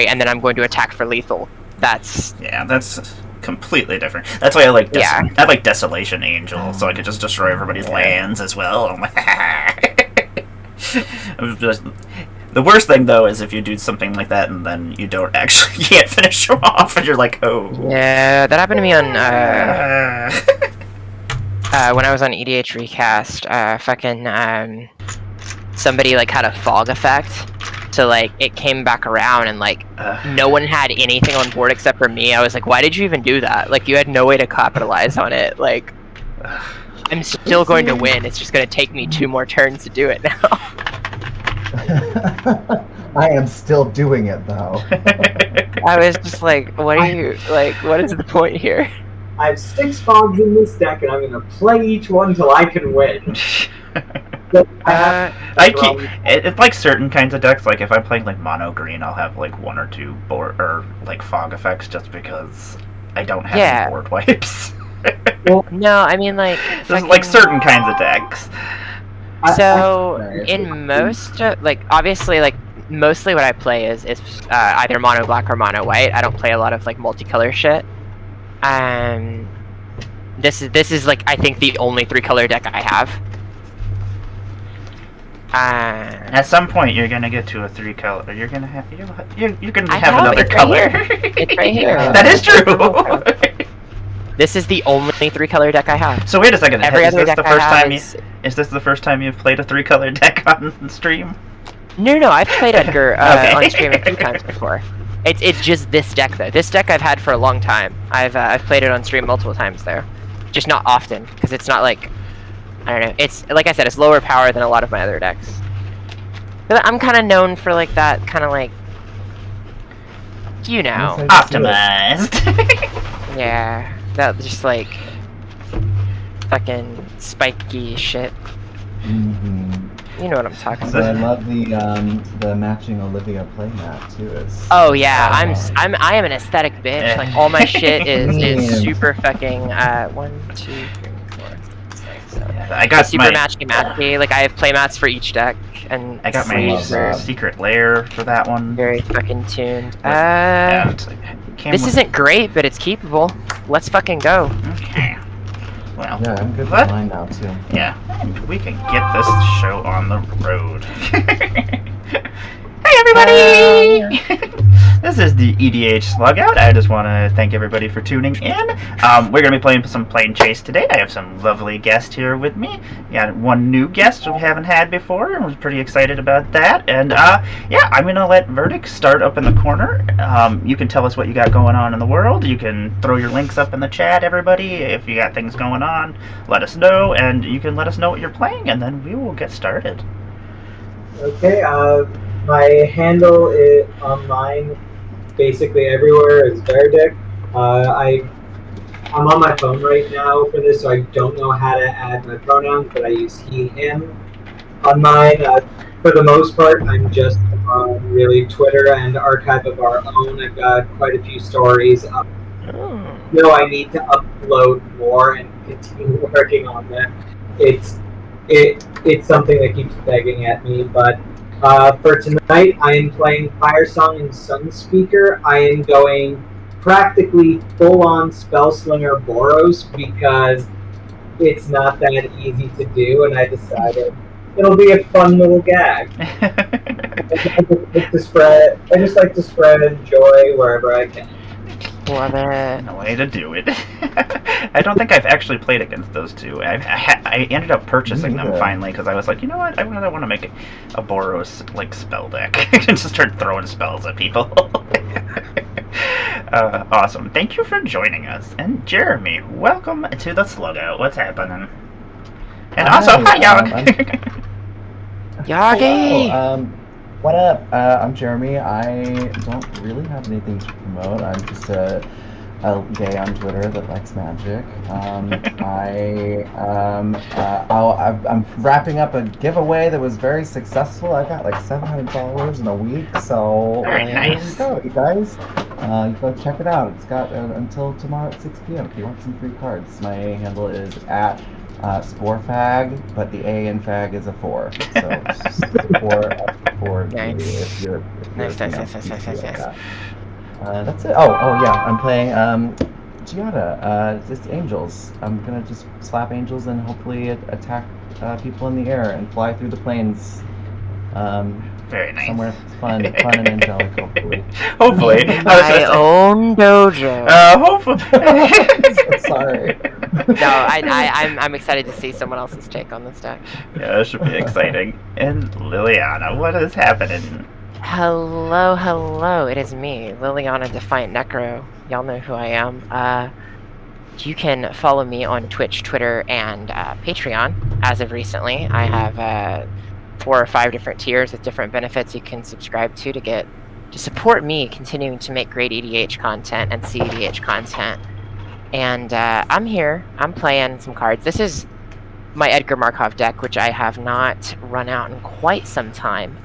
and then I'm going to attack for lethal. That's completely different. That's why I like Yeah. I like Desolation Angel, so I could just destroy everybody's lands as well. I'm like, the worst thing though is if you do something like that and then you can't finish them off, and you're like, oh. Yeah, that happened to me on when I was on EDH Recast. Somebody like had a fog effect, so like it came back around and like no one had anything on board except for me. I was like, why did you even do that? Like, you had no way to capitalize on it. Like, I'm still going to win. It's just going to take me 2 more turns to do it now. I am still doing it though. I was just like, what are you like? What is the point here? I have 6 fogs in this deck, and I'm going to play each one until I can win. It's like certain kinds of decks. Like if I'm playing like mono green, I'll have like 1 or 2 board or like fog effects just because I don't have any board wipes. Well, no, I mean like like certain kinds of decks. So in most like obviously like mostly what I play is either mono black or mono white. I don't play a lot of like multicolor shit. This is like I think the only 3-color deck I have. At some point, you're gonna get to a 3-color. You're gonna have another color. It's right here. That is true. This is the only 3-color deck I have. So wait a second. Is this the first time you've played a 3-color deck on stream? No. I've played Edgar on stream a few times before. It's just this deck though. This deck I've had for a long time. I've played it on stream multiple times though, just not often because it's not like. I don't know. It's like I said, it's lower power than a lot of my other decks. But I'm kind of known for like that kind of like, you know, optimized. Yeah, that just like fucking spiky shit. You know what I'm talking about. I love the matching Olivia playmat too. Oh yeah, I am an aesthetic bitch. Like all my shit is super fucking 1, 2, 3. I got super matchy. Like I have playmats for each deck, and I got my secret lair for that one. Very fucking tuned. This isn't great, but it's keepable. Let's fucking go. Okay. Well, yeah, I'm good with mine now too. Yeah, we can get this show on the road. Hey everybody! This is the EDH Slugout. I just want to thank everybody for tuning in. We're going to be playing some Planechase today. I have some lovely guests here with me. We got 1 new guest we haven't had before, and we're pretty excited about that. And yeah, I'm going to let Verdict start up in the corner. You can tell us what you got going on in the world. You can throw your links up in the chat, everybody. If you got things going on, let us know, and you can let us know what you're playing, and then we will get started. Okay, my handle is online, basically everywhere, is Verdict. I'm on my phone right now for this, so I don't know how to add my pronouns, but I use he, him on mine. For the most part, I'm just on really Twitter and Archive of Our Own. I've got quite a few stories. I need to upload more and continue working on them. It's something that keeps begging at me, but for tonight, I am playing Firesong and Sunspeaker. I am going practically full-on Spellslinger Boros because it's not that easy to do, and I decided it'll be a fun little gag. I just like to spread joy wherever I can. Love it. No way to do it. I don't think I've actually played against those two. I ended up purchasing them finally because I was like, you know what? I really want to make a Boros like spell deck and just start throwing spells at people. Awesome. Thank you for joining us. And Jeremy, welcome to the Slugout. What's happening? And also, hi, Yog. Yoggy. What up? I'm Jeremy. I don't really have anything to promote. I'm just a gay on Twitter that likes magic. I'm wrapping up a giveaway that was very successful. I got like 700 followers in a week, so very nice. There you go, you guys. You go check it out. It's got until tomorrow at 6 p.m. if you want some free cards. My handle is at Spore Fag, but the A in Fag is a 4. So four Nice. if you're Nice. That's it. Oh yeah, I'm playing Giada, just angels. I'm gonna just slap angels and hopefully attack people in the air and fly through the plains. Very nice. Somewhere fun and angelic, hopefully. Hopefully. My own dojo. Hopefully. Sorry. No, I'm excited to see someone else's take on this deck. Yeah, this should be exciting. And Liliana, what is happening? Hello, it is me, Liliana Defiant Necro. Y'all know who I am. You can follow me on Twitch, Twitter, and Patreon. As of recently, I have 4 or 5 different tiers with different benefits you can subscribe to support me continuing to make great EDH content and CEDH content. And I'm here. I'm playing some cards. This is my Edgar Markov deck, which I have not run out in quite some time.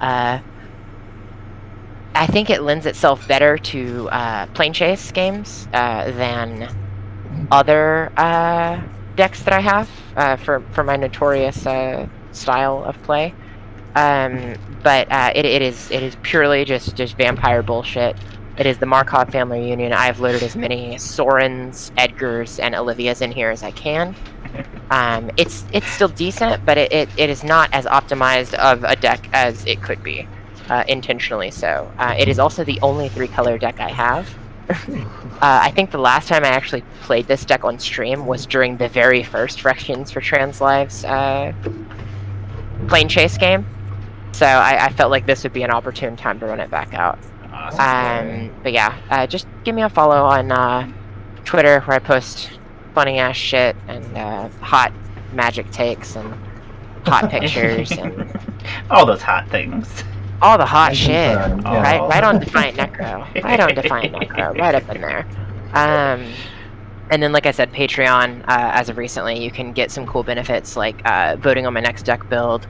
I think it lends itself better to PLANECHASE games than other decks that I have for my notorious style of play. But it is purely just vampire bullshit. It is the Markov family reunion. I've loaded as many Sorens, Edgars, and Olivias in here as I can. It's still decent, but it is not as optimized of a deck as it could be, intentionally so. It is also the only 3-color deck I have. I think the last time I actually played this deck on stream was during the very first Fractions for Trans Lives PLANECHASE game. So I felt like this would be an opportune time to run it back out. Awesome. But yeah, just give me a follow on Twitter, where I post funny ass shit and hot magic takes and hot pictures and all those hot things. all the hot shit. Yeah. Right on Defiant Necro. Right on Defiant Necro. Right up in there. And then, like I said, Patreon, as of recently, you can get some cool benefits like voting on my next deck build,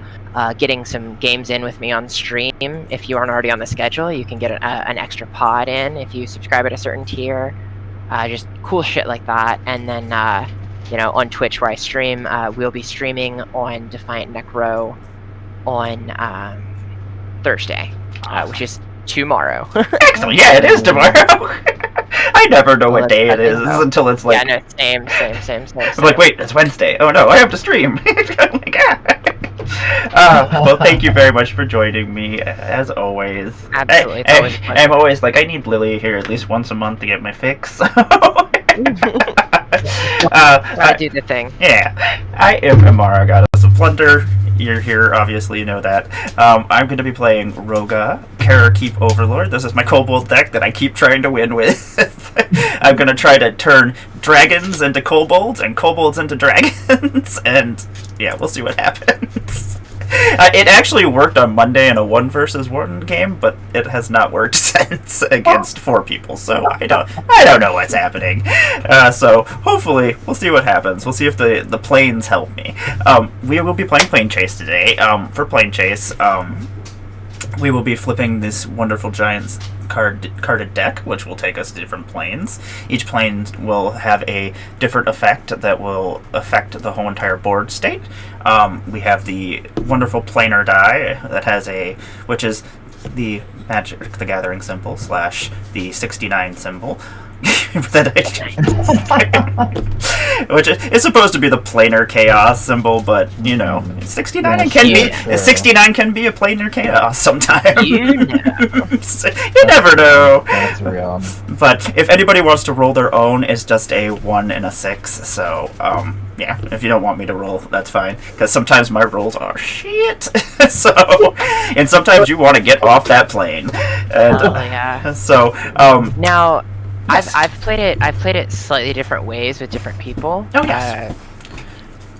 getting some games in with me on stream. If you aren't already on the schedule, you can get an extra pod in if you subscribe at a certain tier. Just cool shit like that. And then, on Twitch where I stream, we'll be streaming on Defiant Necro on Thursday, which is tomorrow. Excellent. Yeah, it is tomorrow. I never know what day it is until it's like. Yeah, no, same. I'm like, wait, it's Wednesday. Oh no, I have to stream. Oh my god. Well, thank you very much for joining me, as always. Absolutely. I'm always like, I need Lily here at least once a month to get my fix. I do the thing. Yeah, I am Emmara, Goddess of Plunder. You're here, obviously, you know that. I'm going to be playing Roga, Karakeep Overlord. This is my Kobold deck that I keep trying to win with. I'm going to try to turn dragons into kobolds and kobolds into dragons, and yeah, we'll see what happens. It actually worked on Monday in a 1 versus 1 game, but it has not worked since against 4 people, so I don't know what's happening. So hopefully we'll see what happens. We'll see if the planes help me. We will be playing PLANECHASE today. For PLANECHASE, we will be flipping this wonderful Giants carded deck, which will take us to different planes. Each plane will have a different effect that will affect the whole entire board state. We have the wonderful planar die that has which is the Magic the Gathering symbol / the 69 symbol. Which is supposed to be the planar chaos symbol, but 69 can be a planar chaos sometimes. You never know. That's real. But if anybody wants to roll their own, it's just a 1 and a 6. So yeah, if you don't want me to roll, that's fine. Because sometimes my rolls are shit. And sometimes you want to get off that plane. And, yeah. So now. Yes. I've played it slightly different ways with different people. Oh, yes.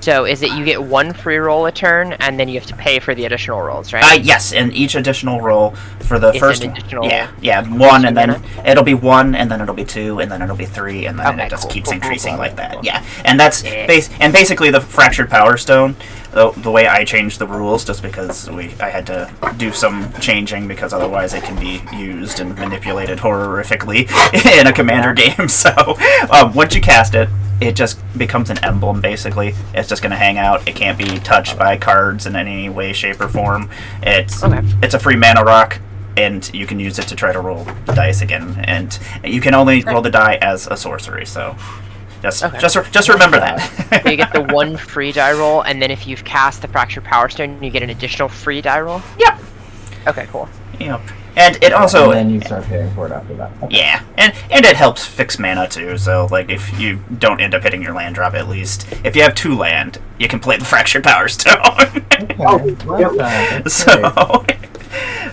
So is it you get 1 free roll a turn, and then you have to pay for the additional rolls, right? Yes, and each additional roll for the first an additional 1, and then it'll be 1, and then it'll be 2, and then it'll be 3, and then it just keeps increasing like that. Yeah, and that's basically the Fractured Power Stone. The way I changed the rules, just because I had to do some changing, because otherwise it can be used and manipulated horrifically in a commander game. So once you cast it, it just becomes an emblem, basically. It's just going to hang out. It can't be touched by cards in any way, shape, or form. It's a free mana rock, and you can use it to try to roll the dice again. And you can only roll the die as a sorcery, so just remember that. You get the one free die roll, and then if you've cast the Fractured Power Stone, you get an additional free die roll? Yep. Okay, cool. Yep. And it also... And then you start paying for it after that. Okay. Yeah, and it helps fix mana too, so like if you don't end up hitting your land drop, at least if you have 2 land, you can play the Fractured Power Stone. Okay. So,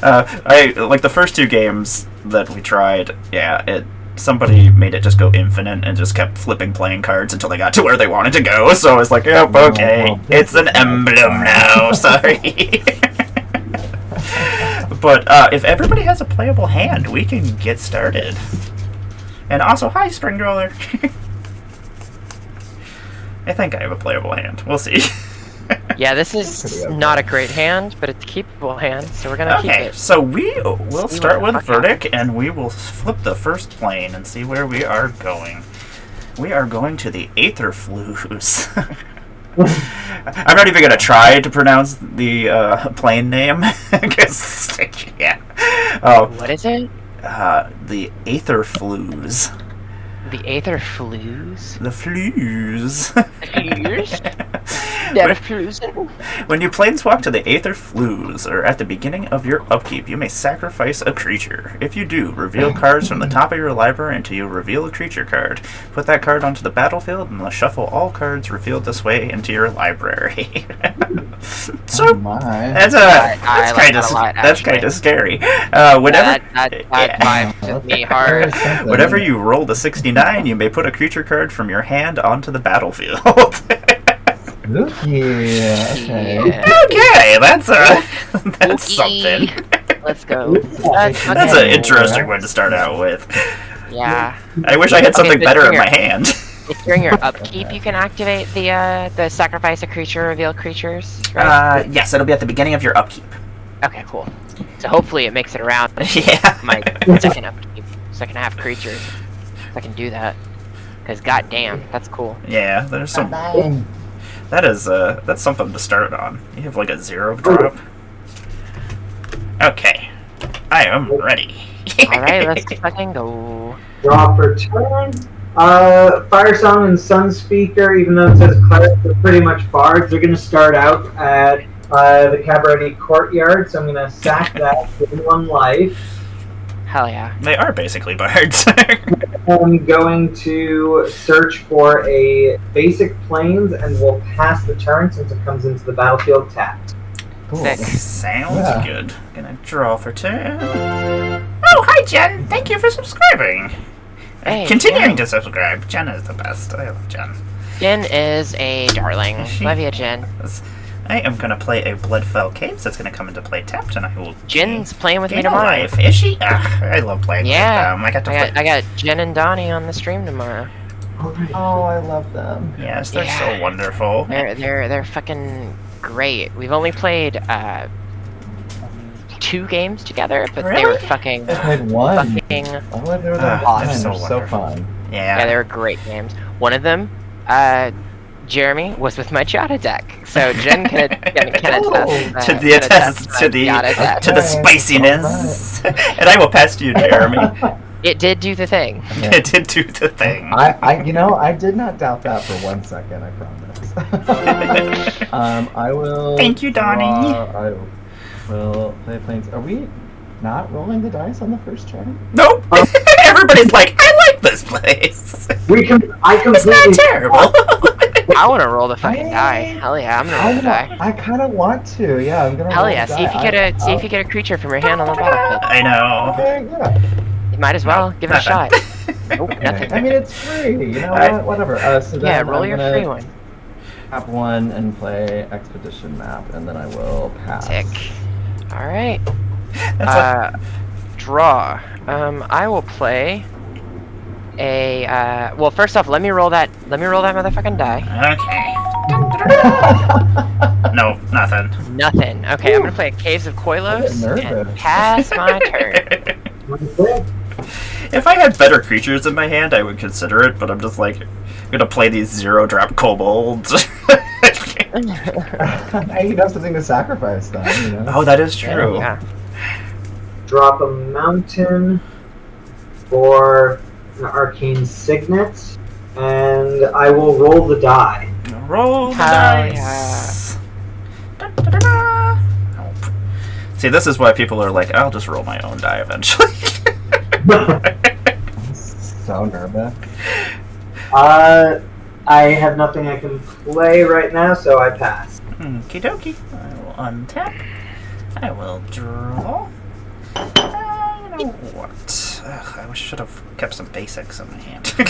I like the first 2 games that we tried, somebody made it just go infinite and just kept flipping playing cards until they got to where they wanted to go, so I was like, yep, okay, it's an emblem now, sorry. But if everybody has a playable hand, we can get started. And also, hi, Spring Roller. I think I have a playable hand. We'll see. Yeah, this is not a great hand, but it's a keepable hand, so we're gonna keep it. Okay, so we'll start with Verdict, and we will flip the first plane and see where we are going. We are going to the Aether Flues. I'm not even going to try to pronounce the plane name. Cause, what is it? The Aether Flues. The Aether Flues? The Flues. When you planeswalk to the Aether Flues, or at the beginning of your upkeep, you may sacrifice a creature. If you do, reveal cards from the top of your library until you reveal a creature card. Put that card onto the battlefield and shuffle all cards revealed this way into your librray. So that's kind of scary. Whenever that vibes me hard. Whenever you roll the 69, you may put a creature card from your hand onto the battlefield. Okay, that's something. Let's go. That's an interesting one to start out with. Yeah. I wish I had something better in my hand. If during your upkeep you can activate the sacrifice a creature, reveal creatures, right? Yes, it'll be at the beginning of your upkeep. Okay, cool. So hopefully it makes it around my second upkeep, so I can have creatures. So I can do that. Because goddamn, that's cool. Yeah, there's some... That's something to start on. You have like a 0 drop. Okay. I am ready. Alright, let's fucking go. Draw for turn. Fire Song and Sunspeaker, even though it says clerics, they're pretty much bards. They're going to start out at the Cabaret Courtyard, so I'm going to sack that for 1 life. Hell yeah. They are basically bards. I'm going to search for a basic plains, and we'll pass the turn since it comes into the battlefield tapped. Cool. Sounds good. Gonna draw for turn. Oh, hi, Jen. Thank you for subscribing. Hey, Continuing to subscribe. Jen is the best. I love Jen. Jen is a darling. Love you, Jen. I am going to play a Bloodfell Caves that's going to come into play tapped, and I will... Jen's playing with me tomorrow. Life. Is she? I love playing with them. I got Jen and Donnie on the stream tomorrow. Oh, I love them. Yes, they're so wonderful. They're fucking great. We've only played 2 games together, but they were fucking... I played 1. Fucking awesome. So fun. Yeah, they were great games. One of them, Jeremy, was with my Jada deck, so Jen can attest to the spiciness. And I will pass to you, Jeremy. It did do the thing. Yeah. It did do the thing. I did not doubt that for 1 second. I promise. I will. Thank you, Donnie. I will play planes. Are we not rolling the dice on the first turn? Nope. Everybody's like, I like this place. It's not terrible. I want to roll the fucking die. Hell yeah, I'm gonna roll the die. I kind of want to. Yeah, I'm gonna. Hell yeah! See if you get a creature from your hand on the battlefield. I know. Okay, yeah. You might as well give it a shot. Nope, nothing. I mean, it's free. You know what? Whatever. So then roll your free one. Tap 1 and play Expedition Map, and then I will pass. Sick. All right. Draw. I will play a. Well, first off, let me roll that motherfucking die. Okay. No, nothing. Nothing. Okay, I'm gonna play a Caves of Koilos and pass my turn. If I had better creatures in my hand, I would consider it, but I'm just like, gonna play these 0-drop kobolds. Hey, you have something to sacrifice, then. You know? Oh, that is true. Yeah. Drop a mountain for an arcane signet, and I will roll the die. Roll the Hell dice. Da, da, da, da. Oh. See, this is why people are like, I'll just roll my own die eventually. I'm so nervous. I have nothing I can play right now, so I pass. Okie dokie. I will untap. I will draw. You know what? Ugh, I should have kept some basics in my hand. I'm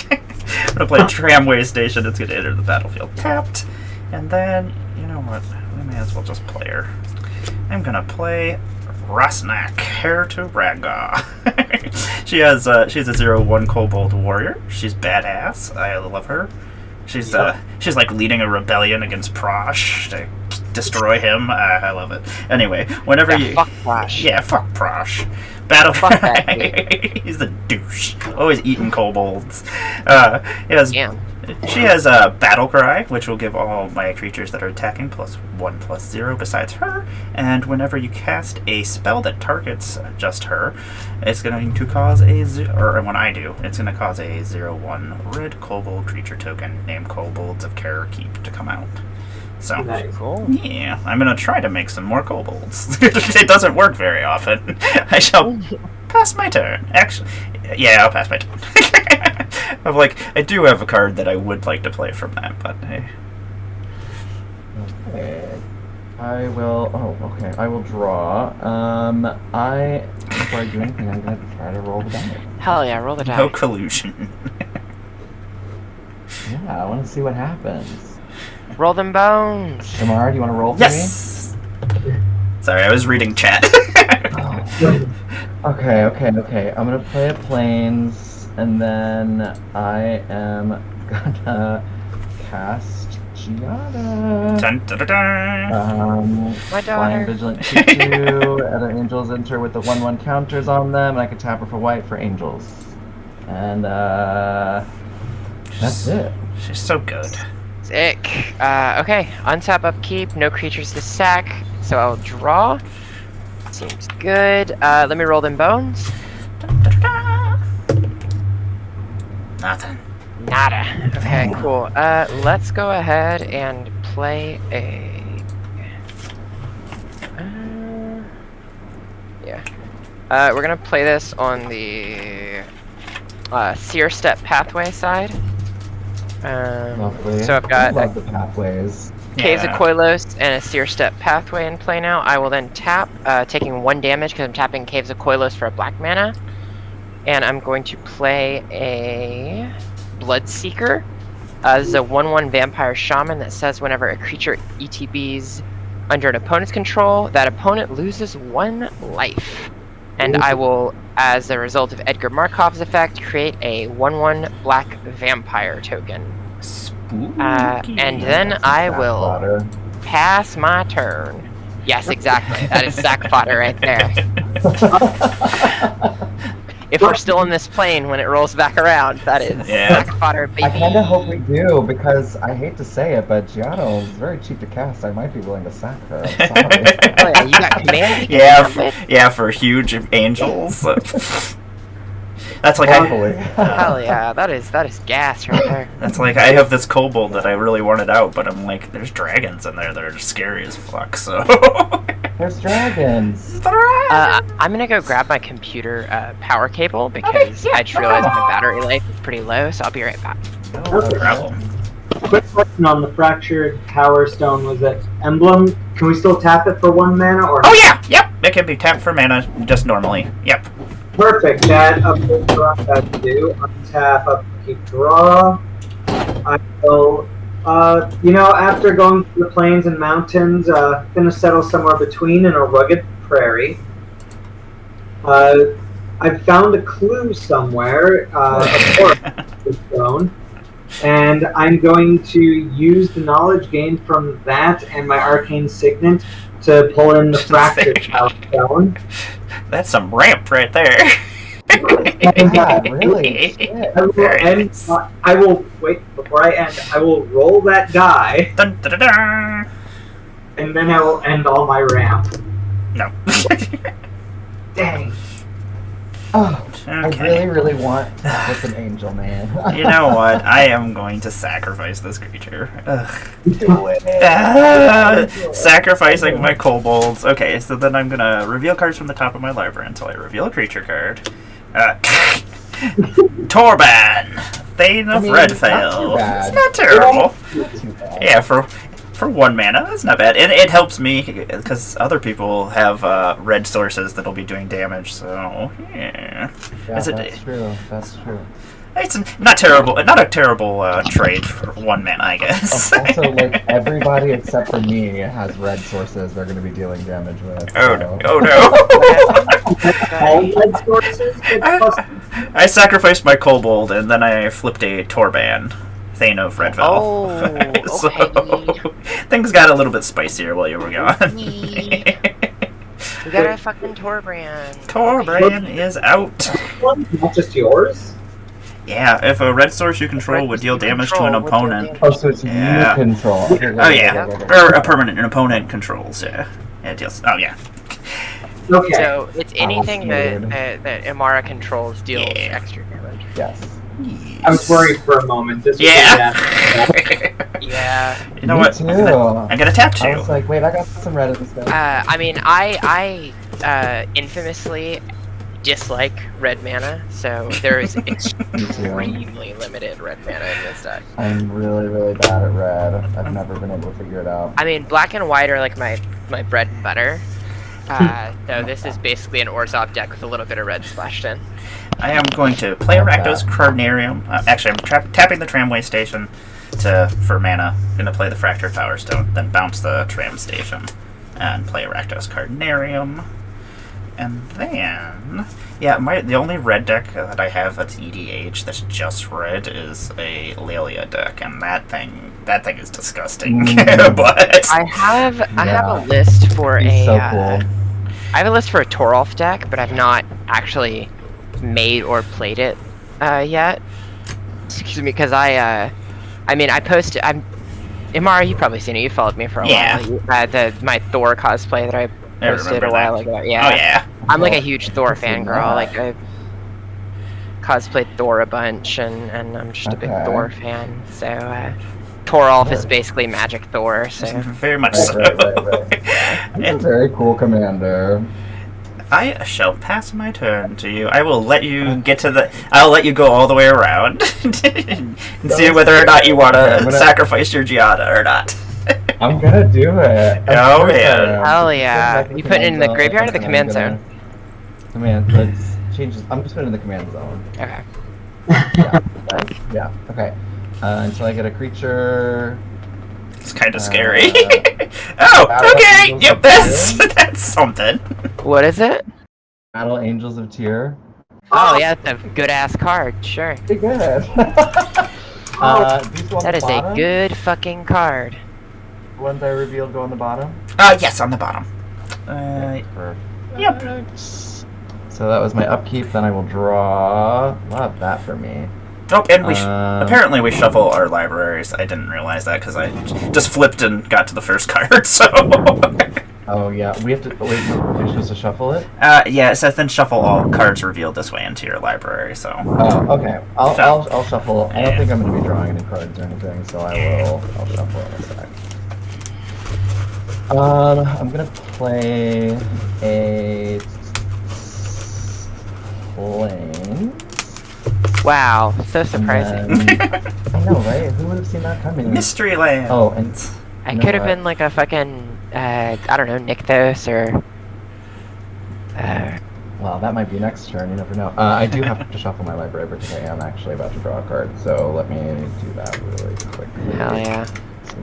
gonna play Tramway Station. It's gonna enter the battlefield tapped. And then, you know what? We may as well just play her. I'm gonna play Rosnak, Heir to Raga. she's a 0/1 Kobold warrior. She's badass. I love her. She's like leading a rebellion against Prosh to destroy him. I love it. Anyway, whenever you fuck Prosh. Yeah, fuck Prosh. Battle. Fuck that dude. He's a douche. Always eating kobolds. She has a battle cry, which will give all my creatures that are attacking +1/+0 besides her. And whenever you cast a spell that targets just her, it's going to cause or when I do, it's going to cause a 0/1 red kobold creature token named Kobolds of Care Keep to come out. So, Nice. Cool. yeah, I'm going to try to make some more kobolds. It doesn't work very often. I shall pass my turn. Actually, yeah, I'll pass my turn. I do have a card that I would like to play from that, but hey. Okay. I will. Oh, okay. I will draw. Before I do anything, I'm gonna try to roll the die. Hell yeah, roll the die. No collusion. Yeah, I want to see what happens. Roll them bones. Emmara, do you want to roll for Yes! Sorry, I was reading chat. me? Okay. I'm gonna play a plains, and then I am gonna cast Giada. Dun, dun, dun, dun. My Flying daughter. Vigilant 2/2. Other angels enter with the 1/1 counters on them, and I can tap her for white for angels. And that's it. She's so good. Sick. Okay. Untap upkeep. No creatures to sack. So I'll draw. Seems good. Let me roll them bones. Dun, dun, dun, dun. Nothing. Nada. Okay, cool. Let's go ahead and play a... yeah. We're gonna play this on the Seer Step Pathway side. Lovely. So I've got I love the pathways. Caves of Yeah. Koilos and a Seer Step Pathway in play now. I will then tap, taking 1 damage because I'm tapping Caves of Koilos for a black mana. And I'm going to play a Bloodseeker. This is a 1/1 Vampire Shaman that says whenever a creature ETBs under an opponent's control, that opponent loses 1 life. And I will, as a result of Edgar Markov's effect, create a 1/1 black vampire token. Spooky. And then I will Fodder. pass my turn. Yes, exactly. That is sack fodder right there. If we're still in this plane when it rolls back around, that is Yeah. sack fodder, baby. I kind of hope we do, because I hate to say it, but Giada is very cheap to cast. I might be willing to sack her. I'm sorry. Oh yeah, you got command? Yeah, for huge angels. That's like Hopefully. Hell yeah, that is gas right there. That's like I have this kobold that I really wanted out, but I'm like, there's dragons in there that are scary as fuck. So There's dragons. I'm gonna go grab my computer power cable because I just realized my battery life is pretty low, so I'll be right back. no problem. Quick question on the Fractured Power Stone. Was that emblem? Can we still tap it for 1 mana? Or Oh yeah, yep. It can be tapped for mana just normally. Yep. perfect. That upkeep draw that to do. Untap, upkeep draw. I will. After going through the plains and mountains, gonna settle somewhere between in a rugged prairie. I've found a clue somewhere, a forest stone, and I'm going to use the knowledge gained from that and my arcane signet to pull in the Fractured Power Stone. That's some ramp right there. Oh my god, really? Shit. I will wait before I end, I will roll that die, Dun, dun, dun, dun. and then I will end all my ramp. No. Dang. Oh, Okay. I really want to flip an angel, man. You know what? I am going to sacrifice this creature. Ugh. Do it. Sacrificing my kobolds. Okay, so then I'm gonna reveal cards from the top of my library until I reveal a creature card. Torban! Thane of Redfell. It's not terrible. Not too bad. Yeah, for 1 mana, that's not bad. And it helps me, because other people have red sources that'll be doing damage, so, yeah. Yeah, that's true. That's true. It's not terrible. Not a terrible trade for 1 mana, I guess. Also, like, everybody except for me has red sources they're going to be dealing damage with. Oh, so. oh no. All red sources get plus. I sacrificed my kobold, and then I flipped a Torban. Thane of Redfell. Oh, So, okay. things got a little bit spicier while you were gone. We got a fucking Torbrand. Torban is out. Not just yours. Yeah, if a red source you control would deal damage to an opponent. Oh, so it's Yeah. you control. Okay, Oh yeah, or a permanent an opponent controls. Yeah, it deals. Oh yeah. Okay. So it's anything weird. that Emmara controls deals Yeah. extra damage. Yes. I was worried for a moment. This was Yeah. Yeah. You know Me what? too. I'm gonna tap I you. was like, wait, I got some red in this guy. I mean, I infamously dislike red mana, so there is extremely limited red mana in this deck. I'm really bad at red. I've never been able to figure it out. I mean, black and white are like my bread and butter. So this is basically an Orzhov deck with a little bit of red splashed in. I am going to play Rakdos Carnarium. Actually, I'm tapping the Tramway Station for mana. I'm going to play the Fractured Power Stone, then bounce the Tram Station, and play Rakdos Carnarium. And then, yeah, the only red deck that I have that's EDH that's just red is a Lelia deck, and that thing is disgusting. But I have Yeah. a list for He's a so cool. I have a list for a Torolf deck, but I've not actually made or played it yet. Excuse me, because I mean, I posted. Emmara, you've probably seen it. You followed me for a while. My Thor cosplay that I posted a while ago. Yeah. Oh yeah. I'm like a huge Thor fangirl. that. Like I cosplayed Thor a bunch, and I'm just a big Okay. Thor fan. So Torolf is basically Magic Thor. So Very much Right, so. right. He's a And very cool commander. I shall pass my turn to you. I will let you get to the. I'll let you go all the way around and see whether or not you want to sacrifice your Giada or not. I'm gonna do it. Oh, Of course I man. am. Hell Just yeah. put it back You putting it in the command graveyard or the zone, command and I'm zone? Command. Let's change this. I'm just putting it in the command zone. Okay. Yeah. Okay. Until I get a creature. It's kind of scary. Battle Oh, okay. Angels Yep, of that's something. What is it? Battle Angels of Tyr. Oh yeah, that's a good ass card. Sure. Pretty good. These ones That is a good fucking card. ones I revealed go on the bottom. Yes, on the bottom. Yep. So that was my upkeep. Then I will draw. Love that for me. Oh, and apparently we shuffle our libraries. I didn't realize that because I just flipped and got to the first card. So. Oh yeah, we have to. Wait, you're supposed to shuffle it. Yeah, it says then shuffle all cards revealed this way into your library. So. Oh, okay. I'll shuffle. I don't Yeah. think I'm going to be drawing any cards or anything, so I'll shuffle in a sec. I'm gonna play a plane. Wow, so surprising. I know, right? Who would have seen that coming? Mystery Land. Oh, and I you know could have what? been like a fucking I don't know, Nykthos or Well, that might be next turn. You never know. I do have to shuffle my library because I am actually about to draw a card. So let me do that really quickly. hell yeah. So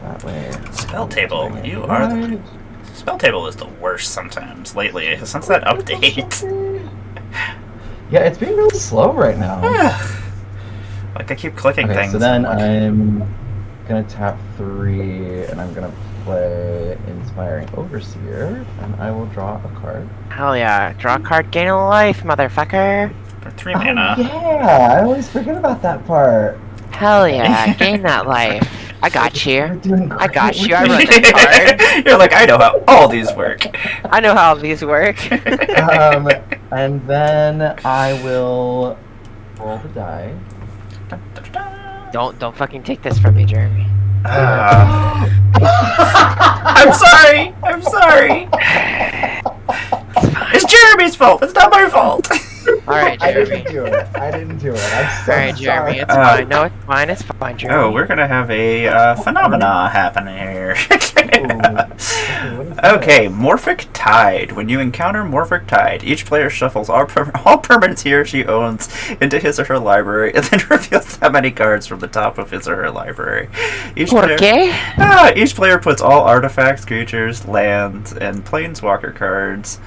that way. Spell table. You are the spell table is the worst sometimes lately since that update. Yeah, it's being really slow right now. Like I keep clicking Okay, things. so then I'm like, I'm gonna tap 3, and I'm gonna play Inspiring Overseer, and I will draw a card. Hell yeah. Draw a card, gain a life, motherfucker. for 3 mana. Oh, yeah, I always forget about that part. Hell yeah, gain that life. I got you. We're doing I got great. you. I run that card. You're like, I know how all these work. I know how these work. And then I will roll the die. Don't fucking take this from me, Jeremy. I'm sorry. I'm sorry. It's Jeremy's fault. It's not my fault. Alright, I Jeremy. didn't do it. I didn't do it. I'm so Alright, Jeremy, sorry. it's fine. No, it's fine. It's fine, Jeremy. Oh, we're gonna have a phenomena happening here. Okay, Morphic Tide. When you encounter Morphic Tide, each player shuffles all permanents he or she owns into his or her library, and then reveals that many cards from the top of his or her library. Each player puts all artifacts, creatures, lands, and planeswalker cards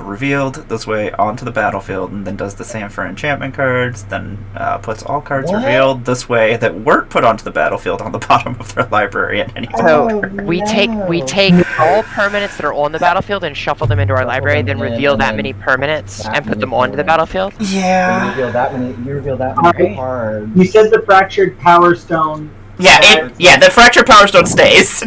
revealed this way onto the battlefield, and then does the same for enchantment cards, then puts all cards revealed this way that weren't put onto the battlefield on the bottom of their library at any time. So we take all permanents that are on the battlefield and shuffle them into our library, then reveal that many permanents and put them onto the battlefield. Yeah. You reveal that many Alright. cards. You said the fractured power stone. Yeah, the fractured power stone stays.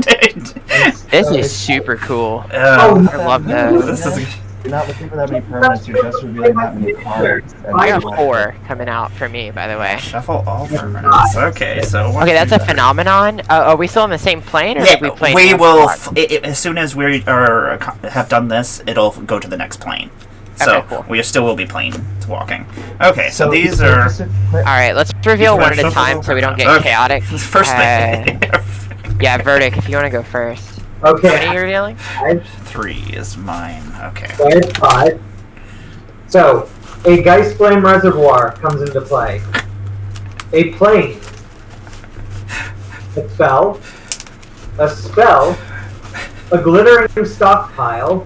This is super cool. Oh, I love this. this is. You're not looking for that many permanents, you're just revealing that many cards. And I then got 4 coming out for me, by the way. Shuffle all permanents. Okay, so Okay, that's a phenomenon. Are we still on the same plane, or did we play? we will. As soon as we have done this, it'll go to the next plane. So Okay, cool. we still will be plane walking. Okay, so these are All right, let's reveal one at a time so we don't get Okay. chaotic. first thing. Yeah, Verdict, if you want to go first. How many are you Okay. revealing? 3 is mine. Okay. There's 5. So, a Geist Flame Reservoir comes into play. A plane. A spell. A spell. A glittering stockpile.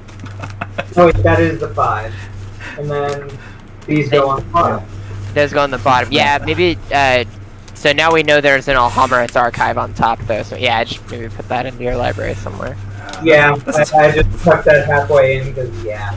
Oh, wait, that is the 5. And then these go on the bottom. Those go on the bottom. Yeah, maybe. So now we know there's an Emmara archive on top, though. So yeah, just maybe put that into your library somewhere. Yeah, I just tucked that halfway in because, yeah.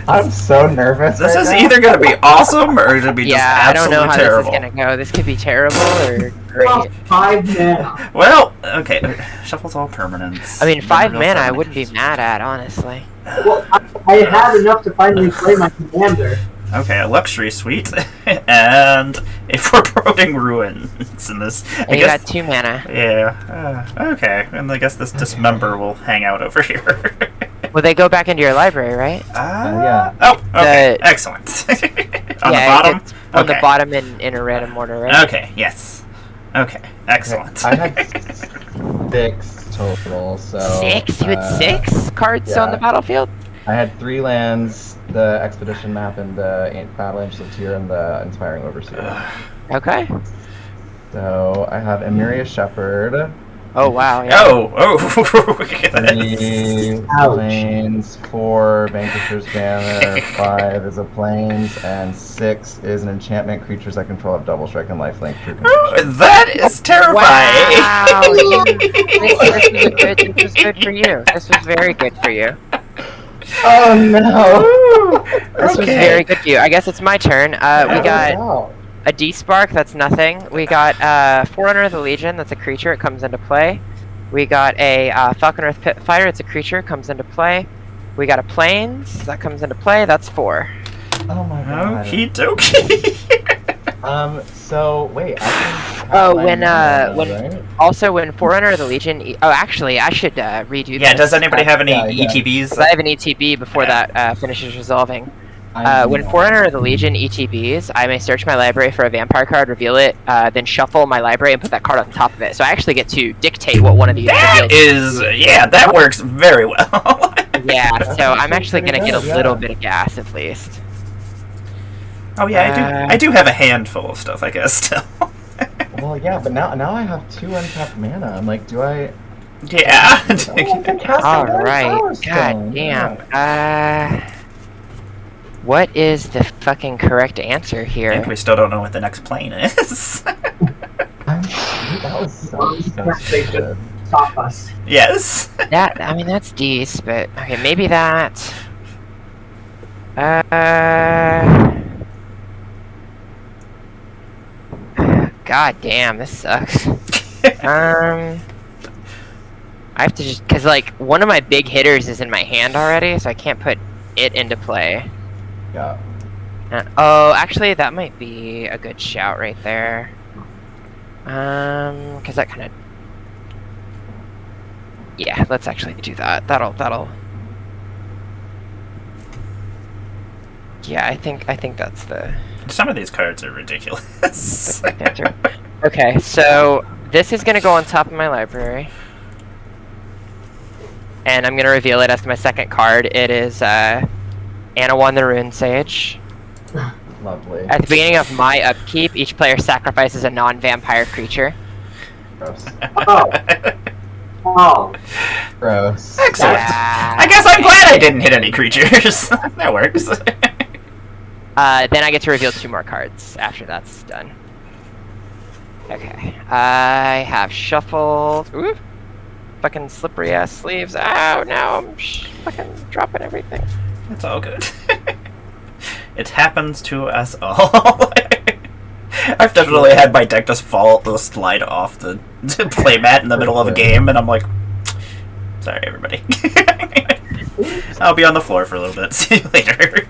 I'm so nervous. This right is now. either going to be awesome or it's going to be just Yeah, I don't absolutely know how terrible. this is gonna go. This could be terrible or Well, great. 5 mana. Well, okay. Shuffles all permanents. I mean, 5 Reveals mana I that wouldn't be many. mad at, honestly. Well, I had enough to finally play my commander. Okay, a luxury suite and a foreboding ruins in this. And you got 2 mana. Yeah. Okay, and I guess this dismember will hang out over here. Well, they go back into your library, right? yeah. Oh, okay. The- Excellent. On yeah, the bottom. It's on the Okay. bottom in a random order, right? Okay. Yes. Okay. Excellent. I had 6 total, so... 6? You had 6 cards on the yeah. battlefield? I had 3 lands, the Expedition map, and the Battle Angels of Tyr, and the Inspiring Overseer. Okay. So I have Emmara Shepherd, Oh, wow. Yeah. Oh. 3 Ouch. planes, 4 Vanquisher's Banner, 5 is a planes, and 6 is an enchantment. Creatures I control have double strike and lifelink. True condition. That is terrifying. Wow. This was good for you. This was very good for you. Oh no! This was very good for you. I guess it's my turn. We got Wow. a D-Spark, that's nothing. We got Forerunner of the Legion, that's a creature, it comes into play. We got a Falcon Earth Pitfire, it's a creature, comes into play. We got a Plains, that comes into play, that's 4. Oh my god. Okie dokie. So wait. I can Oh, my when, mana, when- right? Also, when Forerunner of the Legion... oh, actually, I should redo this. Yeah, does anybody have any Yeah. ETBs? 'Cause I have an ETB before that finishes resolving. I When know. Forerunner of the Legion ETBs, I may search my library for a vampire card, reveal it, then shuffle my library and put that card on top of it. So I actually get to dictate what one of these That reveals. is, yeah, that works very well. Yeah, so I'm actually pretty gonna get a good, little yeah. bit of gas at least. Oh yeah, I do have a handful of stuff, I guess, still. Well, yeah, but now I have 2 untapped mana. I'm like, do I? Yeah. Oh, I can cast All another right, Power god Stone, damn. yeah. What is the fucking correct answer I think here? we still don't know what the next plane is. That was so They should good. stop us. Yes. That, I mean, that's D's, but okay, maybe that. god damn, this sucks. I have to just, cause like one of my big hitters is in my hand already, so I can't put it into play. Yeah. Oh, actually, that might be a good shout right there. Cause that kind of, yeah, let's actually do that. That'll. Yeah, I think that's the. Some of these cards are ridiculous. Answer. Okay, so this is gonna go on top of my library, and I'm gonna reveal it as my second card. It is Anawan the Rune Sage. Lovely. At the beginning of my upkeep, each player sacrifices a non-vampire creature. Gross. Oh. Gross. Excellent. Yeah. I guess I'm glad I didn't hit any creatures. That works. Then I get to reveal 2 more cards after that's done. Okay. I have shuffled. Ooh. Fucking slippery ass sleeves. Ow, now I'm fucking dropping everything. It's all good. It happens to us all. I've definitely had my deck just slide off the playmat in the middle of a game, and I'm like, sorry, everybody. I'll be on the floor for a little bit. See you later.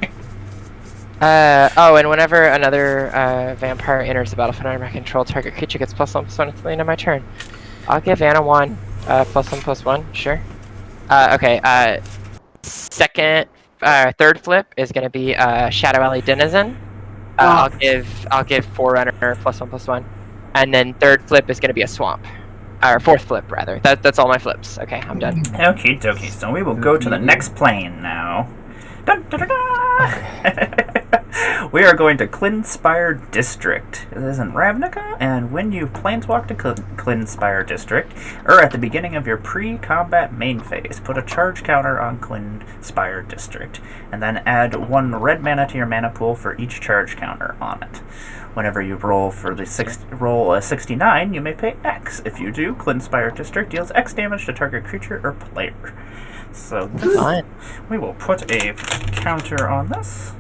Oh, and whenever another vampire enters the battlefield under my control, target creature gets +1/+1 until the end of my turn. I'll give Anna one +1/+1, sure. Okay, third flip is gonna be Shadow Alley Denizen. I'll give Forerunner +1/+1, and then third flip is gonna be a swamp, or fourth flip rather. That's all my flips. Okay, I'm done. Okay, dokie. So we will go to the next plane now. Dun, dun, dun, dun. We are going to Klynspire District. It is in Ravnica, and when you planeswalk to Klynspire District, or at the beginning of your pre-combat main phase, put a charge counter on Klynspire District, and then add 1 red mana to your mana pool for each charge counter on it. Whenever you roll roll a 69, you may pay X. If you do, Klynspire District deals X damage to target creature or player. So this, we will put a counter on this,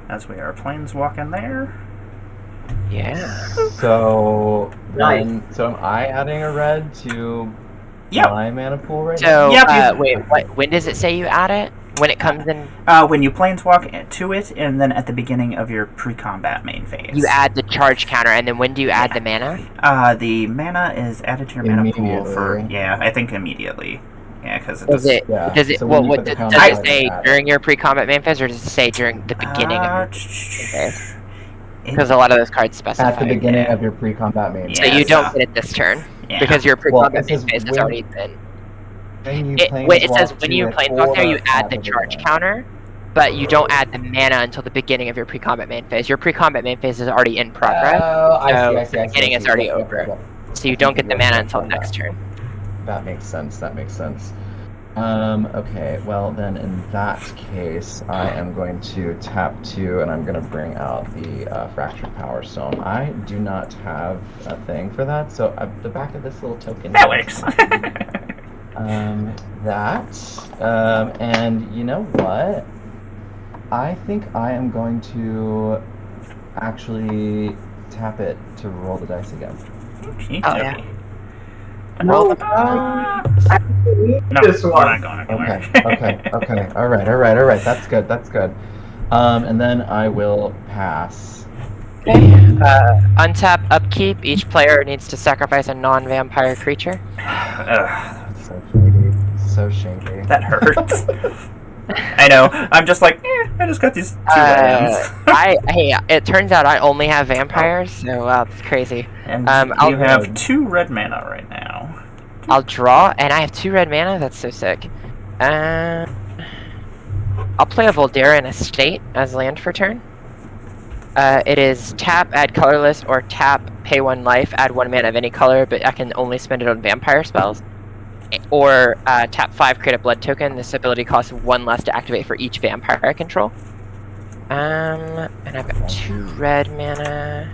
as we are planeswalking there. Yeah. So Nice. so am I adding a red to Yep. my mana pool right now? So, Yep, wait, when does it say you add it? When it comes in, When you planeswalk to it, and then at the beginning of your pre-combat main phase. you add the charge counter, and then when do you add the mana? The mana is added to your mana pool for, Immediately. yeah, I think immediately. Yeah, because it Does does... it? Yeah, Does it? so when you What put the does counter it on, say add it. during your pre-combat main phase, or does it say during the beginning of your phase? It- Because a lot of those cards specify. At the beginning yeah. of your pre-combat main Yeah, So phase. you don't so- get it this turn yeah. because your Well, pre-combat it main says phase has when- already been. When you It says when you planeswalk to planeswalk it there, you or add at the charge beginning. counter, but you don't add the mana until the beginning of your pre-combat main phase. Your pre-combat main phase is already in progress, Oh, I so see, I see, I see. beginning I is see. already Yep, yep, over. yep, yep. so you don't get the Yep, mana yep, until yep, next yep. turn. That makes sense. That makes sense. Okay, well then in that case, I am going to tap 2, and I'm going to bring out the Fractured Power Stone. I do not have a thing for that, so the back of this little token. That works. And you know what? I think I am going to actually tap it to roll the dice again. Okay, Oh, yeah. No, No, this we're one. not going anywhere. Okay. All right. That's good. And then I will pass. Okay. Untap upkeep. Each player needs to sacrifice a non-vampire creature. Ugh, So shady. that hurts. I know. I'm just like, I just got these 2 lands. It turns out I only have vampires, so wow, that's crazy. And I'll- you have 2 red mana right now. I'll draw, and I have 2 red mana. That's so sick. I'll play a Voldaran Estate as land for turn. It is tap, add colorless, or tap, pay 1 life, add 1 mana of any color, but I can only spend it on vampire spells. Or tap 5, create a blood token. This ability costs 1 less to activate for each vampire I control. And I've got 2 red mana.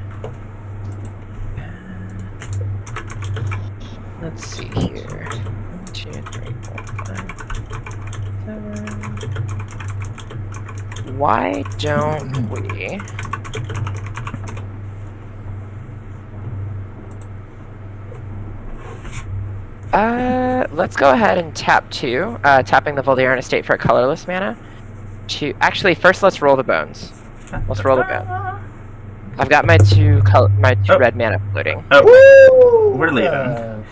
Let's see here. 1, 2, 3, 4, 5, 7. Why don't we Let's go ahead and tap 2, tapping the Voldaren Estate for a colorless mana. Actually, first let's roll the bones. Let's roll the bone. I've got my two red mana floating. Oh, we're leaving.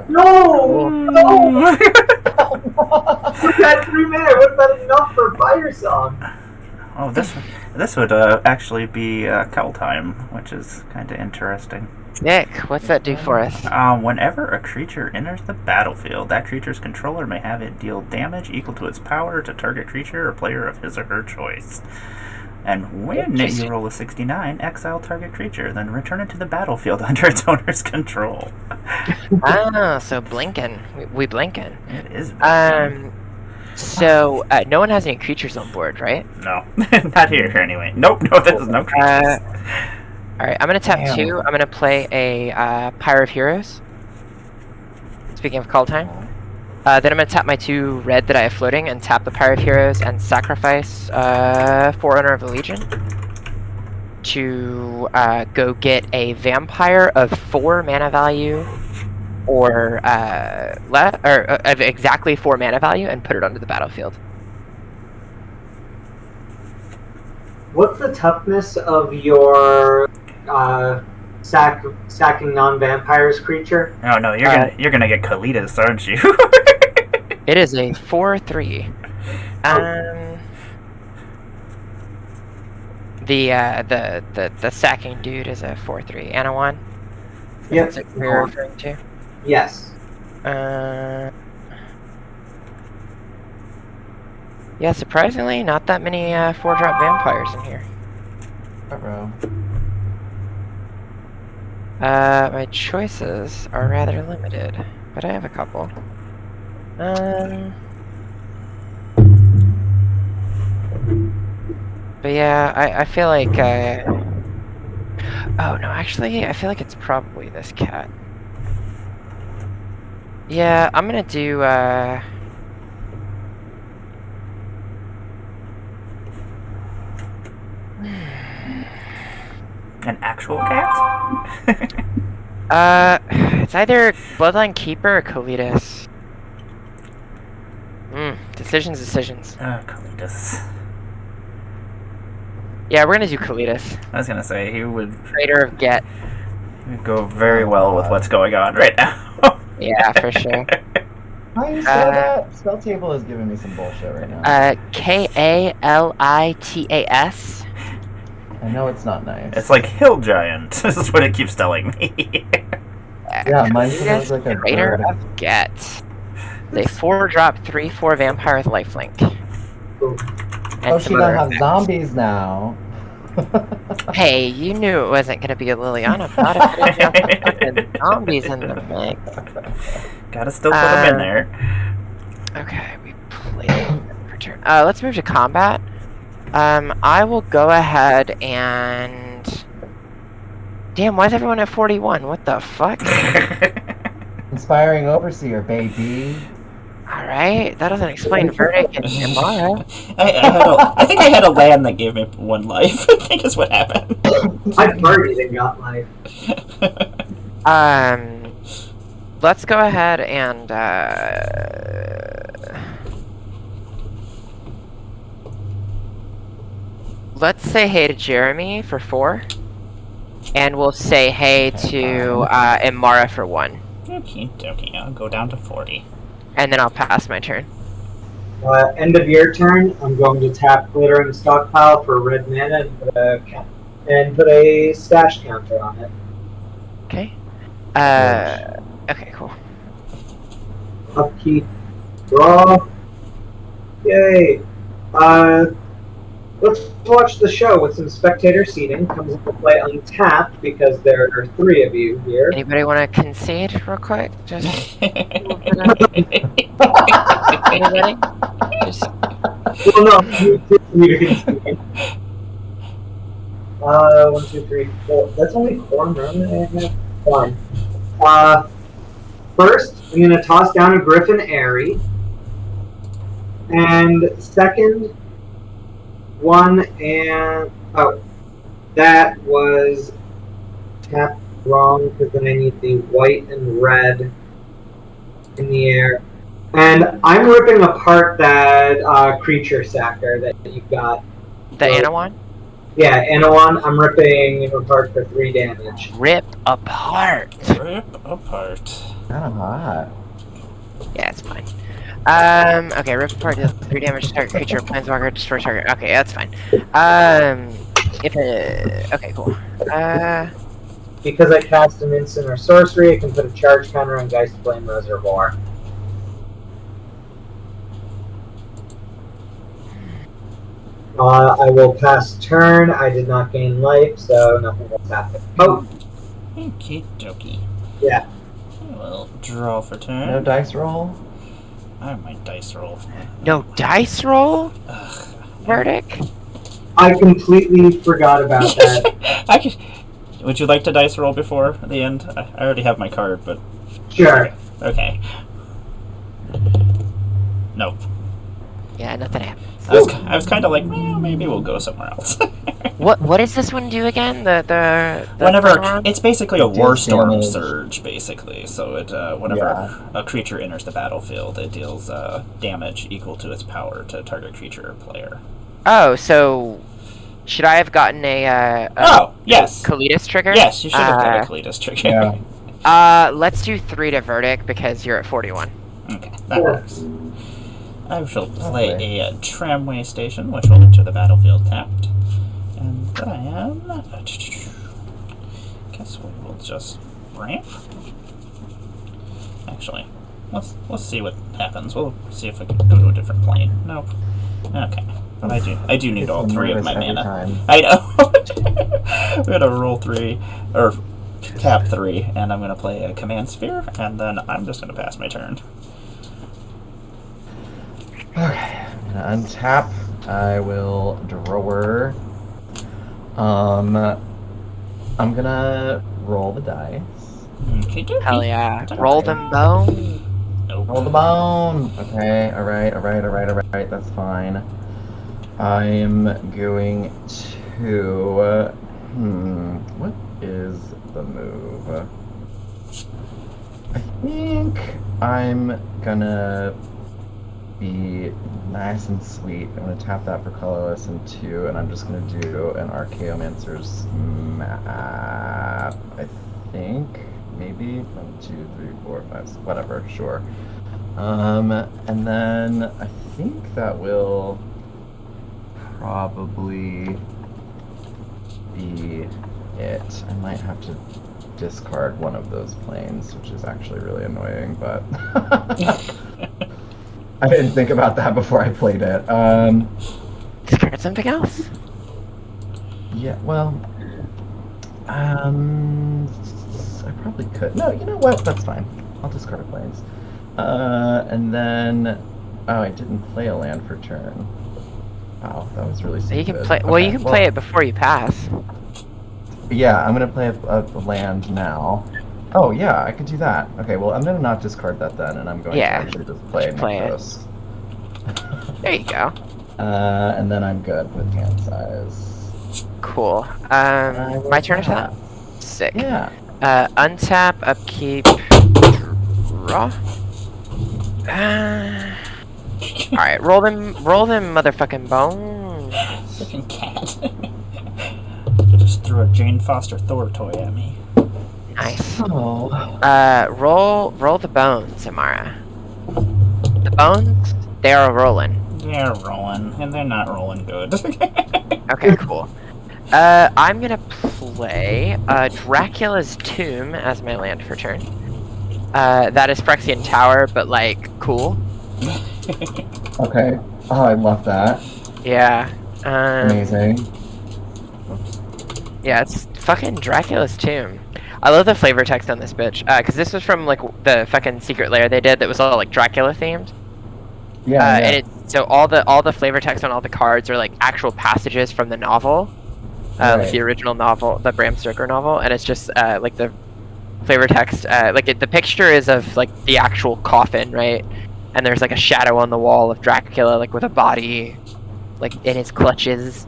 No! No! You got 3 mana. What's that enough for Fire Song? Oh, this would actually be Cull Time, which is kind of interesting. Nick, what's that do for us? Whenever a creature enters the battlefield, that creature's controller may have it deal damage equal to its power to target creature or player of his or her choice. And when you roll a 69, exile target creature, then return it to the battlefield under its owner's control. Ah, so blinking. We blinking. It is blinking. So, no one has any creatures on board, right? No. Not here, anyway. Nope, no, there's no creatures. Alright, I'm gonna tap 2. I'm gonna play a Pyre of Heroes. Speaking of call time. Then I'm gonna tap my 2 red that I have floating and tap the Pyre of Heroes and sacrifice Forerunner of the Legion to go get a vampire of 4 mana value or of exactly 4 mana value and put it onto the battlefield. What's the toughness of your sacking non-vampires creature? Oh no, you're gonna get Kalitas, aren't you? It is a 4/3. The sacking dude is a 4/3. Anawan? Yep. That's what you're referring to? Yes. Yeah, surprisingly, not that many 4-drop vampires in here. My choices are rather limited, but I have a couple. But yeah, I feel like, oh no, actually, I feel like it's probably this cat. Yeah, I'm gonna do, An actual cat? it's either Bloodline Keeper or Kalitas. Decisions. Kalitas. Yeah, we're gonna do Kalitas. I was gonna say, he would... Trader of Get. Go very well with what's going on right now. Yeah, for sure. Why you say that? Spell table is giving me some bullshit right now. Kalitas. I know it's not nice. It's like Hill Giant. This is what it keeps telling me. Yeah, mine sounds like a Trader bird. of Get. They 4-drop 3/4 vampire with lifelink. Oh, she does have zombies now. Hey, you knew it wasn't gonna be a Liliana. Thought it could have fucking zombies in the mix. Gotta still put them in there. Okay, we played for turn. Let's move to combat. I will go ahead and... Damn, why is everyone at 41? What the fuck? Inspiring Overseer, baby. Alright, that doesn't explain Verdict and Emmara. I think I had a land that gave me 1 life. I think is what happened. I partied and got life. Let's go ahead and, let's say hey to Jeremy for 4. And we'll say hey to, Emmara for 1. Okay, I'll go down to 40. And then I'll pass my turn. End of your turn, I'm going to tap Glittering Stockpile for red mana and put a stash counter on it. Okay. Okay, cool. Upkeep. Draw. Yay. Let's watch the show with some spectator seating. Comes into play untapped because there are 3 of you here. Anybody want to concede real quick? Just anybody? Just Well, no, you to concede. 1, 2, 3, 4. That's only 4 rounds. Fine. First, I'm going to toss down a Griffin Airy. And second, 1 and... Oh, that was tapped wrong because then I need the white and red in the air. And I'm ripping apart that creature sacker that you've got. The Anawan? Yeah, Anawan, I'm ripping it apart for 3 damage. Rip apart. Rip apart. Kind of hot. Yeah, it's fine. Okay, rip apart deals 3 damage to target creature, planeswalker, destroy target. Okay, that's fine. Okay, cool. Because I cast an instant or sorcery, I can put a charge counter on Geist Flame Reservoir. I will pass turn. I did not gain life, so nothing will happen. Oh! Okie dokie. Yeah. I will draw for turn. No dice roll? I might dice roll. No dice roll? Ugh. Verdict? I completely forgot about that. Would you like to dice roll before the end? I already have my card, but... Sure. Okay. Nope. Yeah, nothing happened. I was kind of like, well, maybe we'll go somewhere else. What does this one do again? The Whenever it's basically a war storm damage. surge, basically. So it whenever a creature enters the battlefield, it deals damage equal to its power to target creature or player. Oh, so should I have gotten a Oh, yes. Kalidas trigger? Yes, you should have got a Cletus trigger. Yeah. Let's do 3 to Verdict because you're at 41. Okay, that works. I shall play a tramway station, which will enter the battlefield tapped. And then... guess we will just ramp. Actually, let's see what happens. We'll see if we can go to a different plane. Nope. Okay. But I do need all 3 of my mana. Time. I know! We're gonna roll 3, or tap 3, and I'm gonna play a command sphere, and then I'm just gonna pass my turn. Okay, I'm gonna untap. I will drawer. I'm gonna roll the dice. Okay, dokie. Hell yeah. Roll them bone. Nope. Roll the bone. Okay, alright, that's fine. I'm going to... what is the move? I think I'm gonna be nice and sweet. I'm gonna tap that for colorless and 2, and I'm just gonna do an Archaeomancer's map. I think maybe 1, 2, 3, 4, 5, whatever. Sure. And then I think that will probably be it. I might have to discard one of those planes, which is actually really annoying, but. I didn't think about that before I played it. Discard something else. Yeah, well, I probably could. No, you know what? That's fine. I'll discard planes. And then, oh, I didn't play a land for turn. Wow, that was really stupid. You can play. Well, you can play it before you pass. Yeah, I'm gonna play a land now. Oh yeah, I could do that. Okay, well I'm gonna not discard that then, and I'm going to actually just play Nexus. There you go. And then I'm good with hand size. Cool. My turn is that? Sick. Yeah. Untap, upkeep, draw. Alright, roll them motherfucking bones. Freaking cat. Just threw a Jane Foster Thor toy at me. Nice. Oh. Roll the bones, Emmara. The bones, they are rolling. They're rolling, and they're not rolling good. Okay, cool. I'm gonna play Dracula's Tomb as my land for turn. That is Phyrexian Tower, but like, cool. Okay. Oh, I love that. Yeah. Amazing. Yeah, it's fucking Dracula's Tomb. I love the flavor text on this bitch, because this was from like the fucking secret lair they did that was all like Dracula themed. Yeah. And it's so all the flavor text on all the cards are like actual passages from the novel, like the original novel, the Bram Stoker novel, and it's just like the flavor text, the picture is of like the actual coffin, right? And there's like a shadow on the wall of Dracula, like with a body, like in his clutches.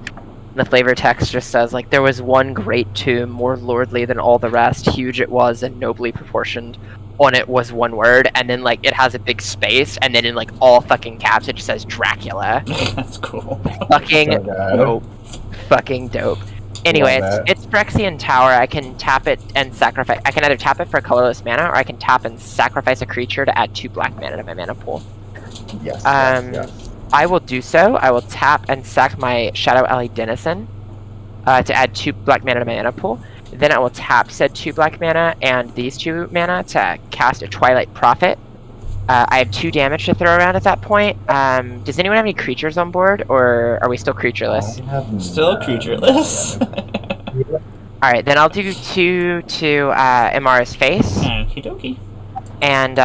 The flavor text just says, like, there was one great tomb, more lordly than all the rest, huge it was and nobly proportioned. on it was one word, and then like it has a big space, and then in like all fucking caps it just says Dracula. That's cool. Fucking So good. dope. Fucking dope. Anyway, Love it's Phyrexian Tower. I can tap it and sacrifice. I can either tap it for colorless mana, or I can tap and sacrifice a creature to add 2 black mana to my mana pool. Yes, yes. I will do so. I will tap and sack my Shadow Alley Denizen to add 2 black mana to my mana pool. Then I will tap said 2 black mana and these 2 mana to cast a Twilight Prophet. I have 2 damage to throw around at that point. Does anyone have any creatures on board, or are we still creatureless? Still creatureless. Alright, then I'll do 2 to Emmara's face. Okie dokie. And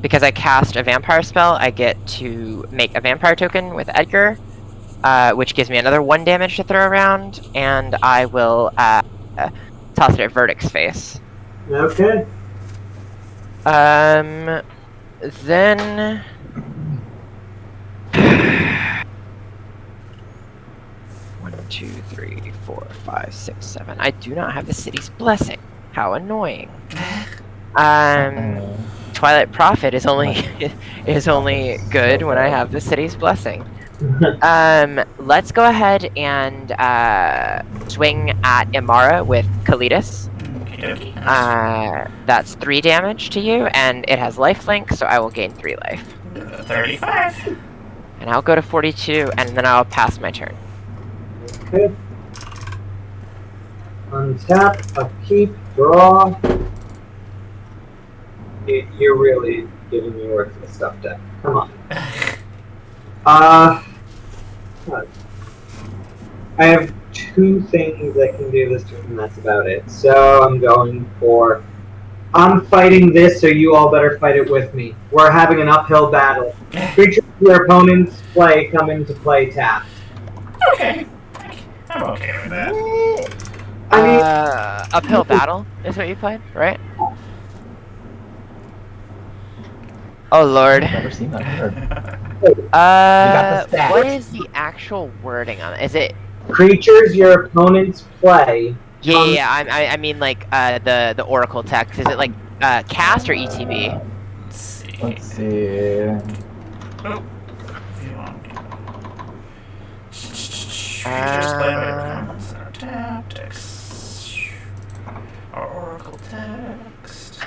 because I cast a vampire spell, I get to make a vampire token with Edgar, which gives me another 1 damage to throw around, and I will toss it at Verdict's face. Okay. Then... One, 2, 3, 4, 5, 6, 7. I do not have the city's blessing. How annoying. Twilight Prophet is only good when I have the city's blessing. Let's go ahead and swing at Emmara with Kalidas. That's 3 damage to you, and it has lifelink, so I will gain 3 life. 35. And I'll go to 42, and then I'll pass my turn. Okay. Untap, upkeep, draw. You're really giving me worthless stuff, deck. Come on. I have 2 things I can do this turn, and that's about it. So I'm going for... I'm fighting this, so you all better fight it with me. We're having an uphill battle. Creatures your opponents play come into play tapped. Okay. I'm okay with that. I mean... Uphill battle is what you played, right? Oh lord. I've never seen that word. What is the actual wording on it? Is it... Creatures your opponents play... Yeah, I mean like the Oracle text. Is it like cast or ETB? Let's see. Oh. Creatures played by opponents are tapped. Oracle text.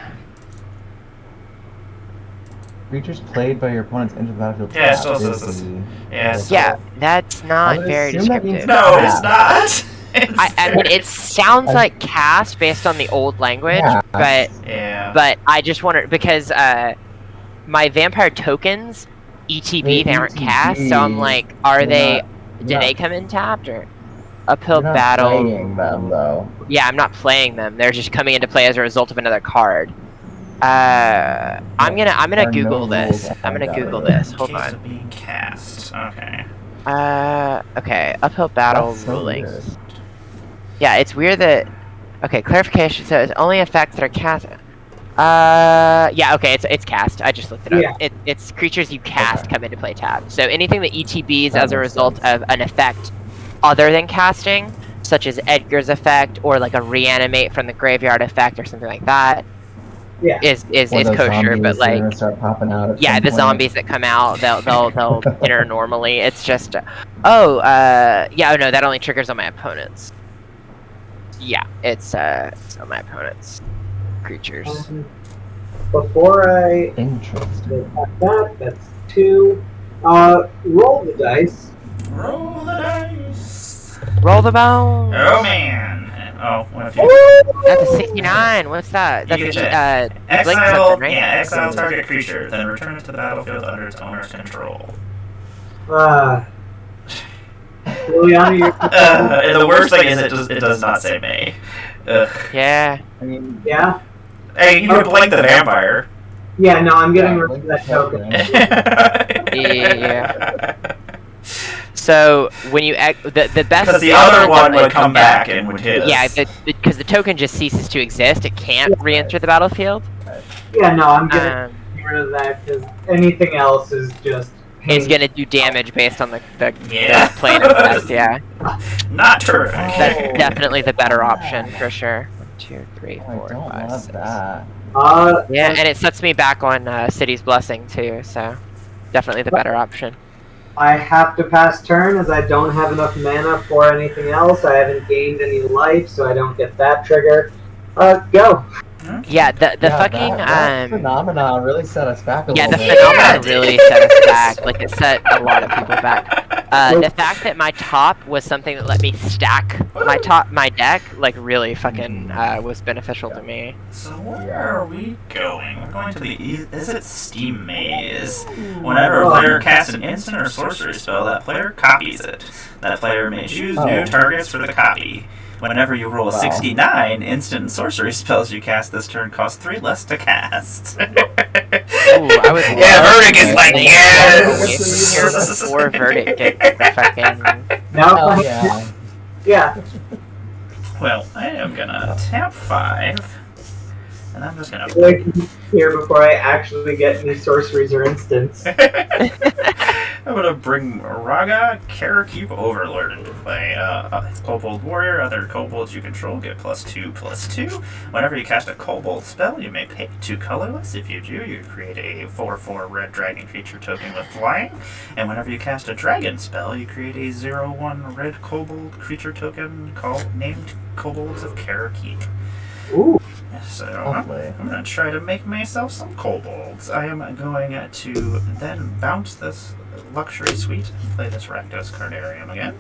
Creatures played by your opponents into the battlefield. Yeah, it still says this. Yes. Yeah, that's not would very assume that means descriptive. No, it's not. I mean, it sounds like cast based on the old language, but I just wonder because my vampire tokens ETB, they aren't cast, so I'm like, are they? Did they come in tapped or uphill battle? Playing them though. Yeah, I'm not playing them. They're just coming into play as a result of another card. I'm gonna Google this. I'm gonna Google this. Hold on. Being cast. Okay. Okay. Uphill battle So rulings. weird. Yeah, it's weird that... Okay, clarification. So it's only effects that are cast... yeah, okay, it's cast. I just looked it up. Yeah. It's creatures you cast come into play tapped. So anything that ETBs as a result of an effect other than casting, such as Edgar's effect, or like a reanimate from the graveyard effect or something like that, is kosher, but like... Start popping out Yeah, the zombies that come out, they'll enter normally. It's just... yeah, no, that only triggers on my opponents. Yeah, it's on my opponent's creatures. Before I Interesting. that's 2. Roll the dice. Roll the dice. Roll the bone. Oh man. Oh, what if you... That's a 69. What's that? That's get a blink exile, something, right? yeah, exile target creature, then return it to the battlefield under its owner's control. Liliana, you're... And the worst thing is it does not say May. Ugh. Yeah. I mean, Yeah? Hey, you can blink the vampire. Yeah, no, I'm getting rid of that token. Yeah. So when you the best Because the other one would come back and would hit us. Yeah, because the token just ceases to exist. It can't re-enter the battlefield. Yeah, no, I'm getting rid of that because anything else is just... It's gonna do damage based on the Yeah. plane effect, yeah. Not terrific. That's definitely the better option for sure. 1, 2, 3, I 4, don't 5, love 6. that. Yeah, and it sets me back on City's Blessing too, so definitely the better option. I have to pass turn as I don't have enough mana for anything else. I haven't gained any life, so I don't get that trigger. Go. Yeah, the fucking that phenomenon really set us back a yeah, little the bit. phenomenon really set us back. Like, it set a lot of people back. The fact that my top was something that let me stack my deck, like, really fucking was beneficial to me. So where are we going? We're going to the is it Steam Maze? Whenever a player casts an instant or sorcery spell, that player copies it. That player may choose new targets for the copy. Whenever you roll a 69, instant and sorcery spells you cast this turn cost 3 less to cast. Ooh, I would Verdict is like, yes! Here before Verdict gets the fucking... Now, yeah. yeah. Well, I am gonna tap 5. And I'm just gonna... Like, here before I actually get any sorceries or instants. I'm gonna bring Raga Karakeep Overlord into play. Kobold Warrior, other kobolds you control get +2/+2. Whenever you cast a kobold spell, you may pay 2 colorless. If you do, you create a 4/4 red dragon creature token with flying. And whenever you cast a dragon spell, you create a 0/1 red kobold creature token named Kobolds of Karakeep. Ooh. So I'm going to try to make myself some kobolds. I am going to then bounce this luxury suite and play this Rakdos Cardarium again.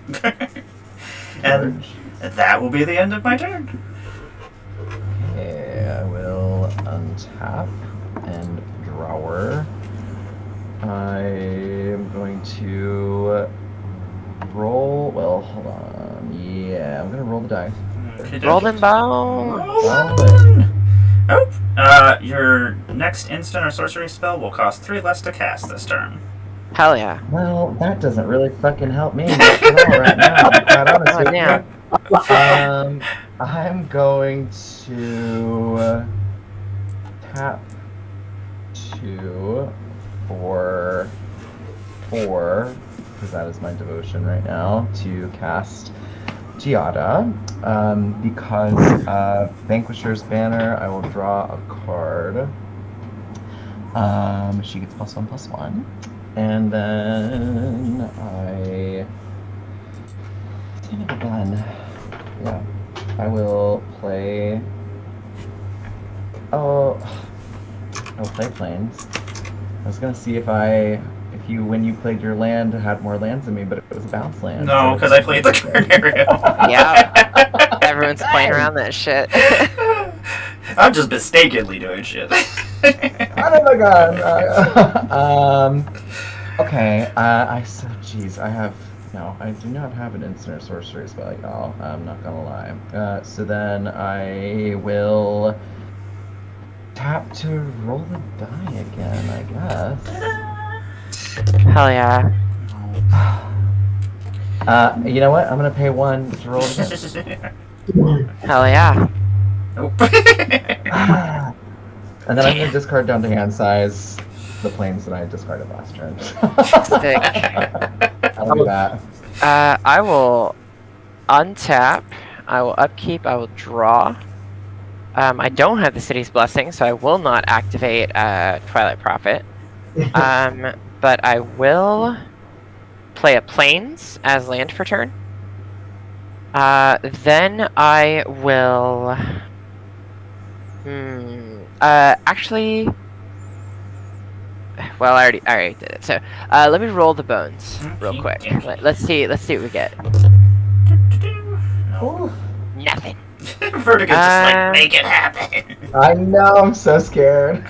And that will be the end of my turn. Okay, I will untap and drawer. I am going to roll. Well, hold on. Yeah, I'm going to roll the dice. Roll them bones! Oh, your next instant or sorcery spell will cost 3 less to cast this turn. Hell yeah. Well, that doesn't really fucking help me much at all right now, to be quite honest with you. I'm going to tap 2 for 4, because that is my devotion right now, to cast Giada. Because Vanquisher's Banner, I will draw a card. She gets +1/+1. And then I think I'm done. Yeah. I will play. I'll play Plains. I was gonna see if when you played your land, had more lands than me, but it was a bounce land. No, because I played the Cardarium. Yeah. Everyone's playing around that shit. I'm just mistakenly doing shit. Oh my god. Okay. I do not have an instant or sorcery spell, y'all. I'm not gonna lie. So then I will tap to roll the die again, I guess. Hell yeah. You know what? I'm gonna pay 1 to roll it again. Hell yeah. Nope. And then I'm gonna discard down to hand size the planes that I discarded last turn. Sick. I'll do that. I will untap, I will upkeep, I will draw. I don't have the City's Blessing, so I will not activate Twilight Prophet. But I will play a Plains as land for turn. Then I will... actually... Well, I already did it. So, let me roll the bones real quick. Let's see what we get. No. Nothing. Vertigo just like, make it happen. I know, I'm so scared.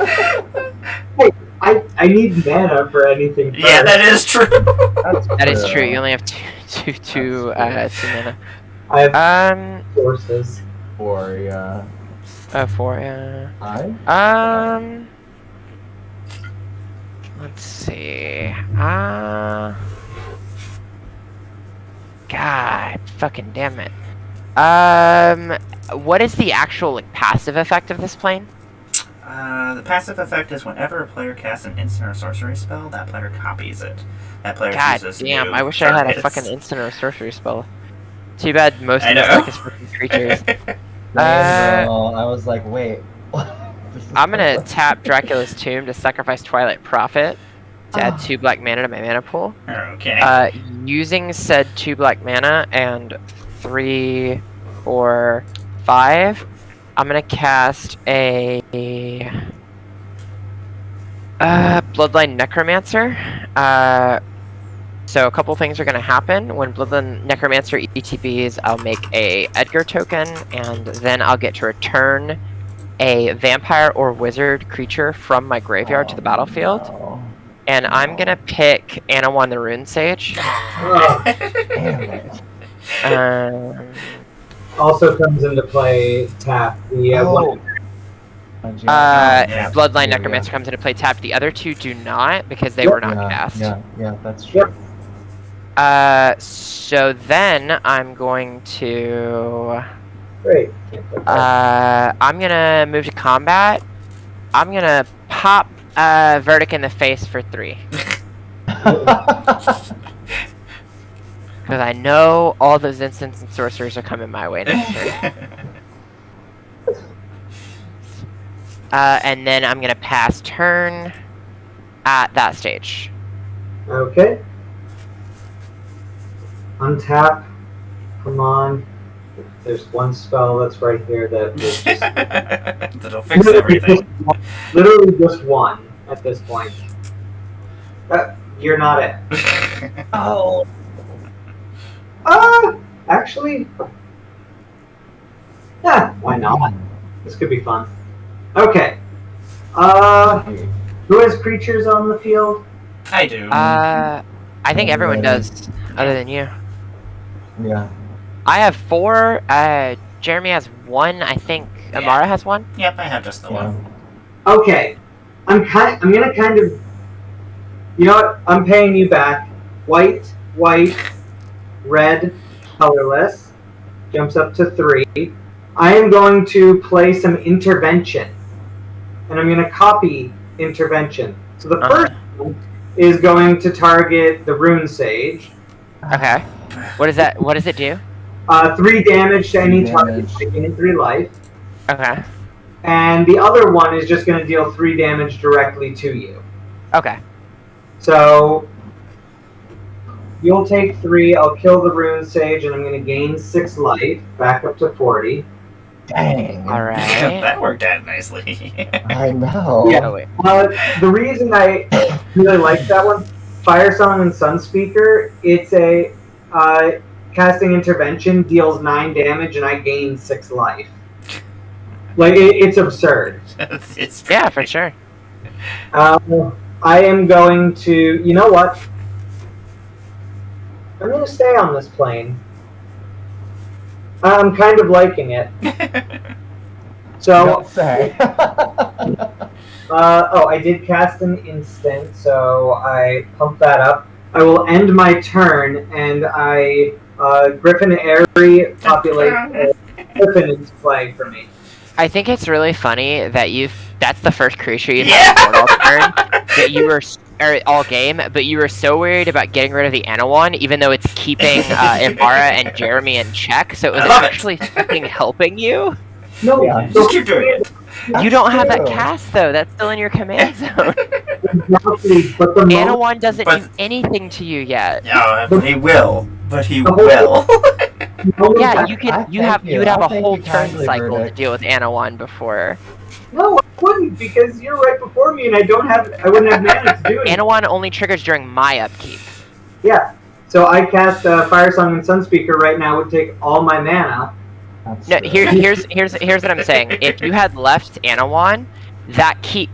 Hey, I need mana for anything first. Yeah, that is true. That is true. You only have two mana. I have sources. 4, yeah. 4, yeah. Let's see. God, fucking damn it. What is the actual passive effect of this plane? The passive effect is whenever a player casts an instant or sorcery spell, that player copies it. That player God chooses damn, new I wish I had a targets. fucking instant or sorcery spell. Too bad most of I this know. deck is freaking creatures. I was like, wait. I'm gonna tap Dracula's Tomb to sacrifice Twilight Prophet to add 2 black mana to my mana pool. Okay. Using said 2 black mana and 3, 4, 5, I'm gonna cast a Bloodline Necromancer. So a couple things are gonna happen. When Bloodline Necromancer ETBs, I'll make a Edgar token, and then I'll get to return a vampire or wizard creature from my graveyard to the battlefield. No. And I'm gonna pick Anawan the Rune Sage. Damn it. Also comes into play tap. The one. Bloodline Necromancer comes into play tapped. The other 2 do not because they were not cast. Yeah, that's true. So then I'm going to. Great. I'm gonna move to combat. I'm gonna pop Verdict in the face for 3. Because I know all those instants and sorcerers are coming my way next turn. And then I'm gonna pass turn at that stage. Okay. Untap. Come on. There's one spell that's right here that is just that'll fix everything. Literally just one at this point. You're not it. Oh. Actually. Yeah, why not? This could be fun. Okay. Who has creatures on the field? I do. I think everyone does, other than you. Yeah. I have 4. Jeremy has 1. I think Emmara has 1. Yep, I have just the one. Okay. I'm gonna kind of. You know what? I'm paying you back. White, red, colorless. Jumps up to 3. I am going to play some intervention. And I'm going to copy intervention. So the first one is going to target the Rune Sage. Okay. What is that? What does it do? 3 damage to any target taking 3 life. Okay. And the other one is just going to deal 3 damage directly to you. Okay. So you'll take 3. I'll kill the Rune Sage, and I'm going to gain 6 life, back up to 40. Dang. All right. That worked out nicely. I know. Yeah. The reason I really like that one, Fire Song and Sunspeaker, it's a casting intervention, deals 9 damage, and I gain 6 life. Like, it's absurd. Yeah, for sure. I am going to... You know what? I'm going to stay on this plane. I'm kind of liking it. So... Don't say. I did cast an instant, so I pump that up. I will end my turn, and I Griffin Airy populate Griffin into play for me. I think it's really funny that that's the first creature you've had all turn that you were all game, but you were so worried about getting rid of the Anawan, even though it's keeping Emmara and Jeremy in check, so it was actually fucking helping you. No, just keep doing it. You don't have that cast though. That's still in your command zone. Exactly, but the Anawan doesn't do anything to you yet. No, but he will. But he will. Yeah, you would have a whole turn cycle to deal with Anawan before. No, I wouldn't, because you're right before me, and I wouldn't have mana to do it. Anawan only triggers during my upkeep. Yeah, so I cast Fire Song and Sunspeaker right now would take all my mana. No, here's what I'm saying. If you had left Anawan,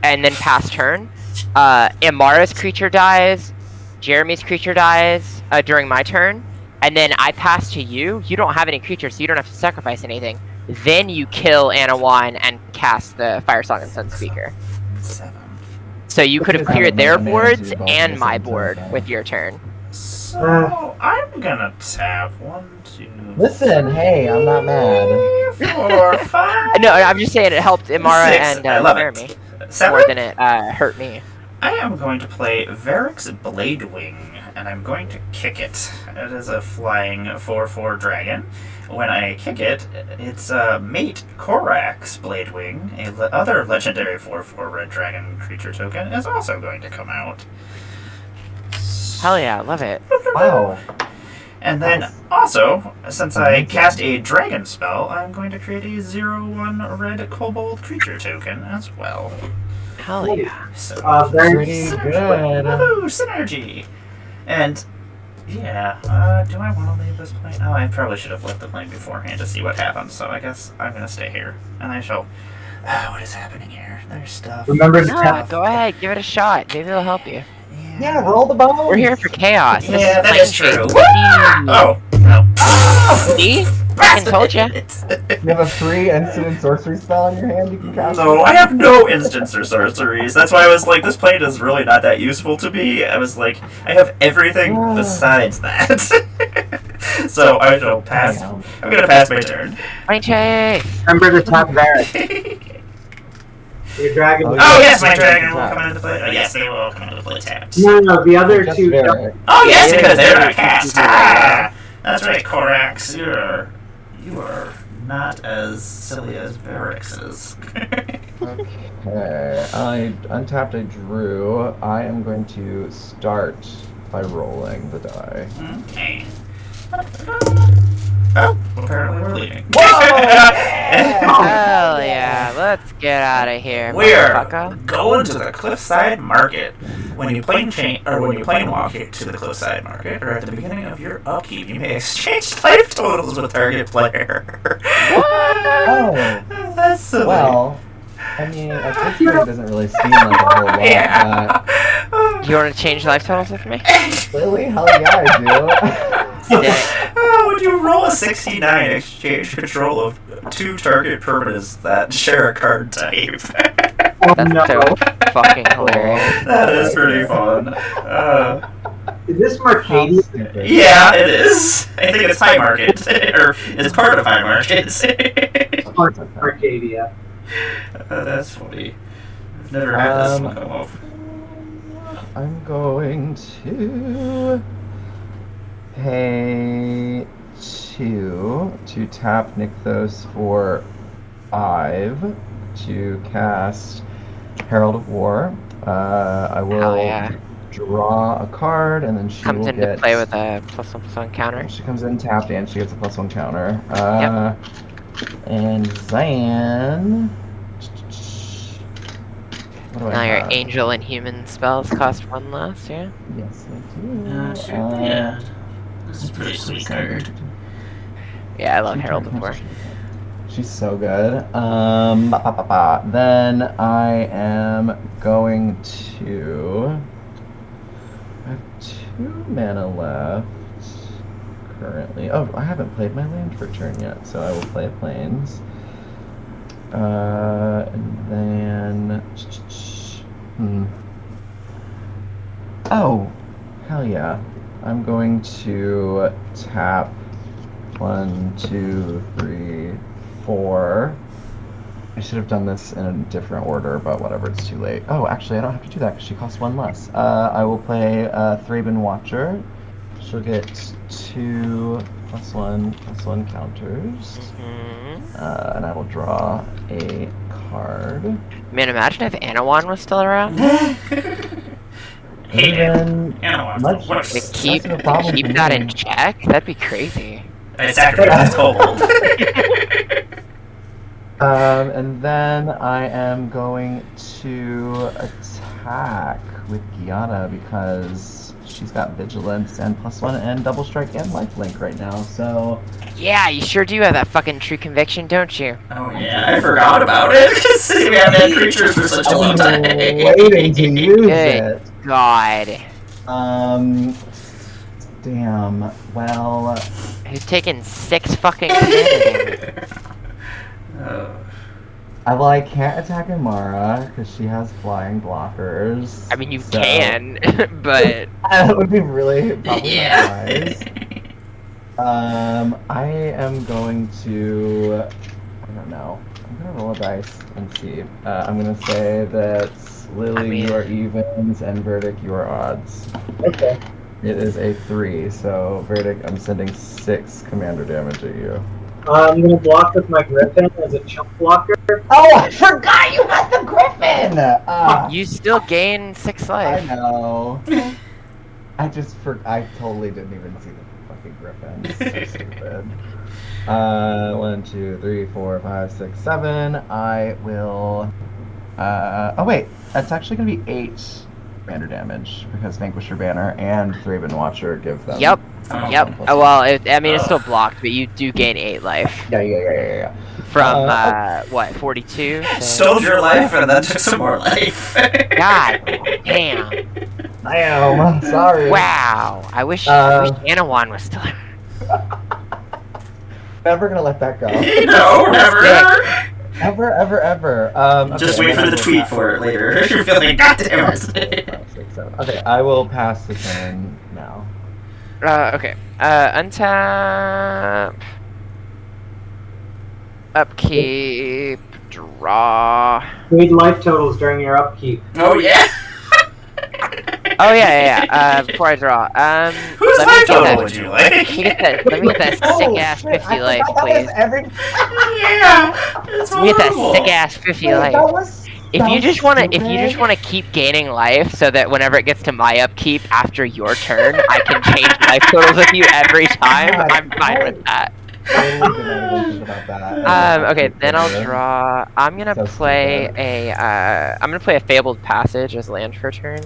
and then pass turn, Emmara's creature dies, Jeremy's creature dies during my turn, and then I pass to you. You don't have any creatures, so you don't have to sacrifice anything. Then you kill Anawan and cast the Fire Song and Sunspeaker. 7. So you could have cleared their boards and my board with your turn. So I'm gonna tap 1, 2. Listen, hey, I'm not mad. 4, 5. No, I'm just saying it helped Emmara 6. and Jeremy 7. more than it hurt me. I am going to play Varric's Bladewing, and I'm going to kick it. It is a flying 4/4 dragon. when I kick it, its mate, Korax Bladewing, other legendary 4/4 red dragon creature token, is also going to come out. Hell yeah, love it. Wow. And then, also, since I cast a dragon spell, I'm going to create a 0/1 red kobold creature token as well. Hell yeah. So, Very Pretty good. woohoo, synergy! And, yeah, do I want to leave this plane? Oh, I probably should have left the plane beforehand to see what happens, so I guess I'm going to stay here. And I shall... what is happening here? There's stuff. Remember to No, tap. go ahead, give it a shot. Maybe it'll help you. Yeah, roll the bones. We're here for chaos. This Yeah, that is true. Planechase. Oh, no. See? Fucking told ya. You have a free instant and sorcery spell in your hand you can cast. No, I have no instants or sorceries. That's why I was like, this plane is really not that useful to me. I was like, I have everything besides that. So I shall pass. I'm gonna pass my turn. Planechase. Remember to tap Varric. Your dragon. Oh, Oh yes, my dragon will come into play. Yes, they will come into play tapped. No, the other Just two. Varric. Oh yes, Yeah, because they're yeah, not cast. Ah, that's right, Korax. You are not as silly as Varix is. Okay, I untapped, I drew. I am going to start by rolling the die. Okay. Oh, apparently we're leaving. Hell yeah, let's get out of here, We're motherfucker. going to the Cliffside Market. When you planewalk it to the Cliffside Market, or at the beginning of your upkeep, you may exchange life totals with target player. Oh, That's silly. well, I mean, at this point it doesn't really seem like a whole lot, Yeah. You want to change life totals with me? but Lily, hell yeah, I do. Would you roll a 69, exchange control of 2 target permanents that share a card type? That's so fucking hilarious. That is pretty fun. Is this How Marcadia? stupid. Yeah, it is. I think it's High Market, or it's part of High Market. Marcadia. That's funny. I've never had this one come up. I'm going to pay 2 to tap Nykthos for 5 to cast Herald of War. I will Hell yeah. draw a card, and then she Comes will into get. play with a +1/+1 counter. She comes in tapped, and she gets a +1 counter. And then. What do Now I your have? angel and human spells cost 1 less, yeah? Yes, I do. Yeah. This is a pretty sweet card. Yeah, I love Herald of War. She's so good. Then I am going to. I have 2 mana left currently. Oh, I haven't played my land for turn yet, so I will play Plains. And then. Oh, hell yeah. I'm going to tap 1, 2, 3, 4. I should have done this in a different order, but whatever, it's too late. Oh, actually, I don't have to do that because she costs 1 less. I will play Thraben Watcher. She'll get 2 +1/+1 counters. And I will draw a card. Man, imagine if Anawan was still around. Hey, Then Anawan. To keep That's the problem for that me. in check? That'd be crazy. I sacrificed Kobold. And then I am going to attack with Gianna because she's got Vigilance and +1 and Double Strike and Lifelink right now, so... Yeah, you sure do have that fucking true conviction, don't you? Oh yeah, I forgot about it because we haven't had creatures for such a long time. waiting to use Good it. God. Damn, well... Who's taking 6 fucking commander damage? Well, I can't attack Emmara because she has flying blockers. I mean, you so- can, but... That would be really probably Yeah. nice. I am going to. I don't know. I'm gonna roll a dice and see. I'm gonna say that Lily, you are evens, and Verdict, you are odds. Okay. It is a 3, so Verdict, I'm sending 6 commander damage at you. I'm gonna block with my Griffin as a chump blocker. Oh, I forgot you had the Griffin! You still gain 6 life. I know. I totally didn't even see the fucking Griffin. It's so stupid. 1, 2, 3, 4, 5, 6, 7. I will. Oh wait, that's actually gonna be 8 banner damage because Vanquisher Banner and Thraben Watcher give them. Yep. Yep. 1+1. Oh, well, I mean, it's still blocked, but you do gain 8 life. Yeah. From, what, 42? Stole your life and then took some more life. God damn. I am. Sorry. Wow. I wish Anawan was still. Never gonna let that go. No, never. Ever. Just wait for the tweet for it later. If you're feeling, God damn it. 5, 6, 7. Okay, I will pass the turn now. Okay. Untap. Upkeep. Draw. Read life totals during your upkeep. Oh yeah. Oh yeah. Before I draw, Whose let me life get total that. would you like? Let me get that sick ass 50 life, please. Yeah. It's Let me get that horrible. sick ass 50 life. If you just wanna keep gaining life so that whenever it gets to my upkeep after your turn, I can change life totals with you every time, I'm fine with that. Okay, then I'll draw. I'm gonna play a Fabled Passage as land for a turn.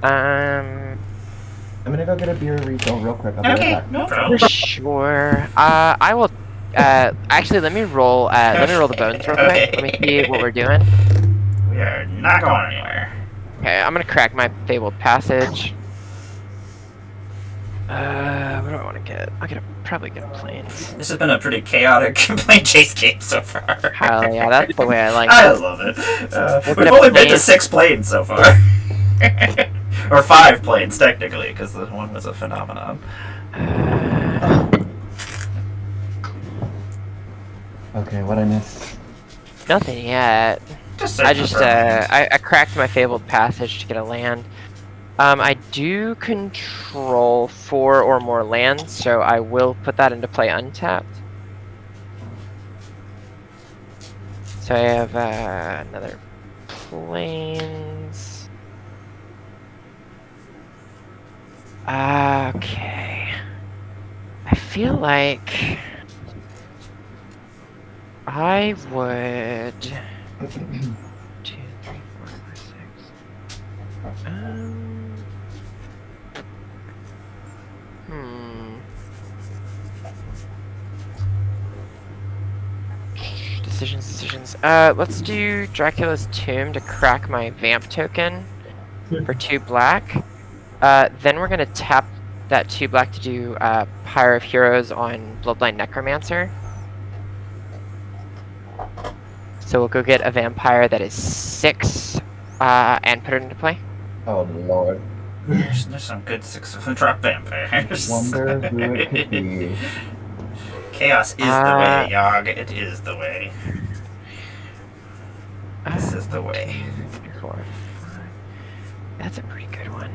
I'm gonna go get a beer refill real quick. I'll be right Okay, back. no problem. For sure. I will. Actually, let me roll the bones real quick. Let me see what we're doing. We are not going anywhere. Okay, I'm gonna crack my Fabled Passage. What do I want to get? Probably get Plains. This has been a pretty chaotic plane chase game so far. Hell yeah, that's the way I like I it. love it. We'll We've get a only been to plane. 6 planes so far. Or 5 planes, technically, because the one was a phenomenon. Okay, what I missed? Nothing yet. I cracked my Fabled Passage to get a land. I do control 4 or more lands, so I will put that into play untapped. So I have another Plains. Okay. I feel like I would 2, 3, 4, 5, 6. Decisions. Let's do Dracula's Tomb to crack my Vamp token for 2 black. Then we're gonna tap that 2 black to do Pyre of Heroes on Bloodline Necromancer. So we'll go get a vampire that is 6 and put it into play. Oh lord. There's some good 6-drop vampires. Wonder who it could be. Chaos is the way, Yogg. It is the way. This is the way. 3, 4, 5. That's a pretty good one.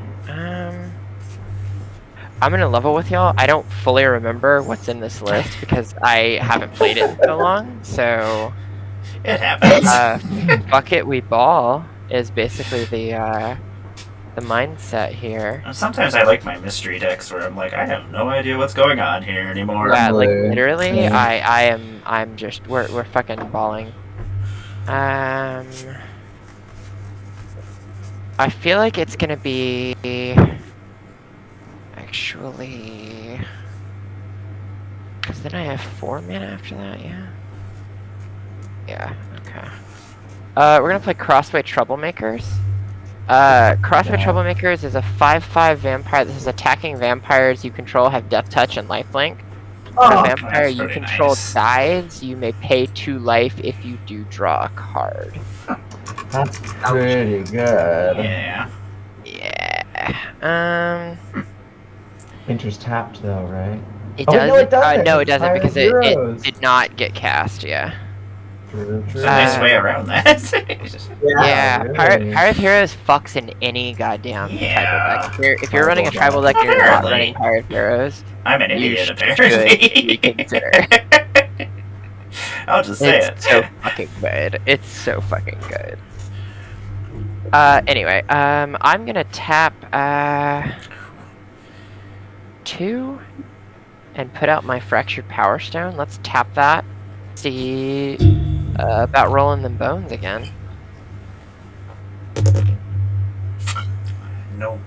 I'm gonna level with y'all. I don't fully remember what's in this list because I haven't played it in so long. So It happens. fuck it, we ball is basically the mindset here. Sometimes I like my mystery decks where I'm like, I have no idea what's going on here anymore. Yeah, like Probably. literally, Yeah. I'm just we're fucking balling. I feel like it's gonna be actually, because then I have 4 mana after that. Yeah. Okay. We're gonna play Crossway Troublemakers. Crossway Troublemakers is a 5/5 vampire. This is attacking vampires you control have Death Touch and Lifelink. When a vampire that's you pretty control nice. dies, you may pay 2 life if you do draw a card. That's pretty good. Yeah. Yeah. Interest tapped though, right? It Oh, does. no, it doesn't. No, it It's doesn't Fire because Heroes. it did not get cast. Yeah. True, There's a nice way around that. Yeah, really. Pirate Heroes fucks in any goddamn Yeah. tribal deck. If you're running a tribal deck and you're not Apparently. running Pirate Heroes, I'm an you idiot, should apparently. reconsider. I'll just say It's it. so fucking good. It's so fucking good. Anyway, I'm gonna tap 2 and put out my Fractured Power Stone. Let's tap that. See about rolling them bones again. Nope.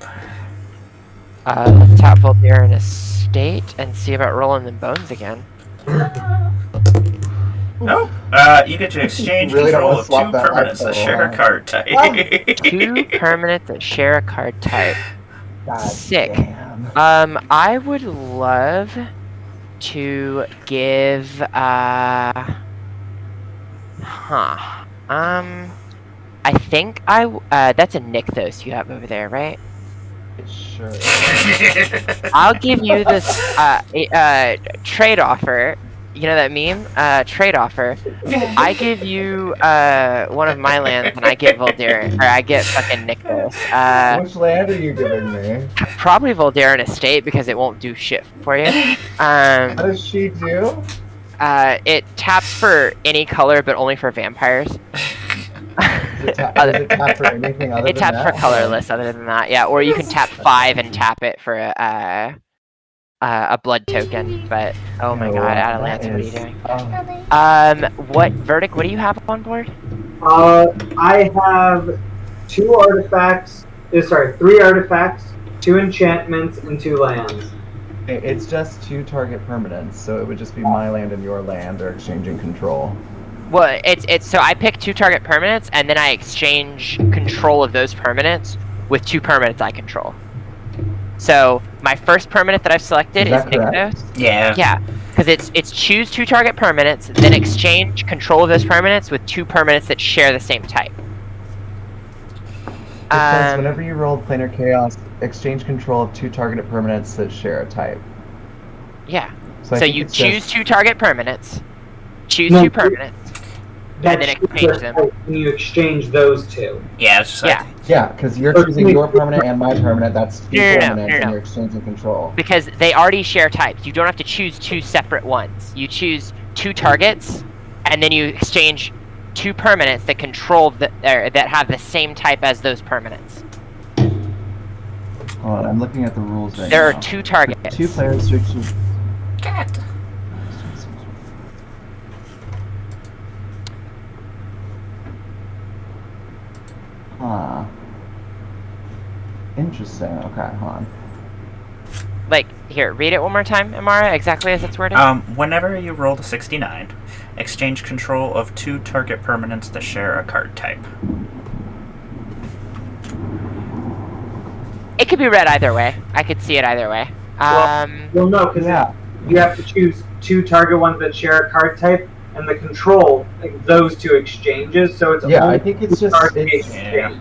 Let's tap Voltaren Estate and see about rolling them bones again. Nope. You get to exchange Really don't control wanna of swap 2 that permanents life that share a total, card type. 2 permanents that share a card type. God Sick. damn. I would love to give I think that's a Nykthos you have over there, right? Sure. I'll give you this trade offer. You know that meme? Trade offer. I give you one of my lands and I get Voltaren, or I get fucking Nykthos. Which land are you giving me? Probably Voltaren Estate because it won't do shit for you. What does she do? It taps for any color, but only for vampires. Does it tap for anything other It than taps that? for colorless other than that, yeah. Or you can tap 5 and tap it for a blood token. But oh my god, Adelance, what are you doing? What Verdict? What do you have on board? I have 2 artifacts. 3 artifacts, 2 enchantments, and 2 lands. It's just 2 target permanents, so it would just be my land and your land, or exchanging control. Well, it's so I pick 2 target permanents and then I exchange control of those permanents with 2 permanents I control. So my first permanent that I've selected is Nykthos. Yeah. Yeah, because it's choose 2 target permanents, then exchange control of those permanents with 2 permanents that share the same type. Because whenever you roll Planar Chaos, exchange control of 2 targeted permanents that share a type. Yeah. So, So you choose 2 target permanents, choose No, 2 permanents, and then exchange them. And you exchange those 2. Yeah, it's just Yeah. Yeah, because you're choosing your permanent and my permanent, that's 2 permanents, no. and you're exchanging control. Because they already share types. You don't have to choose 2 separate ones. You choose 2 targets, and then you exchange 2 permanents that control that have the same type as those permanents. Hold on, I'm looking at the rules right There now. are 2 targets. 2 players to choose. God. Huh. Interesting. Okay, hold on. Like, here, read it one more time, Emmara, exactly as it's worded. Whenever you roll the 69, exchange control of 2 target permanents that share a card type. It could be read either way. I could see it either way. Well, no, because Yeah. you have to choose 2 target ones that share a card type, and the control those 2 exchanges. So it's Yeah, only I think it's 2 just target it's, exchange.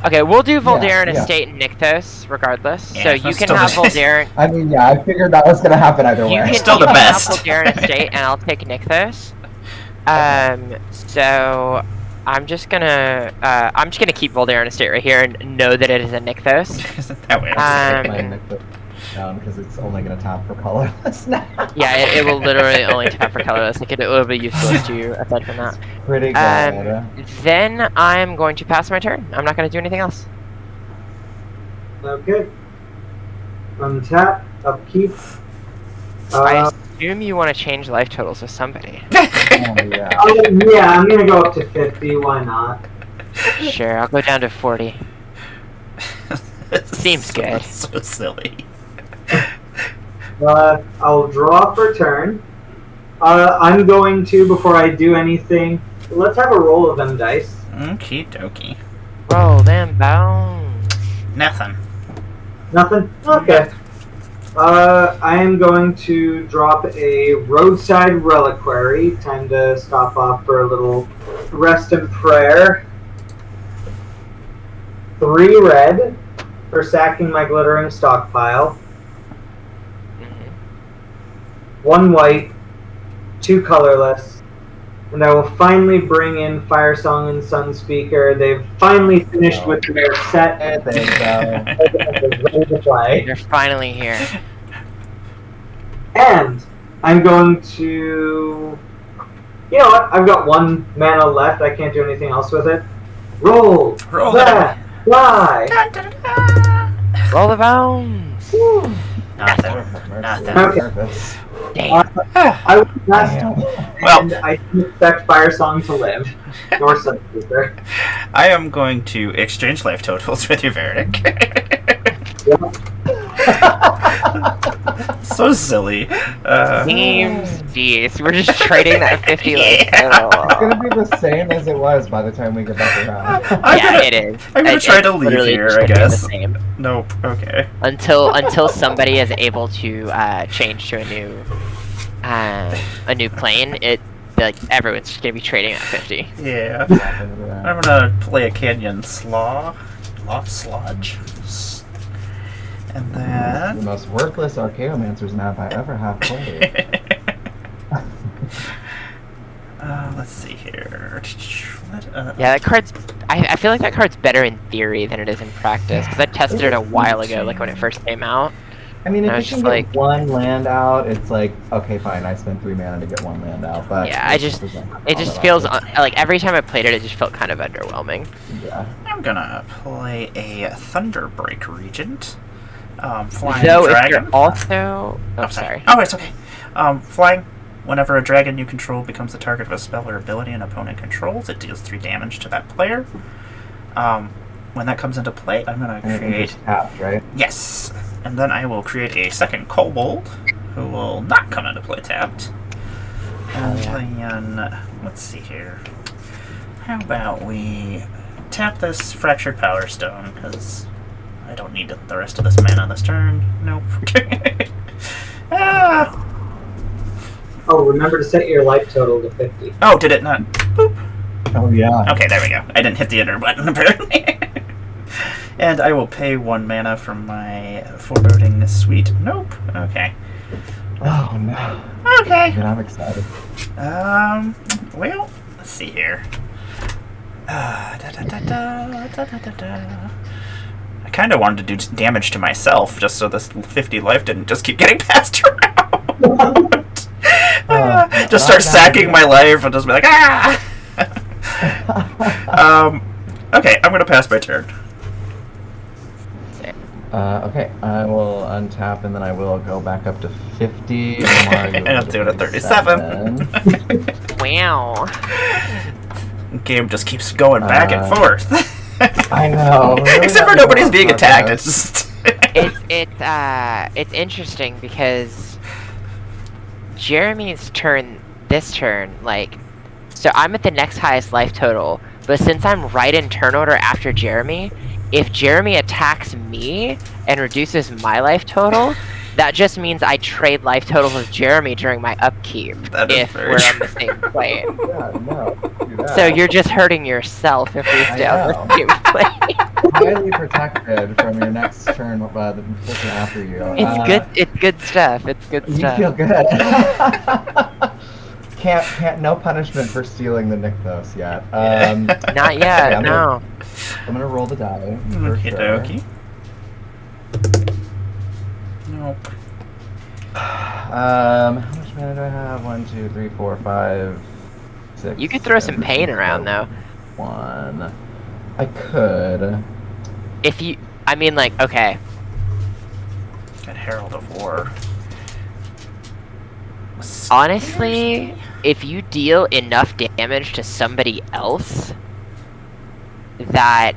Okay, we'll do Voltaren yeah. Estate and Nykthos, regardless. Yeah, so you that's can still have the- Voltaren. I mean, yeah, I figured that was gonna happen either You way. can Still the have best. Voltaren Estate, and I'll take Nykthos. So I'm just gonna keep Voltaren Estate right here and know that it is a Nykthos. That way. Down because it's only gonna tap for colorless now. Yeah, it will literally only tap for colorless. Like it will be useless to you aside from that. Pretty good. Then I'm going to pass my turn. I'm not going to do anything else. Okay. Untap, upkeep. I assume you want to change life totals with somebody. Oh, yeah. Yeah, I'm gonna go up to 50. Why not? Sure, I'll go down to 40. Seems good. So silly. I'll draw for turn. I'm going to, before I do anything, let's have a roll of them dice. Okie dokie. Roll them bones. Nothing. Nothing? Okay. I am going to drop a roadside reliquary. Time to stop off for a little rest and prayer. 3 red for sacking my glittering stockpile. 1 white, 2 colorless, and I will finally bring in Fire Song and Sunspeaker. They've finally finished with their set. Hey, there you go. They're ready to play. They're finally here. And I'm going to... You know what? I've got 1 mana left. I can't do anything else with it. Roll that fly. Roll the bounds. Nothing. Okay. Damn. I was last Well. and I didn't expect Fire Song to live. Nor Sunspeaker. I am going to exchange life totals with you, Verdict. So silly. Teams, jeez, we're just trading that 50 life total. It's gonna be the same as it was by the time we get back around. It is. I'm gonna try to leave literally here, just I gonna be guess. The same. Nope. Okay. Until somebody is able to change to a new plane, everyone's just gonna be trading at 50. Yeah. I'm gonna play a Canyon Slodge. And The then... most worthless Archaeomancer's map I ever have played. Let's see here. Yeah, that card's... I feel like that card's better in theory than it is in practice, because I tested it a while ago, like when it first came out. I mean, I if was you can just get like- 1 land out, it's like, okay, fine, I spent 3 mana to get 1 land out, but... Yeah, it just feels... like, every time I played it, it just felt kind of underwhelming. Yeah. I'm gonna play a Thunderbreak Regent. Flying Though, if dragon. you're also... Oh, sorry. Oh, it's okay. Flying. Whenever a dragon you control becomes the target of a spell or ability an opponent controls, it deals 3 damage to that player. When that comes into play, I'm gonna create... tapped, right? Yes. And then I will create a second Kobold, who will not come into play tapped. And then, let's see here. How about we tap this Fractured Power Stone, because I don't need the rest of this mana this turn. Nope. Oh, remember to set your life total to 50. Oh, did it not? Boop. Oh, yeah. Okay, there we go. I didn't hit the enter button, apparently. And I will pay 1 mana from my Foreboding Suite. Nope. Okay. Oh, no. Okay. Man, I'm excited. Well, let's see here. I kind of wanted to do damage to myself, just so this 50 life didn't just keep getting passed around. Just start sacking my life and just be like, ah! Okay, I'm gonna pass my turn. Okay, I will untap and then I will go back up to 50. And I'll do it at 37. Wow. Game just keeps going back and forth. I know. Really Except for nobody's being attacked. It's just... it's interesting because Jeremy's turn, this turn, like, so I'm at the next highest life total, but since I'm right in turn order after Jeremy, if Jeremy attacks me and reduces my life total, that just means I trade life totals with Jeremy during my upkeep if we're on the same plane. Yeah, no. Do that. So you're just hurting yourself if we stay on the same plane. Highly protected from your next turn, the person after you. It's good. It's good stuff. It's good You stuff. feel good. Can't. No punishment for stealing the Nykthos yet. Not yet. Okay, No. I'm gonna roll the die. For Okie sure. dokie. Nope. How much mana do I have? 1, 2, 3, 4, 5, 6. You could throw some 7, pain around though. 1. I could. If you, I mean, like, okay. Got Herald of War. Honestly, if you deal enough damage to somebody else, that,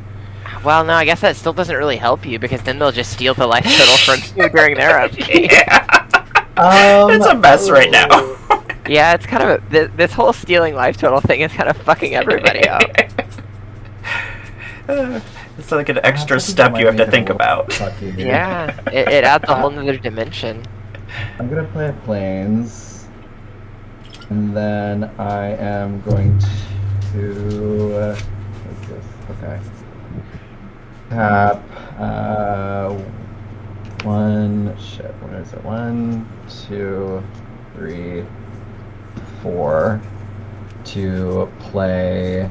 well, no, I guess that still doesn't really help you because then they'll just steal the life total from you during their upkeep. Yeah. It's a mess right now. Yeah, it's kind of this whole stealing life total thing is kind of fucking everybody up. It's like an extra step you have to think about. Yeah, it adds a whole nother dimension. I'm gonna play Plains, and then I am going to. What's this? Okay. Tap. What is it? 1, 2, 3, 4. to play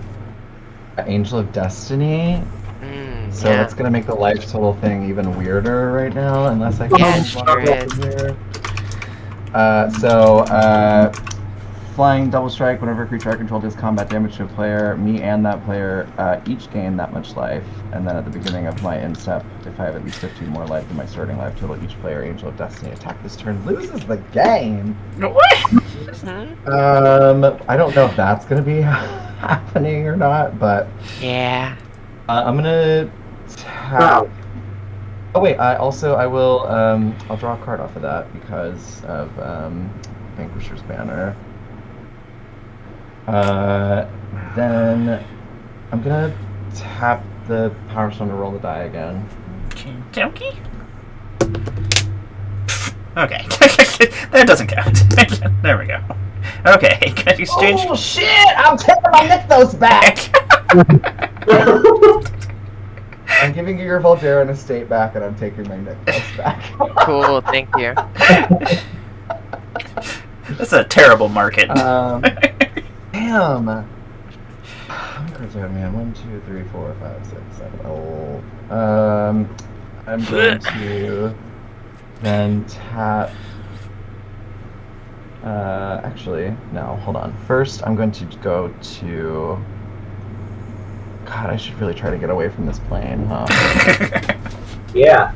Angel of Destiny. So yeah. that's gonna make the life total thing even weirder right now, unless I can Yeah, swap sure it is. from here. Flying double strike. Whenever a creature I control does combat damage to a player, me and that player each gain that much life. And then at the beginning of my end step, if I have at least 15 more life than my starting life total, each player Angel of Destiny attack this turn loses the game. What? I don't know if that's gonna be happening or not, but Yeah. I'm gonna tap. Oh wait, I will I'll draw a card off of that because of Vanquisher's Banner. Then I'm gonna tap the Power Stone to roll the die again. Okay. Okay. That doesn't count. There we go. Okay, can I exchange? Oh shit! I'm taking my Mythos back! I'm giving you your Volterra estate back, and I'm taking my Mythos back. Cool, thank you. That's a terrible market. Damn. How many cards do I have, man? 1, 2, 3, 4, 5, 6, 7. Oh. I'm going to then tap. Actually, no. Hold on. First, I'm going to go to. God, I should really try to get away from this plane, huh? Yeah.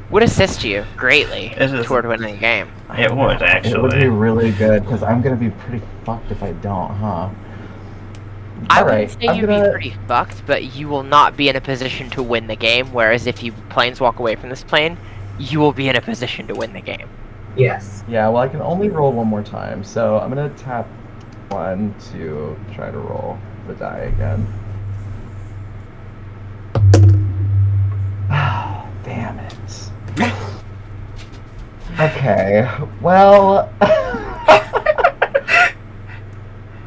Would assist you greatly It toward winning the game. It would, actually. It would be really good, because I'm going to be pretty fucked if I don't, huh? I Alright, wouldn't say you'd be pretty fucked, but you will not be in a position to win the game, whereas if you planeswalk away from this plane, you will be in a position to win the game. Yes. Yeah, well, I can only roll one more time, so I'm going to tap 1 to try to roll the die again. Oh, damn it. Okay, well...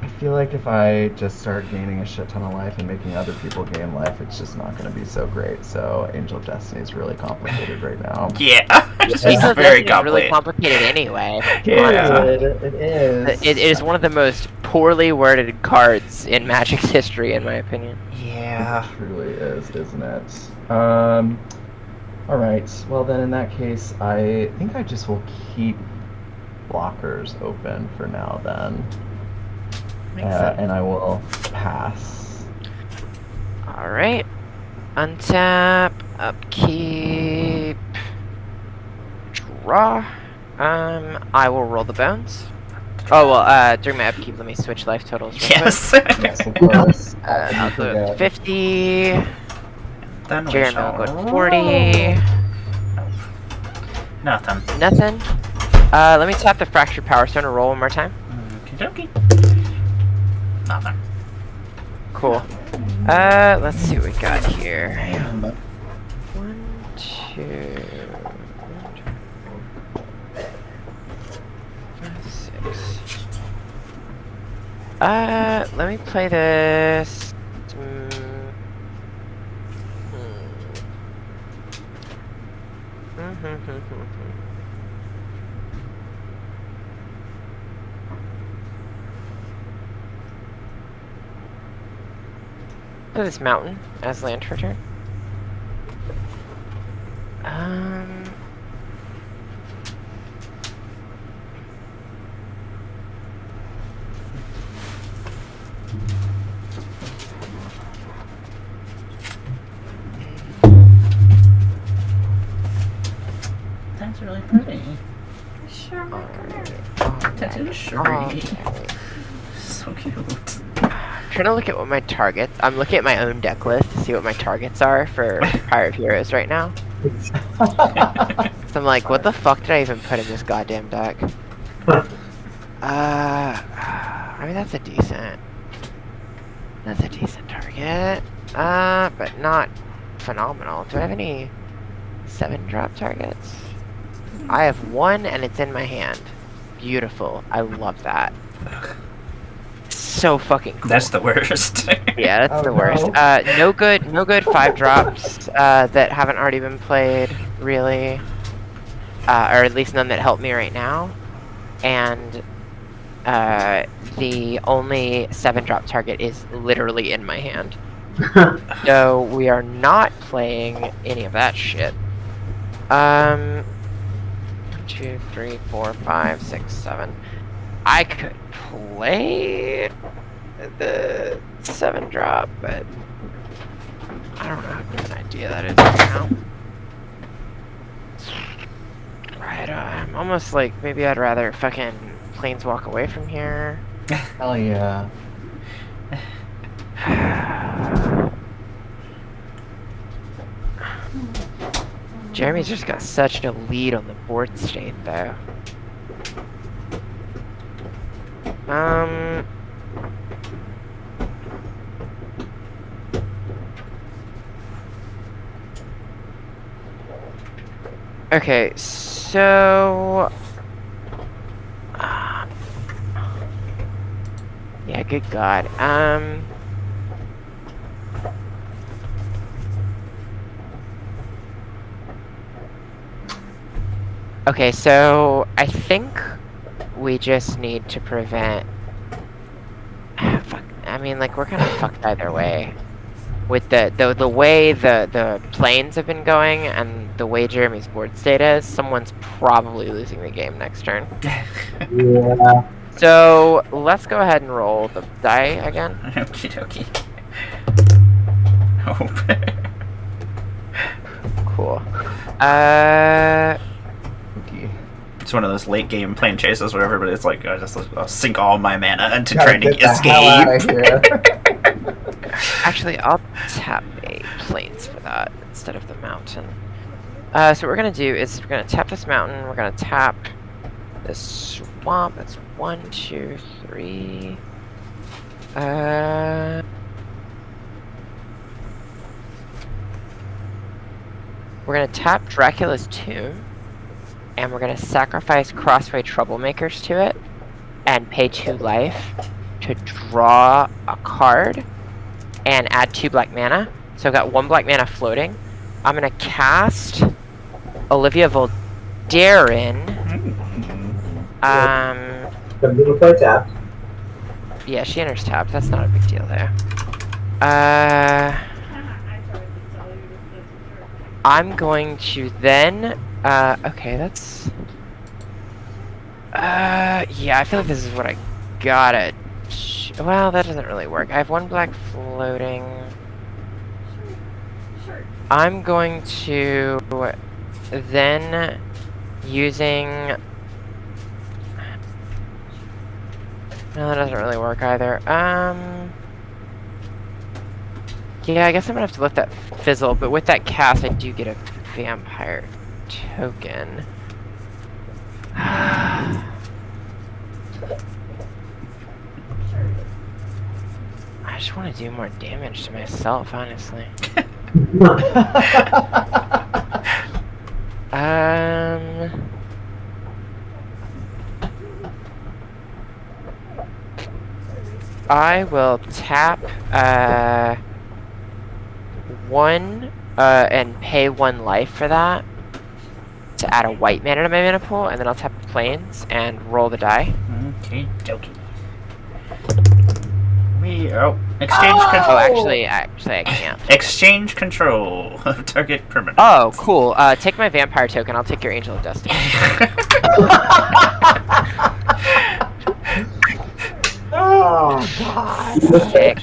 I feel like if I just start gaining a shit ton of life and making other people gain life, it's just not going to be so great. So Angel of Destiny is really complicated right now. Yeah, it's Angel of very Destiny is really complicated. complicated anyway. Yeah. It is. It is one of the most poorly worded cards in Magic's history, in my opinion. Yeah. It truly is, isn't it? Alright, well then in that case, I think I just will keep blockers open for now then. And I will pass. Alright. Untap, upkeep, draw. I will roll the bones. Oh, well, during my upkeep, let me switch life totals real Yes. Yes, of course. I'll do it 50. Then we Jeremy shall will go to 40. Nothing. Nothing. Let me tap the Fractured Power Stone and roll one more time. Okie dokie. Nothing. Cool. Let's see what we got here. 1, 2, 6. Let me play this. Play this mountain as land for turn. That's really pretty. Sure. That's really sure. So cute. I'm trying to look at what my targets. I'm looking at my own deck list to see what my targets are for Pirate Heroes right now. So I'm like, what the fuck did I even put in this goddamn deck? I mean that's a decent target. But not phenomenal. Do I have any 7-drop targets? I have 1 and it's in my hand. Beautiful. I love that. So fucking cool. That's the worst. Yeah, that's the worst. No good 5-drops that haven't already been played, really. Or at least none that help me right now. And the only 7-drop target is literally in my hand. So we are not playing any of that shit. 1, 2, 3, 4, 5, 6, 7. I could play the 7-drop, but I don't know how good an idea that is right now. Right, I'm almost like, maybe I'd rather fucking planeswalk away from here. Hell yeah. Jeremy's just got such a lead on the board state, though. Okay, so... yeah, good God. Okay, so I think we just need to prevent... fuck, I mean, like, we're kind of fucked either way. With the way the planes have been going and the way Jeremy's board state is, someone's probably losing the game next turn. Yeah. So let's go ahead and roll the die again. Okie dokie. Hope. Cool. Okay. It's one of those late game plane chases where everybody's like, I'll sink all my mana into Gotta trying to get the hell out of escape. here. Actually, I'll tap a plains for that instead of the mountain. So what we're gonna do is we're gonna tap this mountain. We're gonna tap this swamp. That's 1, 2, 3. We're gonna tap Dracula's Tomb, and we're gonna sacrifice Crossway Troublemakers to it, and pay 2 life to draw a card, and add 2 black mana. So I've got 1 black mana floating. I'm gonna cast Olivia Voldaren. The middle play tapped. Yeah, she enters tapped. That's not a big deal there. I'm going to then, okay, that's, yeah, I feel like this is what I gotta, well, that doesn't really work. I have 1 black floating. I'm going to then, using, no, that doesn't really work either. Yeah, I guess I'm gonna have to let that fizzle, but with that cast, I do get a vampire token. I just want to do more damage to myself, honestly. I will tap, 1, and pay 1 life for that to add a white mana to my mana pool, and then I'll tap the plains and roll the die. Okay, dokie. Exchange control. Oh, actually, I can't. Exchange control of target permanent. Oh, cool. Take my vampire token. I'll take your Angel of Destiny. Oh, God. Sick.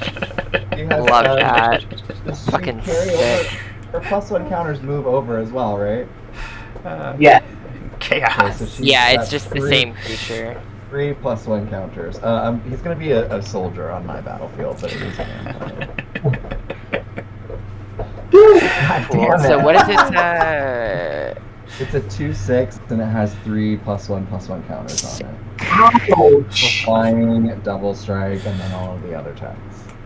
You have, Love that. the Fucking carry sick. over. Her +1 counters move over as well, right? Yeah. Chaos. Okay, so she's Yeah, got it's just the 3 same creature. 3 +1 counters. He's gonna be a soldier on my battlefield, but it is a man. God Cool. damn it. So what is it? It's a 2/6, and it has 3 +1/+1 counters on it. Ouch. Flying, double strike, and then all of the other attacks.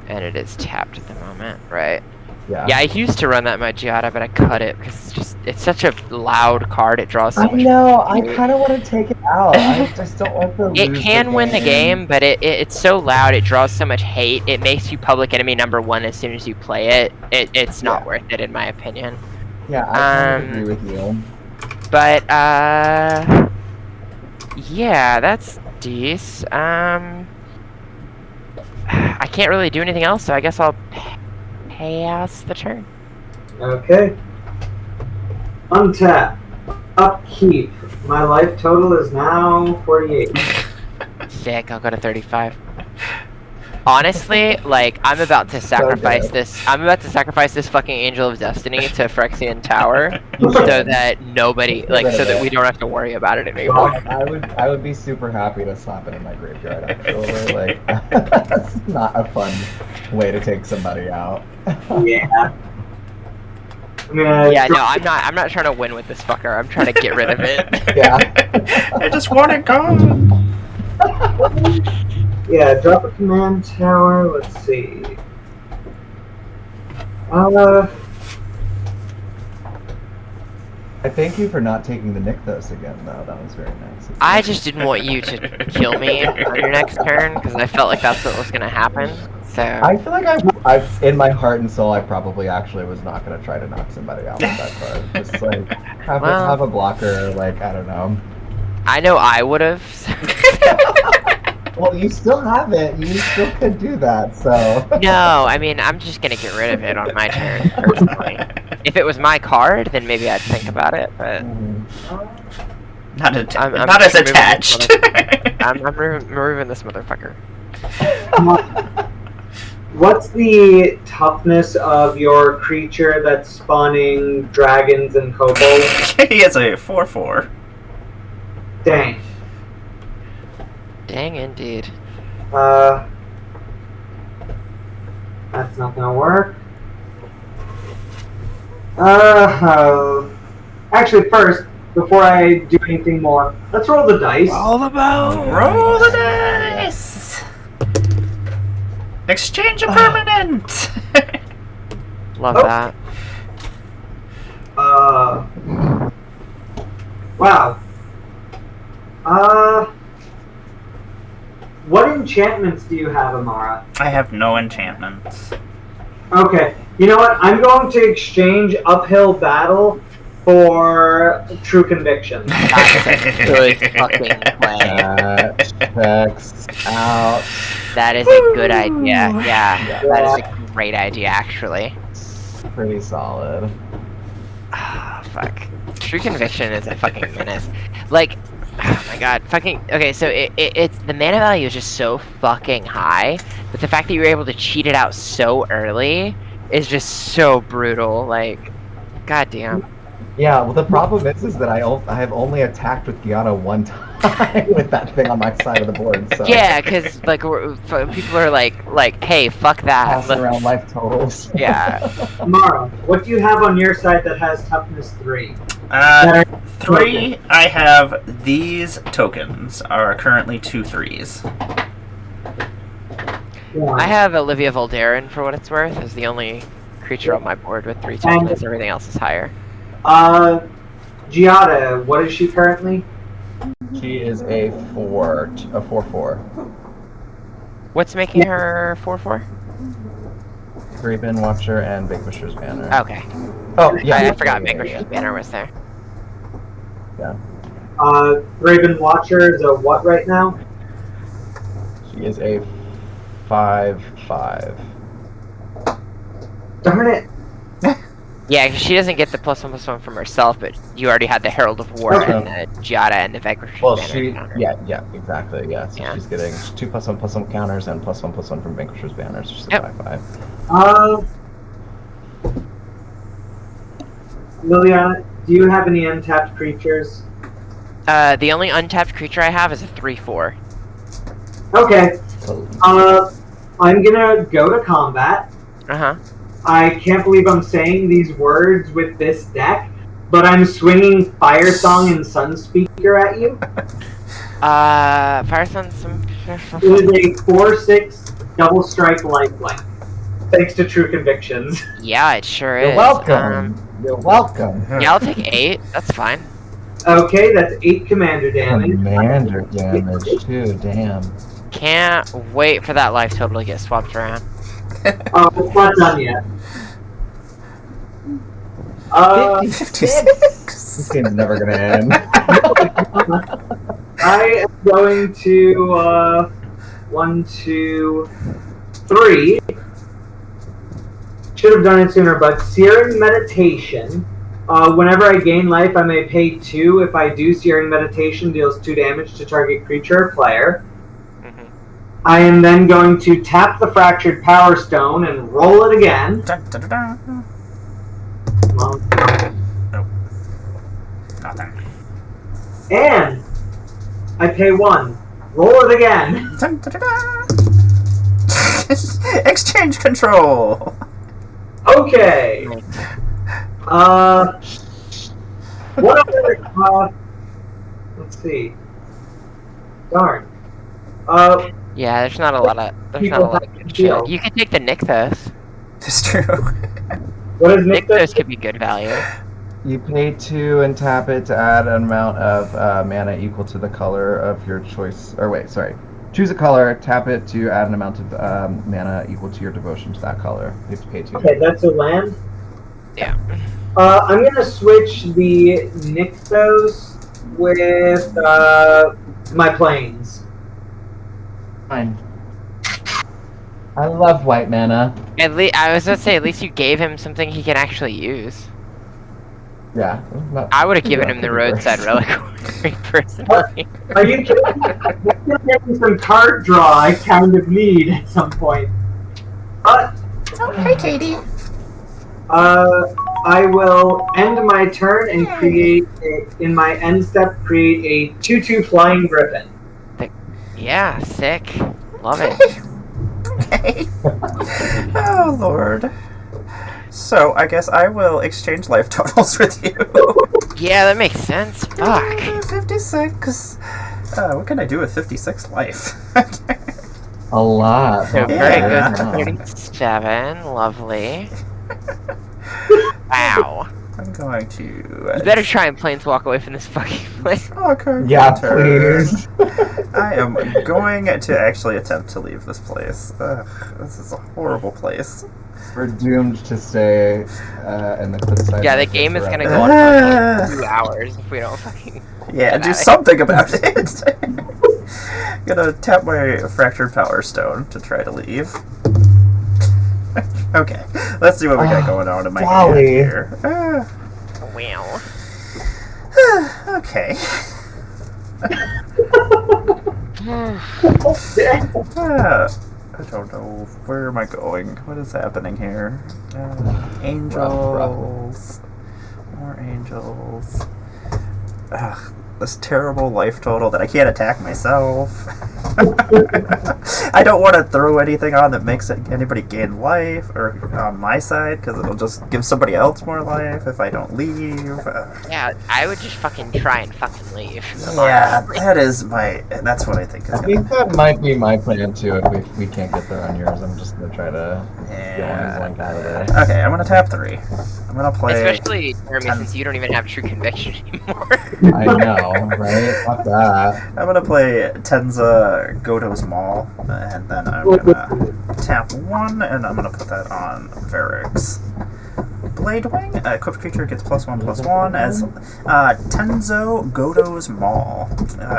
And it is tapped at the moment, right? Yeah. Yeah, I used to run that Magiata, but I cut it because it's such a loud card. It draws so I much. know. I kind of want to take it out. I just don't want to lose. It can win the game, but it's so loud. It draws so much hate. It makes you public enemy #1 as soon as you play it. It's not worth it, in my opinion. Yeah, I kind of agree with you. But yeah, that's Dees. I can't really do anything else, so I guess I'll pass the turn. Okay. Untap. Upkeep. My life total is now 48. Sick, I'll go to 35. Honestly, like, I'm about to sacrifice this. I'm about to sacrifice this fucking Angel of Destiny to Phyrexian Tower, so that nobody, like, so that we don't have to worry about it anymore. I would be super happy to slap it in my graveyard. Actually, like, that's not a fun way to take somebody out. Yeah. Yeah, no, I'm not trying to win with this fucker. I'm trying to get rid of it. Yeah. I just want it gone. Yeah, drop a command tower. Let's see. I thank you for not taking the Nykthos again, though. That was very nice. I just didn't want you to kill me on your next turn, because I felt like that's what was going to happen. So I feel like I, in my heart and soul, I probably actually was not going to try to knock somebody out with that card. Just like have a blocker, like I don't know. I know I would have. Well, you still have it. You still could do that. So No, I mean I'm just gonna get rid of it on my turn personally. If it was my card, then maybe I'd think about it. But Not I'm not as just removing attached. I'm removing this motherfucker. What's the toughness of your creature that's spawning dragons and kobolds? He has a 4/4. Dang. Dang, indeed. That's not gonna work. Actually, first, before I do anything more, let's roll the dice. All about. Roll the dice. Exchange a permanent. Love Oh. that. Wow. What enchantments do you have, Emmara? I have no enchantments. Okay, you know what? I'm going to exchange Uphill Battle for True Conviction. That's a good fucking play. checks out. That is a good idea. Yeah, that is a great idea, actually. Pretty solid. Ah, fuck. True Conviction is a fucking menace. Like, oh my god, fucking. Okay, so it's the mana value is just so fucking high, but the fact that you were able to cheat it out so early is just so brutal. Like, goddamn. Yeah, well, the problem is that I have only attacked with Gianna one time with that thing on my side of the board. So Yeah, because like people are like, hey, fuck that. passing around life totals. Yeah. Emmara, what do you have on your side that has toughness 3? 3. I have these tokens are currently 2 3s. I have Olivia Voldaren, for what it's worth, is the only creature on my board with 3 toughness. Everything else is higher. Giada, what is she currently? She is a 4/4. What's making her 4/4? Graven Watcher and Vanquisher's Banner. Okay. Oh, yeah. I forgot Vanquisher's Banner was there. Yeah. Raven Watcher is a what right now? She is a 5/5. Darn it. Yeah, 'cause she doesn't get the +1/+1 from herself, but you already had the Herald of War Okay. and the Giada and the Vanquisher's Well, Banner. counter. yeah, exactly, yeah. So Yeah. she's getting 2 +1/+1 counters and +1/+1 from Vanquisher's Banner, so she's a Yep. 5/5. Liliana, do you have any untapped creatures? The only untapped creature I have is a 3/4. Okay. So, I'm gonna go to combat. Uh-huh. I can't believe I'm saying these words with this deck, but I'm swinging Fire Song and Sunspeaker at you. Fire Sun, It is a 4/6 double strike lifelink. Thanks to True Convictions. Yeah, it sure is. you're welcome. You're welcome. Yeah, I'll take 8. That's fine. Okay, that's 8 commander damage. Commander damage too, damn. Can't wait for that life total to get swapped around. Oh, it's not done yet. 56. This game's never gonna end. I am going to 1, 2, 3. Should have done it sooner, but Searing Meditation. Whenever I gain life, I may pay 2. If I do, Searing Meditation deals 2 damage to target creature or player. Mhm. I am then going to tap the Fractured Power Stone and roll it again. Dun, dun, dun, dun. Nope. Nothing. And I pay 1. Roll it again. Dun, dun, dun, dun. Exchange control. Okay. What other? Let's see. Darn. Yeah, there's not a lot of good shit. You could take the Nykthos. It's true. What is Nykthos could be good value. You pay 2 and tap it to add an amount of mana equal to the color of your choice. Or wait, sorry. Choose a color, tap it to add an amount of mana equal to your devotion to that color. You have to pay 2. Okay, that's a land. Yeah. I'm gonna switch the Nykthos with my planes. Fine. I love white mana. At least I was gonna say, at least you gave him something he can actually use. Yeah. I would have given him the roadside reliquary personally. Are you kidding me? I'm gonna get some card draw I kind of need at some point. Oh, hey, Katie. I will end my turn and create in my end step create a 2/2 flying griffin. Yeah, sick. Love it. Okay. Oh, Lord. So, I guess I will exchange life totals with you. Yeah, that makes sense. Fuck. 56. What can I do with 56 life? A lot. So Yeah. very good. 37. Lovely. Wow. I'm going to... You better try and planeswalk away from this fucking place. Okay, Yeah, turn. please. I am going to actually attempt to leave this place. Ugh, this is a horrible place. We're doomed to stay in the cliffside. Yeah, the market game is forever. gonna go on for like 2 hours if we don't fucking... Yeah, get do out. something about it. I'm gonna tap my Fractured Power Stone to try to leave. Okay, let's see what we got going on in my hand golly. here. Well. Okay. I don't know. Where am I going? What is happening here? Angels. More angels. Ugh, this terrible life total that I can't attack myself. I don't want to throw anything on that makes anybody gain life or on my side because it'll just give somebody else more life if I don't leave. Yeah, I would just fucking try and fucking leave. Yeah, that's what I think is I think that might be my plan too. If we can't get there on yours, I'm just gonna try to get one of these link out of there. Okay, I'm gonna tap 3. I'm gonna play. Especially, Jeremy, since you don't even have true conviction anymore. I know, right? Fuck that. I'm gonna play Tenza Goto's Maul, and then I'm gonna tap 1, and I'm gonna put that on Varix. Blade Wing, equipped creature gets +1/+1 as Tenzo Goto's Maul.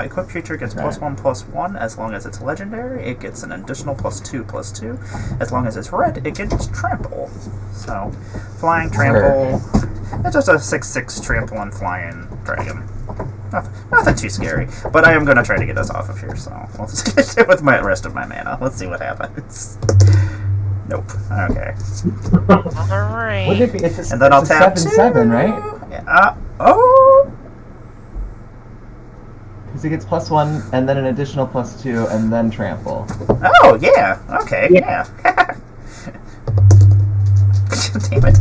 Equipped creature gets +1/+1 as long as it's legendary. It gets an additional +2/+2. As long as it's red, it gets trample. So, flying trample. It's just a 6/6 trample and flying dragon. Nothing too scary, but I am going to try to get us off of here, so we'll just get it with the rest of my mana. Let's see what happens. Nope. Okay. Alright. Wouldn't it be? It's a, And then I'll tap 7/7, right? Yeah. Oh! Because it gets +1 and then an additional +2 and then trample. Oh, yeah. Okay, yeah. Damn it.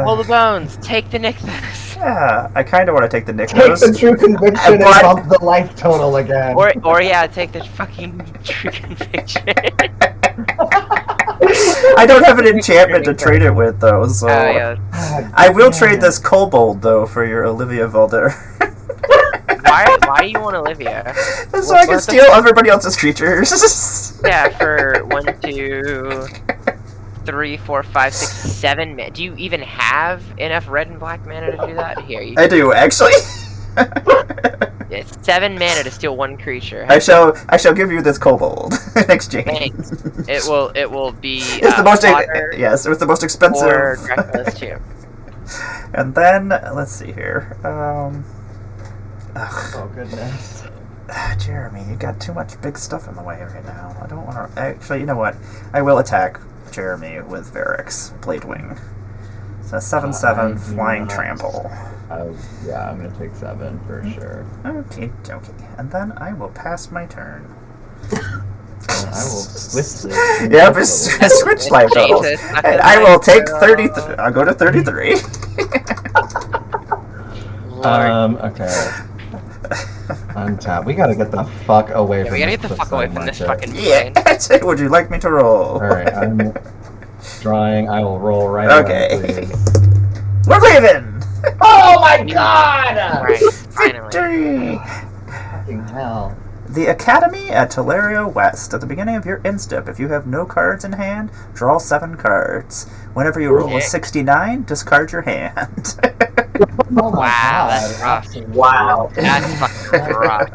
Pull the bones. Take the Nykthos. Yeah, I kind of want to take the Take Nykthos. the true conviction and What? bump the life total again. Or yeah, take the fucking true conviction. I don't have an enchantment to trade it with, though, so... Yeah. I will trade this Kobold, though, for your Olivia Valder. Why do you want Olivia? So I can steal everybody else's creatures. Yeah, for 1, 2, 3, 4, 5, 6, 7 mana. Do you even have enough red and black mana to do that? Here, you I do actually. it's 7 mana to steal 1 creature. I shall give you this kobold in exchange. Thanks. It will be It's the most fodder yes, it's the most expensive. or Dracula's Tomb. And then let's see here. Oh goodness. Jeremy, you got too much big stuff in the way right now. I don't want to. Actually, you know what? I will attack Jeremy with Varric's Bladewing. So 7/7 flying trample. Yeah, I'm gonna take 7 for sure. Okay. And then I will pass my turn. And I will swiftly. Yep, switch life totals. And I will take 33. I'll go to 33. Okay. Untap. We gotta get the fuck away from We gotta this get the fuck away from this fucking plane. Yeah. Would you like me to roll? Alright, I'm drawing. I will roll right Okay. away, please. We're leaving! Oh my god! Right, finally. Victory! Fucking hell. The Academy at Telerio West. At the beginning of your instep, if you have no cards in hand, draw 7 cards. Whenever you roll a 69, discard your hand. Oh my Wow, god. that's rough. Wow. That's fucking rough.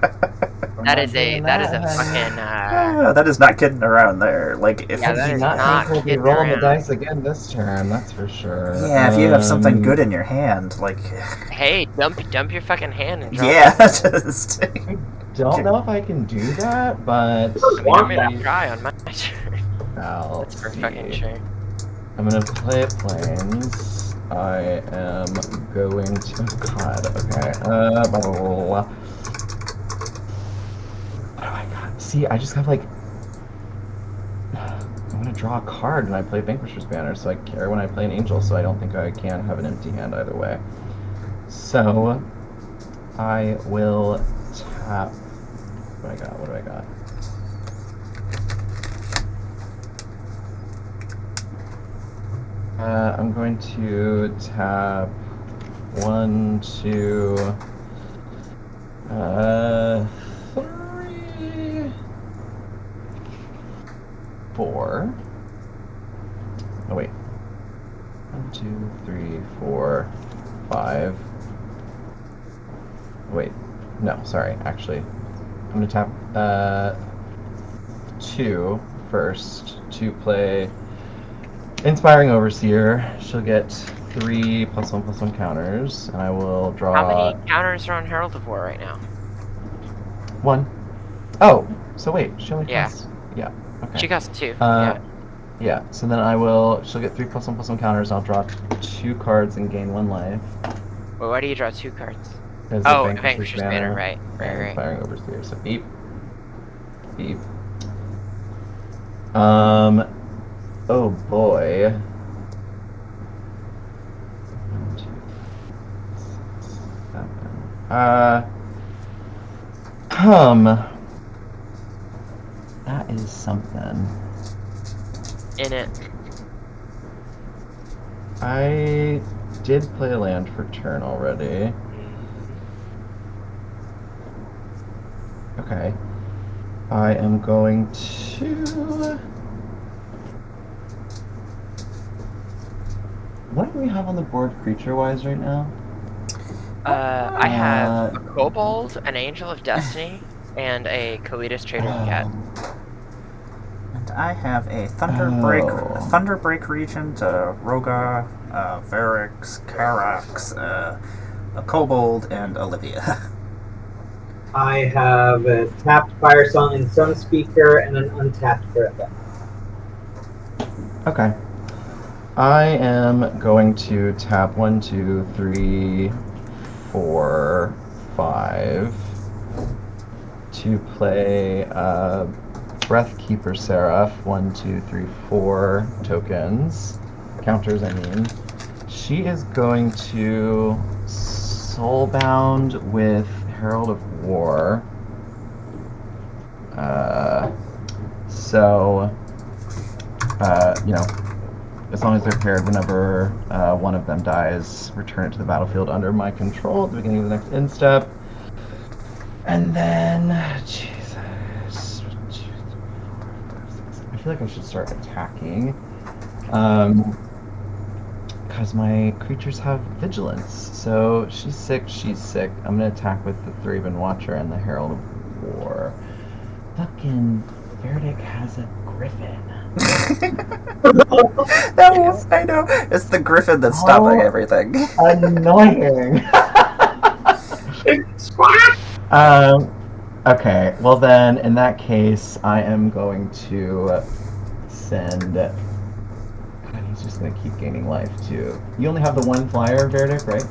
That is a honey. fucking That is not kidding around there. Like, if Yeah, that I do is not not think we'll be kidding rolling the around. dice again this turn, that's for sure. yeah, if you have something good in your hand, like, hey, dump your fucking hand and draw. yeah, just. Don't know if I can do that, but I'm gonna try on my turn. I'll That's for see. fucking sure. I'm gonna play planes. I am going to. God, okay. Blah, blah, blah, blah. What do I got? See, I just have like. I'm gonna draw a card when I play Vanquisher's Banner, so I care when I play an Angel, so I don't think I can have an empty hand either way. So, I will tap. What do I got? I'm going to tap 1, 2, 3, 4. Oh wait. 1, 2, 3, 4, 5. Wait. No, sorry. Actually, I'm gonna tap 2 first to play Inspiring Overseer. She'll get 3 +1/+1 counters, and I will draw. How many counters are on Herald of War right now? 1. Oh, so wait, she only Yeah. costs. Yeah. Okay. She costs 2. Yeah. So then she'll get 3 +1/+1 counters. I'll draw 2 cards and gain 1 life. Well, why do you draw 2 cards? Because Oh, of Vanquisher's Banner, right. and Inspiring Overseer. So beep. Beep. Oh boy. 1, 2, 6, 7. That is something. In it. I did play a land for turn already. Okay. I am going to. What do we have on the board creature-wise right now? I have a Kobold, an Angel of Destiny, and a Kalidas Trader's Cat. And I have a Thunderbreak Regent, Roga, Varrix, Karax, a Kobold, and Olivia. I have a tapped Fire Song and Sunspeaker and an untapped Griffin. Okay. I am going to tap 1, 2, 3, 4, 5 to play Breathkeeper Seraph. 1, 2, 3, 4 tokens. Counters, I mean. She is going to Soulbound with Herald of War. You know, as long as they're paired, whenever one of them dies, return it to the battlefield under my control at the beginning of the next instep. And then, Jesus. 2, 3, 4, 5, 6. I feel like I should start attacking. Because my creatures have vigilance. So she's sick, I'm going to attack with the Thraben Watcher and the Herald of War. Fucking Verdict has a griffin. I know. It's the griffin that's stopping everything. Annoying. Okay, well then, in that case, I am going to send... God, he's just going to keep gaining life, too. You only have the one flyer, Verdict, right?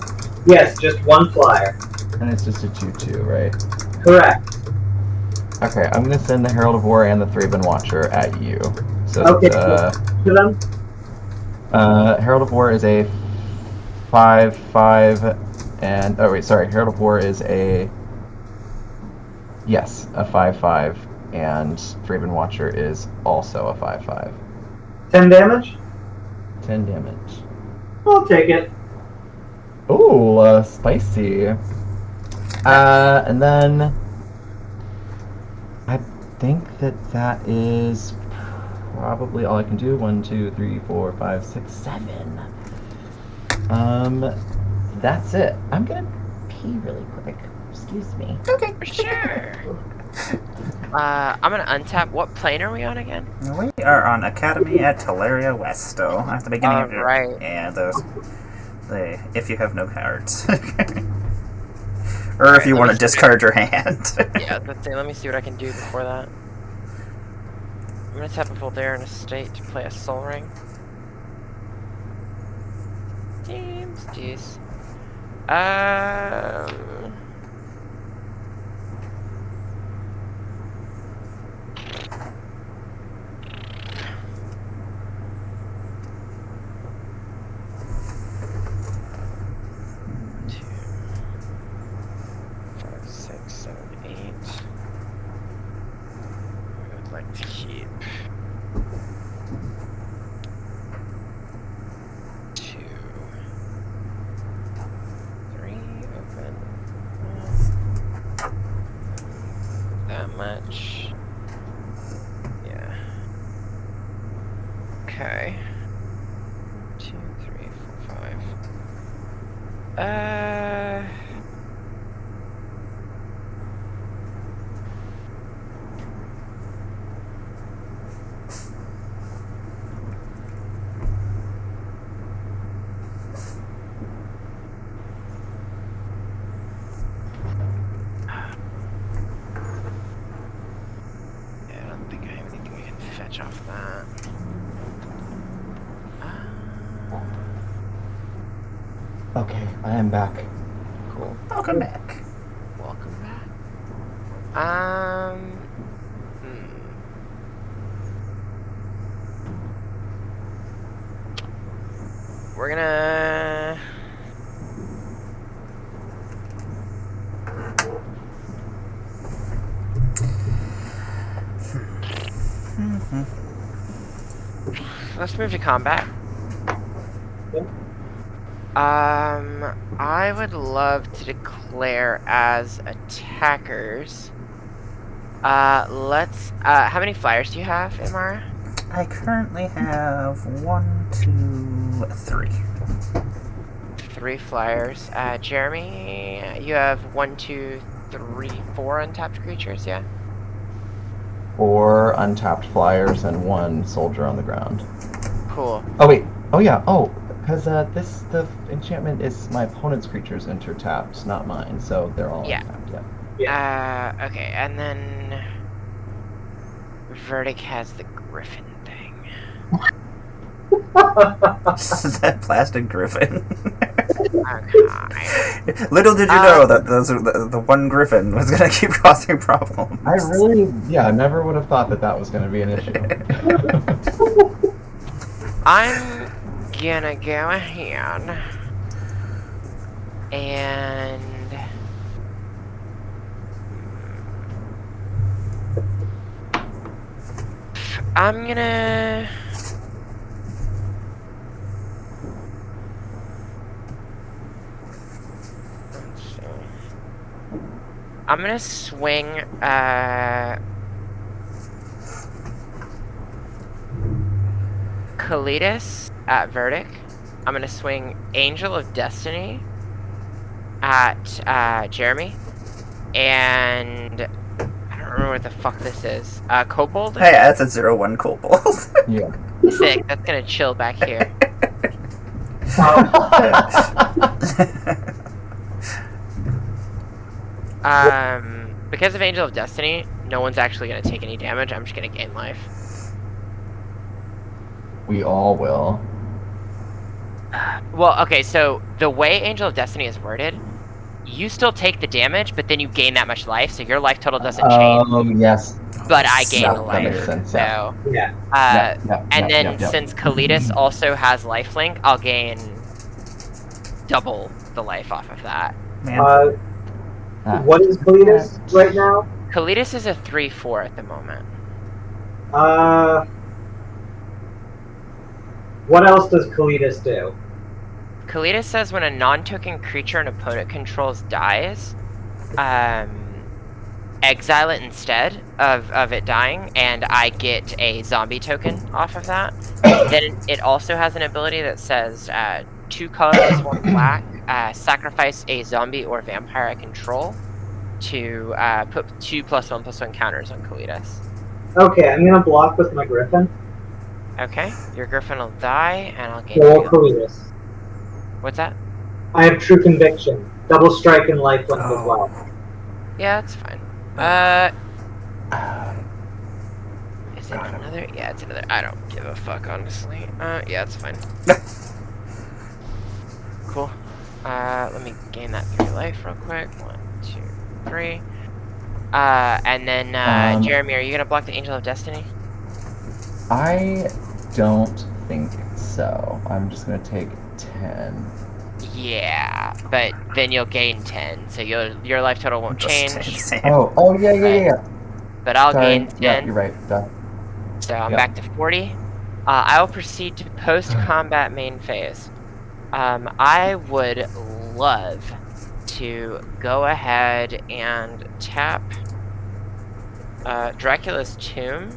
Yes, just one flyer. And it's just a 2/2, right? Correct. Okay, I'm going to send the Herald of War and the Thraben Watcher at you. So okay, to them? Herald of War is a 5/5, and... Oh, wait, sorry. Herald of War is a... Yes, a 5/5, and Thraben Watcher is also a 5/5. 10 damage? 10 damage. I'll take it. Ooh, spicy. And then I think that is probably all I can do. 1, 2, 3, 4, 5, 6, 7. That's it. I'm gonna pee really quick. Excuse me. Okay, sure. I'm gonna untap. What plane are we on again? We are on Academy at Teleria West still. At the beginning of your... Right. Yeah, if you have no cards. Or if you want to discard your hand. Yeah, let me see what I can do before that. I'm gonna tap a Voltaire in a state to play a Soul Ring. James, jeez. Much. Yeah. Okay. 2, 3, 4, 5. Off that. Okay, I am back. Cool. Welcome back. Welcome back. We're gonna... Let's move to combat. Yep. I would love to declare as attackers. Let's, how many flyers do you have, Emmara? I currently have 1, 2, 3. 3 flyers. Jeremy, you have 1, 2, 3, 4 untapped creatures, yeah? 4 untapped flyers and 1 soldier on the ground. Cool. Oh wait. Oh yeah. Oh, because the enchantment is my opponent's creatures enter tapped, not mine. So they're all untapped. Yeah. Okay, and then Verdict has the griffin thing. That plastic griffin. Okay. Little did you know that the one griffin was going to keep causing problems. I really, never would have thought that was going to be an issue. I'm gonna go ahead and I'm gonna swing Kalidas at Verdict. I'm gonna swing Angel of Destiny at Jeremy. And I don't remember what the fuck this is. Kobold? Hey, that's a 0-1 kobold. Yeah. Sick, that's gonna chill back here. Because of Angel of Destiny, no one's actually gonna take any damage. I'm just gonna gain life. We all will. Well, okay, so the way Angel of Destiny is worded, you still take the damage, but then you gain that much life, so your life total doesn't change. Yes. But I gain the That life. makes sense, yeah. So, Yeah. and then since Kalidas also has lifelink, I'll gain double the life off of that. Man. What is Kalidas right now? Kalidas is a 3/4 at the moment. What else does Kalidas do? Kalidas says when a non-token creature an opponent controls dies, exile it instead of it dying, and I get a zombie token off of that. Then it also has an ability that says 2 colorless, 1 black, sacrifice a zombie or vampire I control to put 2+1/+1 counters on Kalidas. Okay, I'm gonna block with my Griffin. Okay, your Griffin will die, and I'll gain. Roll Kalidas. What's that? I have True Conviction, double strike and lifelink as well. Yeah, that's fine. Is it another? Yeah, it's another. I don't give a fuck, honestly. Yeah, it's fine. Cool. Let me gain that 3 life real quick. 1, 2, 3. And then, Jeremy, are you gonna block the Angel of Destiny? I don't think so. I'm just gonna take 10. Yeah, but then you'll gain 10, so your life total won't change. Oh, yeah. But I'll Sorry. gain 10. Yeah, you're right. Duh. So I'm back to 40. I will proceed to post-combat main phase. I would love to go ahead and tap Dracula's Tomb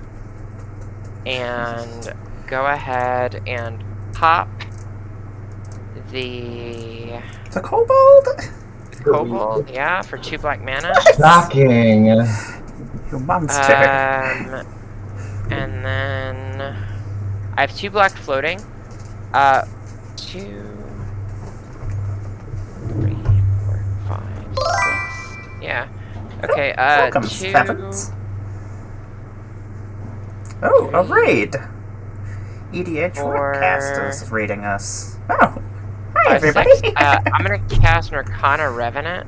and go ahead and pop the kobold, yeah, for 2 black mana. Shocking! You monster. And then I have 2 black floating. 2, 3, 4, 5, 6. Yeah. Okay. Welcome, 2. Sevens. Oh, a raid. EDH Webcast is raiding us. Oh, hi everybody. 6. I'm gonna cast Nirkana Revenant.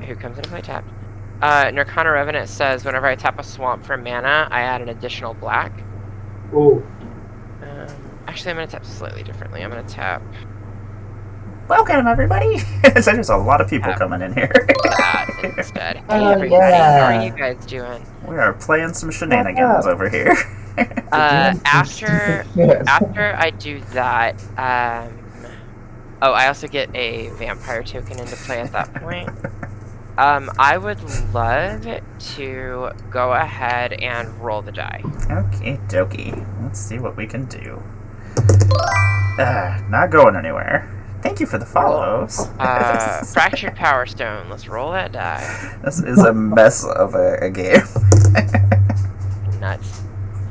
Who comes into play tapped. Nirkana Revenant says whenever I tap a swamp for mana, I add an additional black. Ooh. Actually, I'm gonna tap slightly differently. I'm gonna tap Welcome everybody. So there's a lot of people coming in here. that instead. Hey everybody, how are you guys doing? We are playing some shenanigans over here. After I do that, oh, I also get a vampire token into play at that point. I would love to go ahead and roll the die. Okay, dokie. Let's see what we can do. Not going anywhere. Thank you for the follows. Fractured Power Stone. Let's roll that die. This is a mess of a game. Nuts.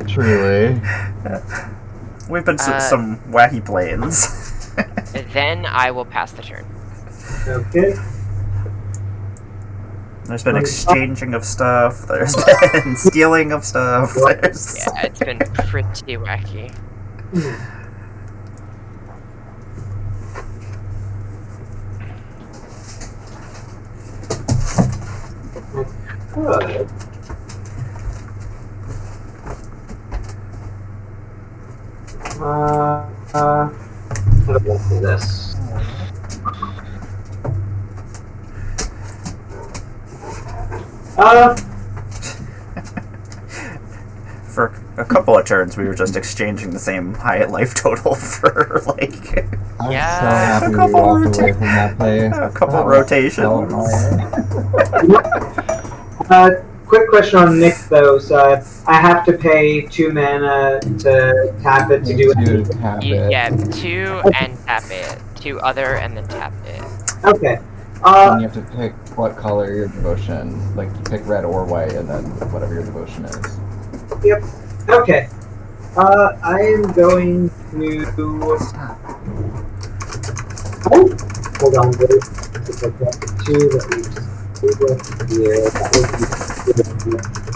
Truly. We've been some wacky planes. Then I will pass the turn. Okay. There's been exchanging of stuff. There's been stealing of stuff. There's... Yeah, it's been pretty wacky. Good. How do I do this? For a couple of turns, we were just exchanging the same high life total for like I'm Yeah. so happy A we couple walked away from that place. a couple That was rotations. so annoying. quick question on Nykthos. I have to pay 2 mana to tap it to do to it. tap it. Yeah, 2 and tap it. 2 other and then tap it. Okay. And you have to pick what color your devotion. Like, you pick red or white, and then whatever your devotion is. Yep. Okay. I am going to. Oh, hold on, wait. Two.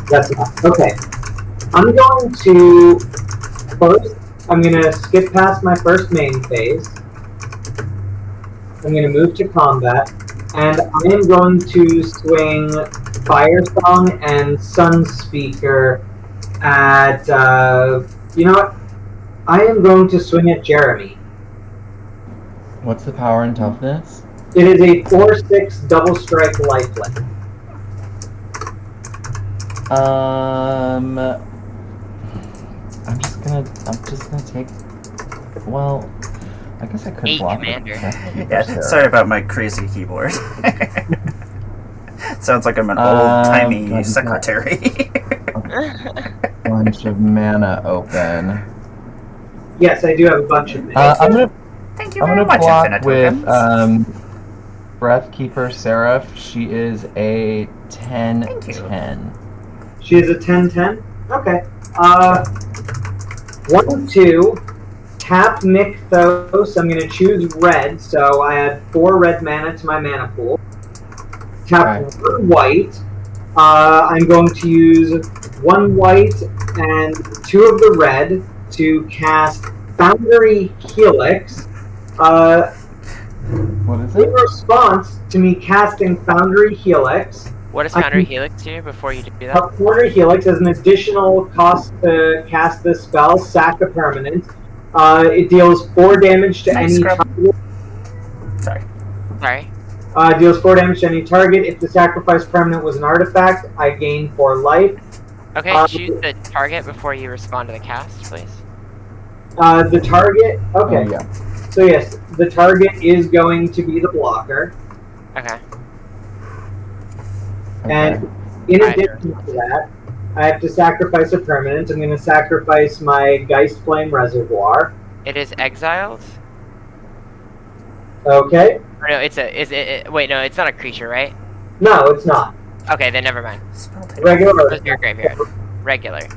That's enough. Okay. I'm going to first. I'm going to skip past my first main phase. I'm going to move to combat, and I am going to swing Fire Song and Sunspeaker at. You know what? I am going to swing at Jeremy. What's the power and toughness? It is a 4/6 double strike lifelink. I'm just gonna take. Well, I guess I could 8 block commander. Yeah, sorry about my crazy keyboard. Sounds like I'm an old-timey secretary. Bunch of mana open. Yes, I do have a bunch of mana. Thank you very much, Infinite with Tokens. Breathkeeper Seraph. She is a 10/10. She is a 10/10? Okay. 1/2. Tap Nykthos. I'm going to choose red, so I add 4 red mana to my mana pool. Tap 1 white. I'm going to use 1 white and 2 of the red to cast Foundry Helix. What is it? In response to me casting Foundry Helix, What does Foundry Helix do before you do that? Foundry Helix has an additional cost to cast this spell, sack a permanent. It deals 4 damage to any target. Sorry. Deals 4 damage to any target. If the sacrifice permanent was an artifact, I gain 4 life. Okay, choose the target before you respond to the cast, please. The target. Okay. Oh, yeah. So yes, the target is going to be the blocker. Okay. And in addition to that, I have to sacrifice a permanent. I'm going to sacrifice my Geist Flame Reservoir. It is exiled. Okay. Or no, wait, no, it's not a creature, right? No, it's not. Okay, then never mind. Regular. Goes to your graveyard. Regular.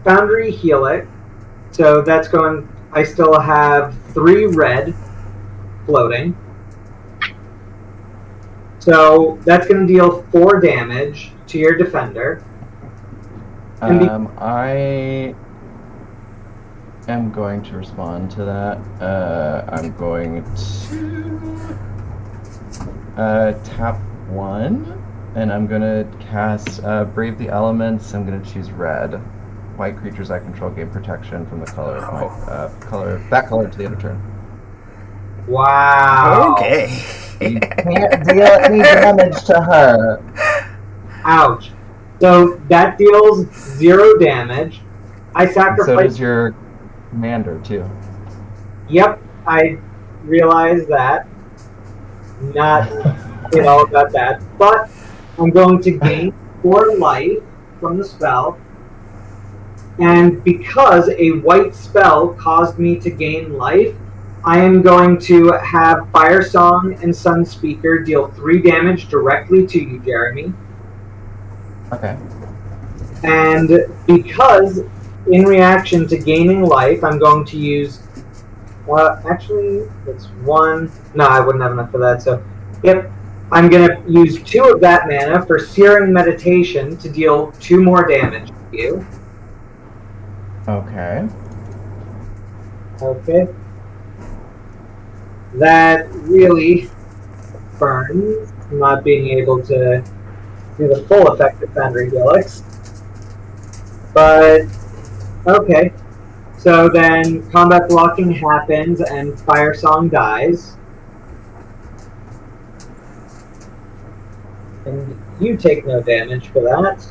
Foundry Helix. So that's going. I still have 3 red floating. So that's going to deal 4 damage to your defender. I am going to respond to that. I'm going to tap 1, and I'm going to cast Brave the Elements. I'm going to choose red. White creatures I control gain protection from the color of my that color to the end of turn. Wow. Okay. You can't deal any damage to her. Ouch. So that deals 0 damage. I sacrifice. So does your commander too. Yep, I realize that. Not all about that, but I'm going to gain 4 life from the spell. And because a white spell caused me to gain life, I am going to have Fire Song and Sunspeaker deal 3 damage directly to you, Jeremy. Okay. And because, in reaction to gaining life, I'm going to use... actually, it's 1... No, I wouldn't have enough for that, so... Yep. I'm going to use 2 of that mana for Searing Meditation to deal 2 more damage to you. Okay. Okay. That really burns, not being able to do the full effect of Foundry Helix. But, okay. So then combat blocking happens and Fire Song dies. And you take no damage for that.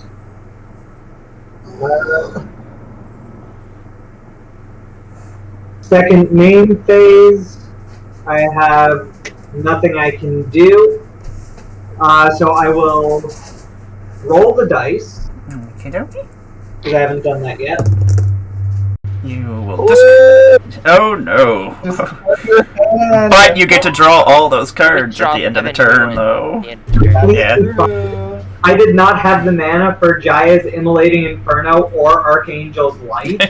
Second main phase, I have nothing I can do. So I will roll the dice, Okay, dokie. because I haven't done that yet. You will Oh no! And But you get to draw all those cards Draw at the end of the 7 turn, at though. the end of the turn. Yeah. True. I did not have the mana for Jaya's Immolating Inferno or Archangel's Light,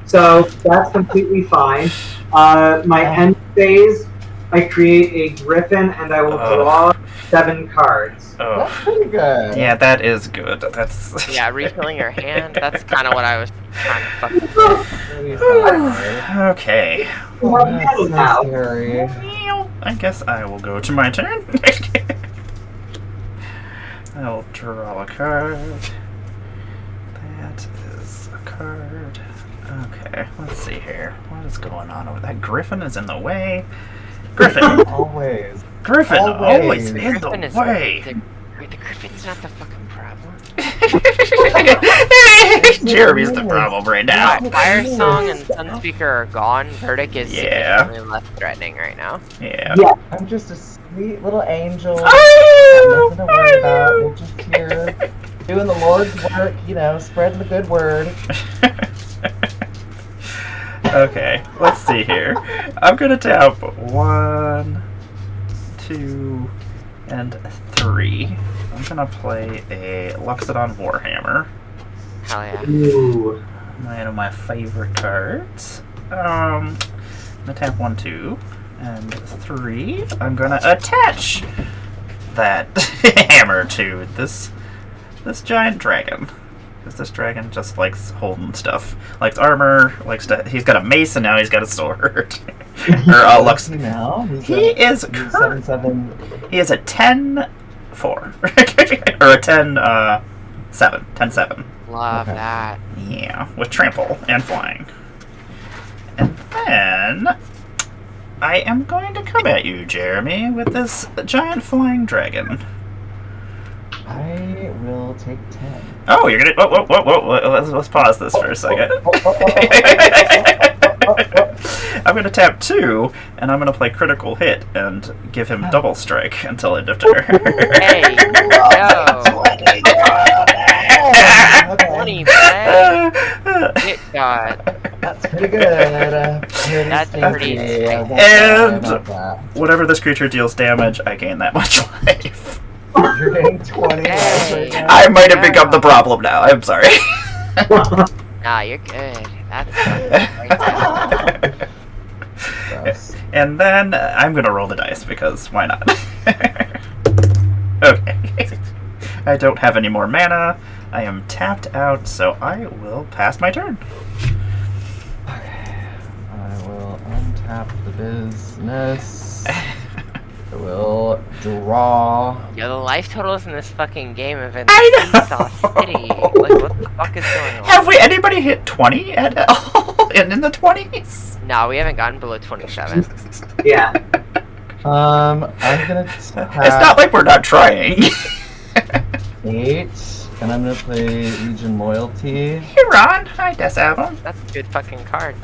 so that's completely fine. My end phase, I create a Griffin and I will draw 7 cards. Oh. That's pretty good. Yeah, that is good. That's Yeah, refilling your hand. That's kind of what I was trying to fucking do. Pretty fine. Okay. Oh, that's so Now. scary. I guess I will go to my turn. I'll draw a card. That is a card. Okay, let's see here. What is going on over that? Griffin is in the way. Griffin! Always. Griffin! Always in Griffin the is way! the Griffin's not the fucking problem. Jeremy's the problem right now. Fire Song and Sunspeaker are gone. Verdict is Yeah. significantly less threatening right now. Yeah. I'm just a sweet little angel. Oh! Nothing to worry about. We're just here doing the Lord's work, you know, spreading the good word. Okay, let's see here. I'm gonna tap 1, 2, and 3. I'm gonna play a Luxodon Warhammer. Hell yeah. Ooh. One of my favorite cards. I'm gonna tap 1, 2, and 3. I'm gonna attach that hammer to this giant dragon. Because this dragon just likes holding stuff. Likes armor, he's got a mace and now he's got a sword. Or What's he now? He is 7/7. He is a 10-4. Or a 10-7. 10-7. Love Okay. that. Yeah, with trample and flying. And then I am going to come at you, Jeremy, with this giant flying dragon. I will take 10. Oh, you're gonna. Whoa. Let's pause this for a second. I'm gonna tap 2, and I'm gonna play critical hit and give him double strike until end of turn. Hey, yo. 20, man. Hit God. That's pretty good. That's pretty stinky. stinky. And- About that. Whenever this creature deals damage, I gain that much life. You're getting 20 Hey. right now. I might have become the problem now. I'm sorry. Nah, you're good. That's fucking great. Gross. And then I'm gonna roll the dice because why not? Okay. I don't have any more mana. I am tapped out, so I will pass my turn. I will untap the business. I will draw. Yo, the life totals in this fucking game have been I know. Seesaw City. Like, what the fuck is going on? Have we anybody hit 20 at all? And in the 20s? No, we haven't gotten below 27. Yeah. I'm gonna It's tap not like we're not trying. 8, and I'm gonna play Legion Loyalty. Hey Ron, hi Desabum. That's a good fucking card.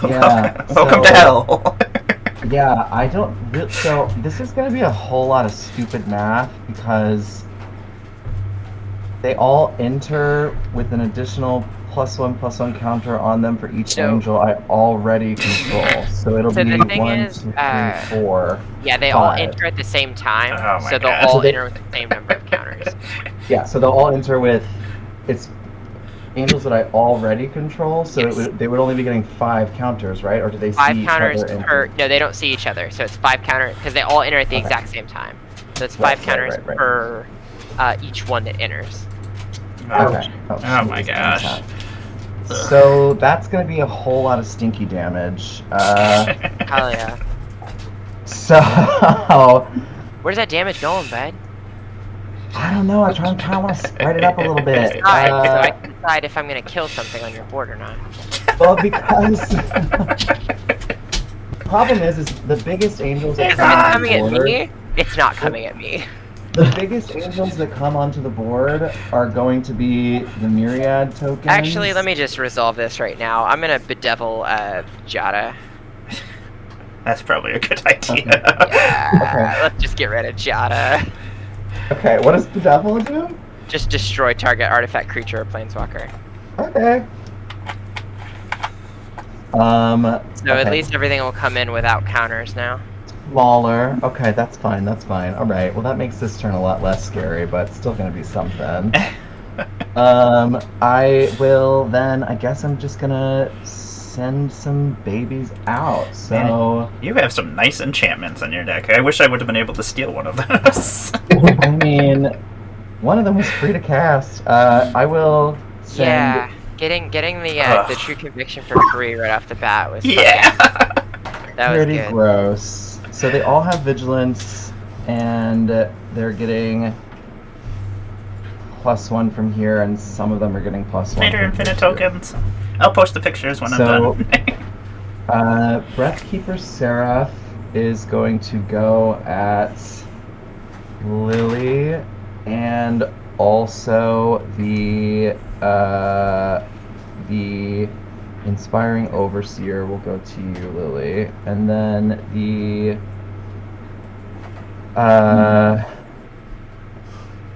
Yeah, Welcome to so- hell. Yeah, I don't. So this is gonna be a whole lot of stupid math because they all enter with an additional +1/+1 counter on them for each So- angel I already control. So it'll So be the thing 1, is, 2, 3, 4. Yeah, they all 5. enter at the same time, Oh my so they'll God. all So they- enter with the same number of counters. Yeah, so they'll all enter with it's angels that I already control. So Yes. they would only be getting 5 counters, right? Or do they 5 see each counters other? per. No, they don't see each other, so it's 5 counters because they all enter at the Okay. exact same time. So it's Right, 5 counters right. per each one that enters. Okay. Oh my Jesus, gosh. okay. So that's gonna be a whole lot of stinky damage. Hell yeah. So Where's that damage going, bud? I don't know. I kind of want to spread it up a little bit. Alright, so I can decide if I'm gonna kill something on your board or not. Well, because problem is the biggest angels that If it's come onto coming the at board, me, it's not coming at me. the biggest angels that come onto the board are going to be the myriad tokens. Actually, let me just resolve this right now. I'm gonna bedevil Jada. That's probably a good idea. Yeah, let's just get rid of Jada. Okay, what does the devil do? Just destroy target artifact, creature, or planeswalker. Okay. So at least everything will come in without counters now. Smaller. Okay, that's fine. That's fine. All right. Well, that makes this turn a lot less scary, but still gonna be something. I will then. I guess I'm just gonna send some babies out. So Man, you have some nice enchantments on your deck. I wish I would have been able to steal one of those. I mean, one of them was free to cast. I will send. Yeah, getting the true conviction for free right off the bat was that was pretty good. gross. So they all have vigilance, and they're getting +1 from here, and some of them are getting +1. Later infinite tokens. I'll post the pictures when I'm done. Breathkeeper Seraph is going to go at Lily, and also the Inspiring Overseer will go to you, Lily, and then the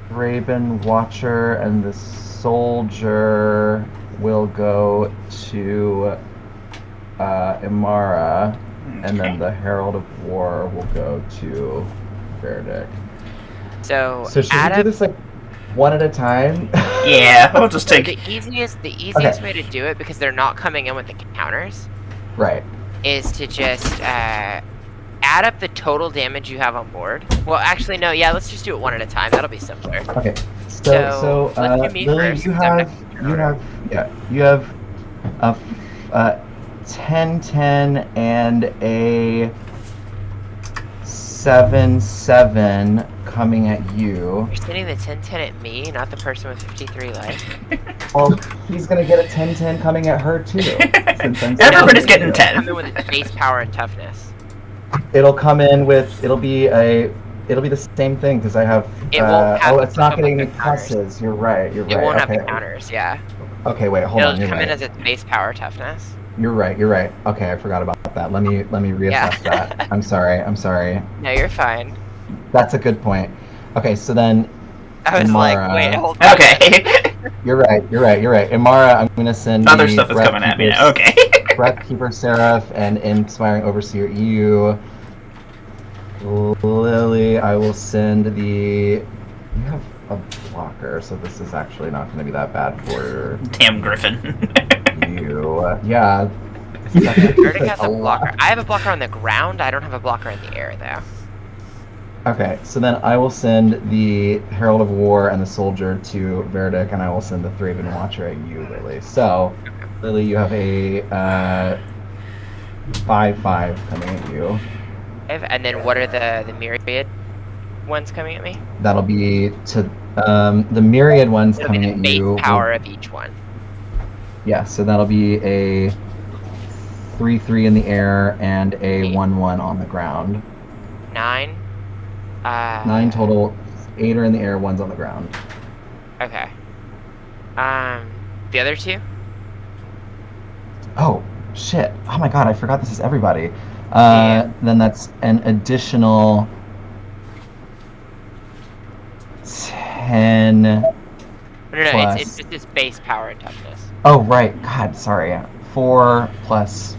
Raven Watcher and the Soldier will go to Emmara, and then the Herald of War will go to Verdict. So should we do this like one at a time? Yeah, we'll just take the easiest way to do it, because they're not coming in with the counters, right, is to just add up the total damage you have on board. Well, actually, no. Yeah, let's just do it one at a time. That'll be simpler. Okay. So let's do me Lily, first, you have a 10-10 and a 7-7 coming at you. You're sending the 10-10 at me, not the person with 53 life. Well, he's gonna get a 10-10 coming at her too. Everybody's getting 10. Come in with its base power and toughness. It'll come in with. It'll be the same thing because I have. It won't have it's not getting the any pluses. You're right. You're right. It won't okay. have the counters. Yeah. Okay. Wait. Hold on. It'll You're come right. in as its base power toughness. You're right. You're right. Okay. I forgot about that. Let me reassess that. I'm sorry. No, you're fine. That's a good point. Okay. So then. I was Emmara, like, wait, hold on. Okay. You're right. Emmara, I'm gonna send. Other stuff is coming at me now. Okay. Breathkeeper Seraph and Inspiring Overseer you. Lily, I will send the. You have a blocker, so this is actually not going to be that bad for. Damn Griffin. You. Yeah. Verdict has a blocker. I have a blocker on the ground. I don't have a blocker in the air, though. Okay, so then I will send the Herald of War and the Soldier to Verdict, and I will send the Thraben Watcher at you, Lily. So, Lily, you have a 5/5 coming at you. And then what are the myriad ones coming at me? That'll be to the myriad ones It'll coming be at the you. base power of each one. Yeah, so that'll be a 3/3 in the air and a 1/1 on the ground. 9. 9 total. 8 are in the air, 1's on the ground. Okay. The other 2? Oh shit! Oh my god, I forgot this is everybody. Yeah. Then that's an additional 10. No, Plus. it's just this base power and toughness. Oh right, God, sorry. 4 plus.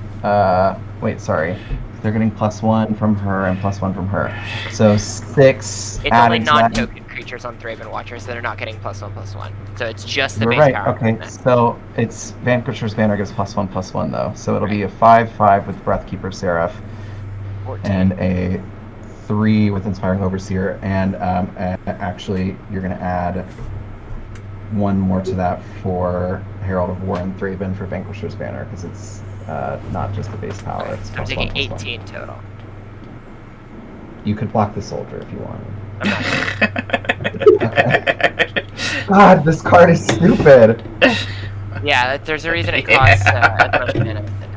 Wait, sorry. They're getting +1 from her and +1 from her. So 6. It's only non-token creatures on Thraben Watcher, so they're not getting +1/+1. So it's just the You're base right. power. Okay, so it's Vanquisher's Banner gives +1/+1 though. So it'll be a 5/5 with Breathkeeper Seraph 14. and a 3 with Inspiring Overseer, and actually you're gonna add 1 more to that for Herald of War and Thraben for Vanquisher's Banner because it's not just the base power. It's I'm taking +1/+1. 18 total. You could block the Soldier if you want. I'm not Okay. God, this card is stupid. Yeah, there's a reason it costs as much mana as it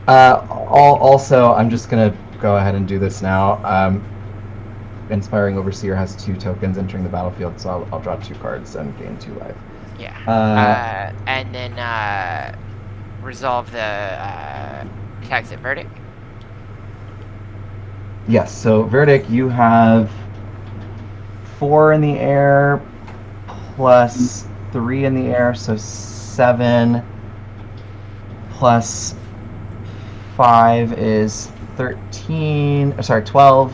does. Also, I'm just gonna go ahead and do this now. Inspiring Overseer has 2 tokens entering the battlefield, so I'll draw 2 cards and gain 2 life. Yeah. And then resolve the attacks at Verdict. Yes, so Verdict, you have 4 in the air plus 3 in the air, so 7 plus 5 is 13. Sorry, 12.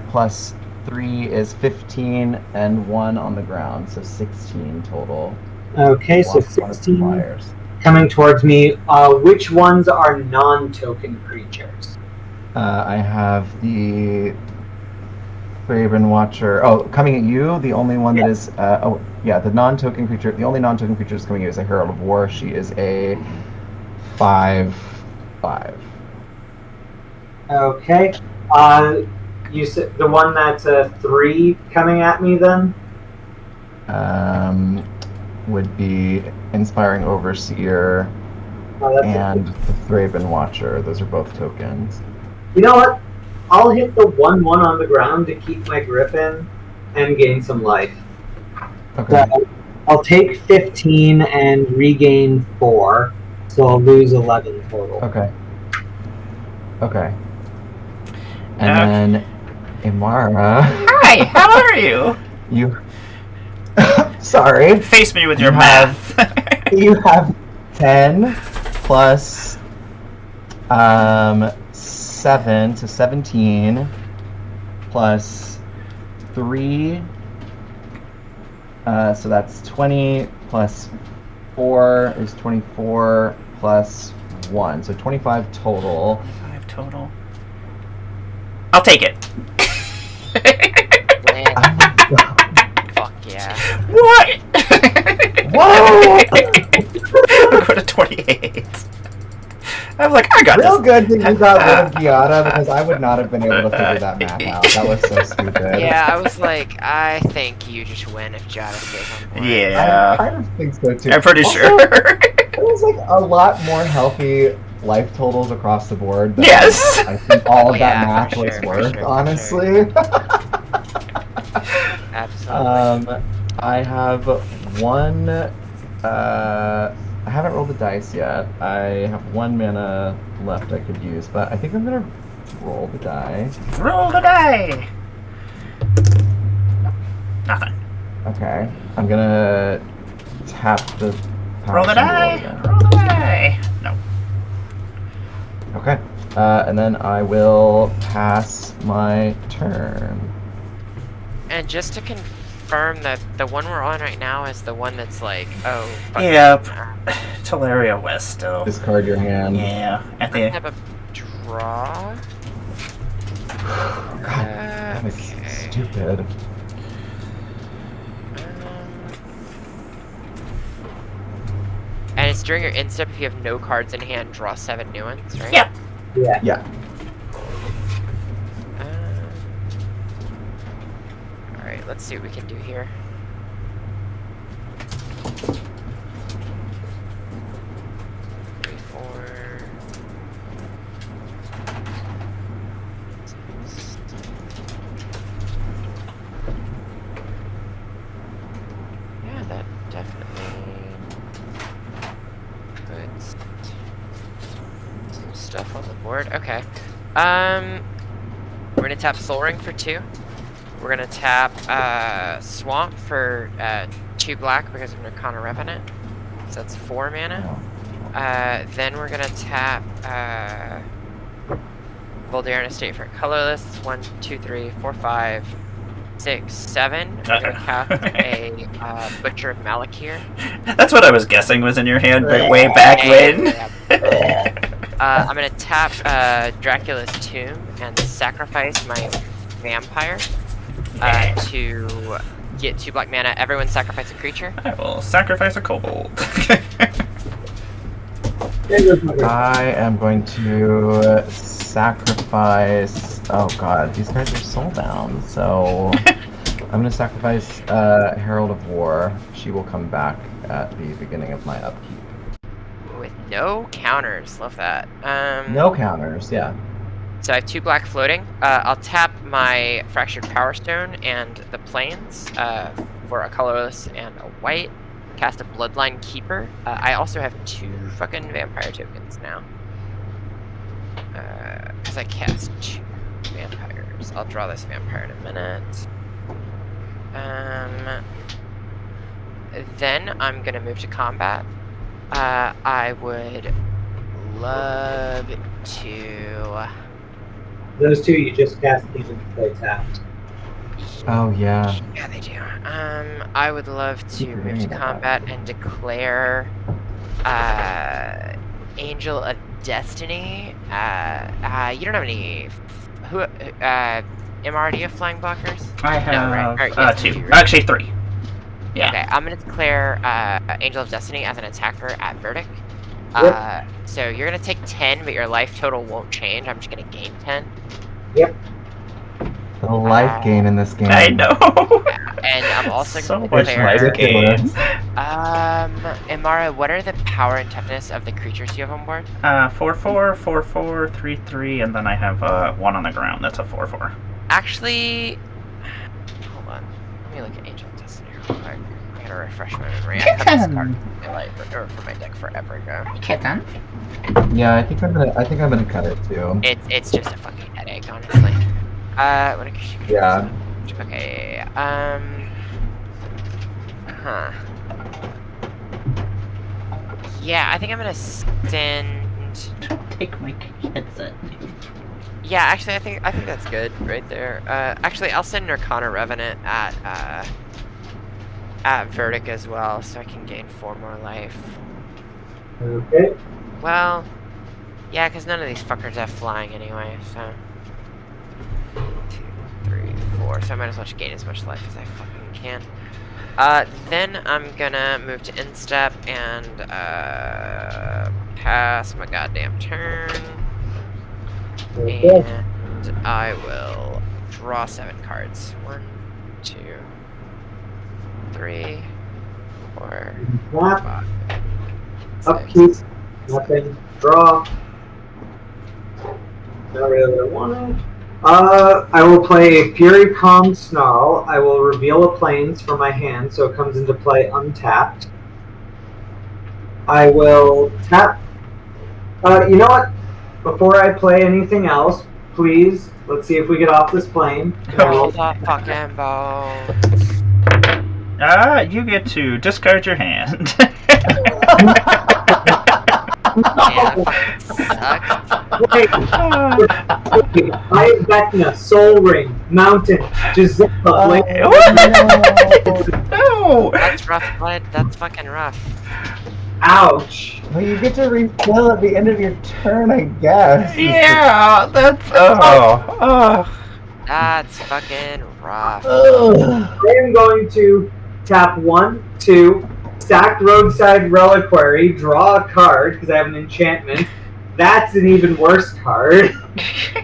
Plus 3 is 15, and 1 on the ground, so 16 total. Okay, so Lost one of the 16 flyers. coming towards me. Which ones are non-token creatures? I have the Thraben Watcher. Oh, coming at you. The only one that is. Oh, yeah. The non-token creature. The only non-token creature that's coming at you is a Herald of War. She is a 5/5. Okay. You said the one that's a 3 coming at me then? Would be Inspiring Overseer and the Thraben Watcher. Those are both tokens. You know what? I'll hit the 1/1 on the ground to keep my Griffin and gain some life. Okay. So I'll take 15 and regain 4, so I'll lose 11 total. Okay. Okay. And then Emmara. Hi, how are you? You. Sorry. Face me with You your math. You have 10 plus 7, so 17 plus 3. So that's 20 plus 4 is 24 plus 1. So 25 total. 5 total. I'll take it. Fuck yeah. What? Whoa! I'll go to 28. I'm like, I got Real this. good that you got rid of Giada, because I would not have been able to figure that math out. That was so stupid. Yeah, I was like, I think you just win if Jada stays on board. Yeah. I kind of think so too. I'm pretty Also, sure. It was like a lot more healthy life totals across the board. Than Yes. I think all of that Yeah, math for was sure, for worth, sure, for honestly. Absolutely. I have one. I haven't rolled the dice yet. I have 1 mana left I could use, but I think I'm gonna roll the die. Roll the die. Nothing. Okay, I'm gonna tap the power Roll the symbol die. again. Roll the die. No. Okay, and then I will pass my turn. And just to confirm that the one we're on right now is the one that's like, oh, fuck. Yep. Teleria West still. Discard your hand. Yeah. At I the have a draw. God, that is Okay. stupid. And it's during your end step if you have no cards in hand, draw 7 new ones, right? Yep. Yeah. Yeah. Alright, let's see what we can do here. Three, 4. 6. Yeah, that definitely puts some stuff on the board. Okay. We're gonna tap Soul Ring for 2. We're gonna tap Swamp for 2 black because of Nirkana Revenant. So that's 4 mana. Then we're gonna tap Voldaren Estate for colorless. 1, 2, 3, 4, 5, 6, 7. We're gonna cast a Butcher of Malakir. That's what I was guessing was in your hand, but way back when. I'm gonna tap Dracula's Tomb and sacrifice my Vampire to get 2 black mana. Everyone sacrifice a creature. I will sacrifice a kobold. I am going to sacrifice. Oh god, these cards are soulbound, so I'm going to sacrifice Herald of War. She will come back at the beginning of my upkeep. With no counters. Love that. No counters, yeah. So I have 2 black floating. I'll tap my Fractured Power Stone and the Plains for a colorless and a white. Cast a Bloodline Keeper. I also have 2 fucking Vampire tokens now. Because I cast 2 Vampires. Oops, I'll draw this vampire in a minute. Then I'm gonna move to combat. I would love to. Those two you just cast came into play tapped. Oh yeah. Yeah, they do. I would love to move to combat and declare Angel of Destiny. You don't have any. Emmara, do you have flying blockers? I have No, right? Yes, 2. you do, right? Actually 3. Yeah. Okay, I'm gonna declare Angel of Destiny as an attacker at Verdict. Yep. So you're gonna take 10, but your life total won't change. I'm just gonna gain 10. Yep. The life gain in this game. I know. And I'm also so gonna much declare. life gain. Emmara, what are the power and toughness of the creatures you have on board? 4/4, 4/4, 3/3, and then I have 1 on the ground. That's a 4/4. Actually, hold on. Let me look at Angel of Destiny real quick. I gotta refresh my memory. I cut this card from my deck forever ago. Kitten. Yeah, I think I'm gonna cut it too. It's just a fucking headache, honestly. What Yeah. Okay. Yeah, I think I'm gonna send. Don't take my headset. Yeah, actually, I think that's good right there. Actually, I'll send Nirkana Revenant at Verdict as well, so I can gain 4 more life. Okay. Well, yeah, because none of these fuckers have flying anyway, so. 2, 3, 4. So I might as well just gain as much life as I fucking can. Then I'm gonna move to Instep and pass my goddamn turn. Okay. And I will draw 7 cards. 1, 2, 3, 4, Snap. 5, Upkeep. 6. Nothing. Draw. Not really what I wanted. I will play Fury Calm Snarl. I will reveal a Plains from my hand so it comes into play untapped. I will tap. You know what? Before I play anything else, please, let's see if we get off this plane. Roll the fucking bones. You get to discard your hand. Yeah, that fucking sucks. Wait. I have Vecna, Soul Ring, Mountain, Jazilla, No! That's rough, bud. That's fucking rough. Ouch. Well, you get to refill at the end of your turn, I guess. Yeah, that's That's fucking rough. Ugh. I am going to tap 1, 2, stacked Roadside Reliquary, draw a card because I have an enchantment. That's an even worse card.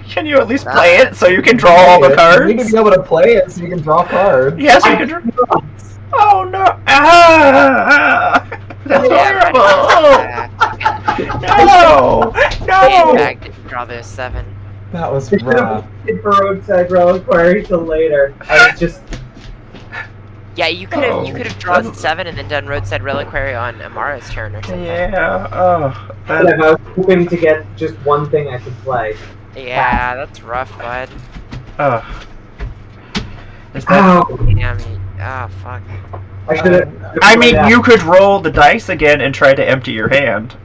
Can you at least play it so you can draw all the cards? You need to be able to play it so you can draw cards. Yes, you can draw. Oh no! That's horrible! No! In No! fact, didn't draw those 7. That was I should have rough. waited for Roadside Reliquary till later. I was just. Yeah, you could have drawn 7 and then done Roadside Reliquary on Emmara's turn or something. Yeah. I was hoping to get just one thing I could play. Yeah, that's rough, bud. Is that? Ow! Damn it. Oh, fuck. I should have. I mean, you could roll the dice again and try to empty your hand.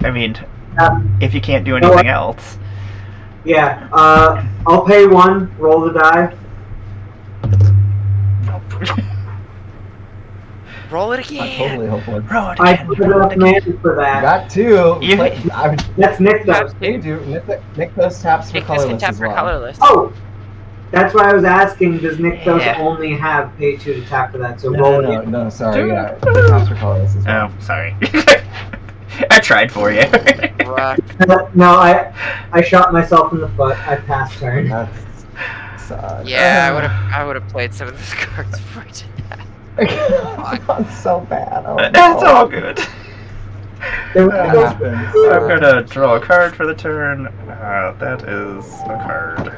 I mean, if you can't do anything else. Yeah. I'll pay 1. Roll the die. Roll it I again. totally hope one. Roll it I again. put enough mana for that. Got 2. You- That's Nykthos. They do. Nykthos taps for Nick, this can colorless tap as for well. colorless. Oh! That's why I was asking, does Nykthos Yeah. only have pay 2 to tap for that? So roll it. No, sorry. Yeah, it taps for colorless as well. Oh, sorry. I tried for you. Rough. No, I shot myself in the foot. I passed turn. That's sad. Yeah, I would have played some of those cards before I did that. That's so bad. Oh, That's all good. There That was- happens. I'm gonna draw a card for the turn. That is a card.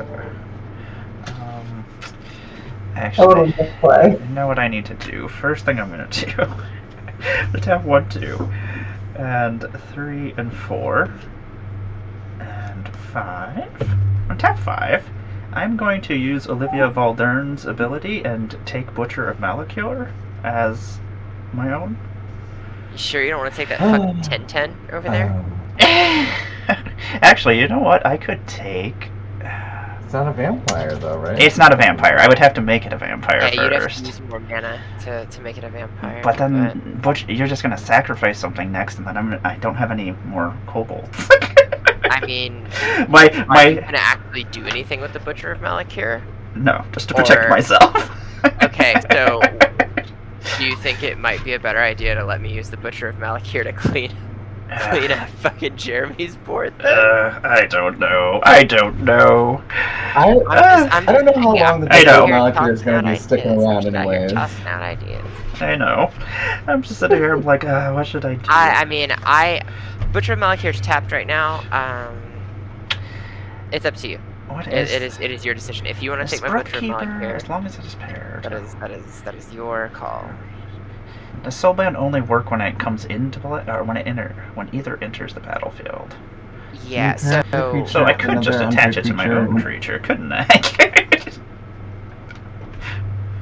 Actually, play. I know what I need to do. First thing I'm gonna do. Let's have 1, 2, and 3 and 4, and 5. I'm tap 5. I'm going to use Olivia Valdern's ability and take Butcher of Malachor as my own. You sure you don't want to take that fucking 10-10 over there? Actually, you know what? I could take... It's not a vampire, though, right? It's not a vampire. I would have to make it a vampire Yeah, first. you'd have to use more mana to make it a vampire. But then, Butch, you're just gonna sacrifice something next, and then I don't have any more kobolds. I mean, are you gonna actually do anything with the Butcher of Malachor? No, just to protect myself. Okay, so do you think it might be a better idea to let me use the Butcher of Malachor to clean up fucking Jeremy's board? I don't know. I don't know. I don't know how long the Butcher of Malachor is going to be sticking around anyways. Tossing out ideas. I know. I'm just sitting here, I'm like, what should I do? I mean, Butcher of Malachor's tapped right now. It's up to you. What It is your decision. If you want to take my Butcher of Malachor, as long as it is paired. that is your call. Does Soulbound only work when it comes into play, or when either enters the battlefield? Yeah, So I could just attach it to my own creature, couldn't I?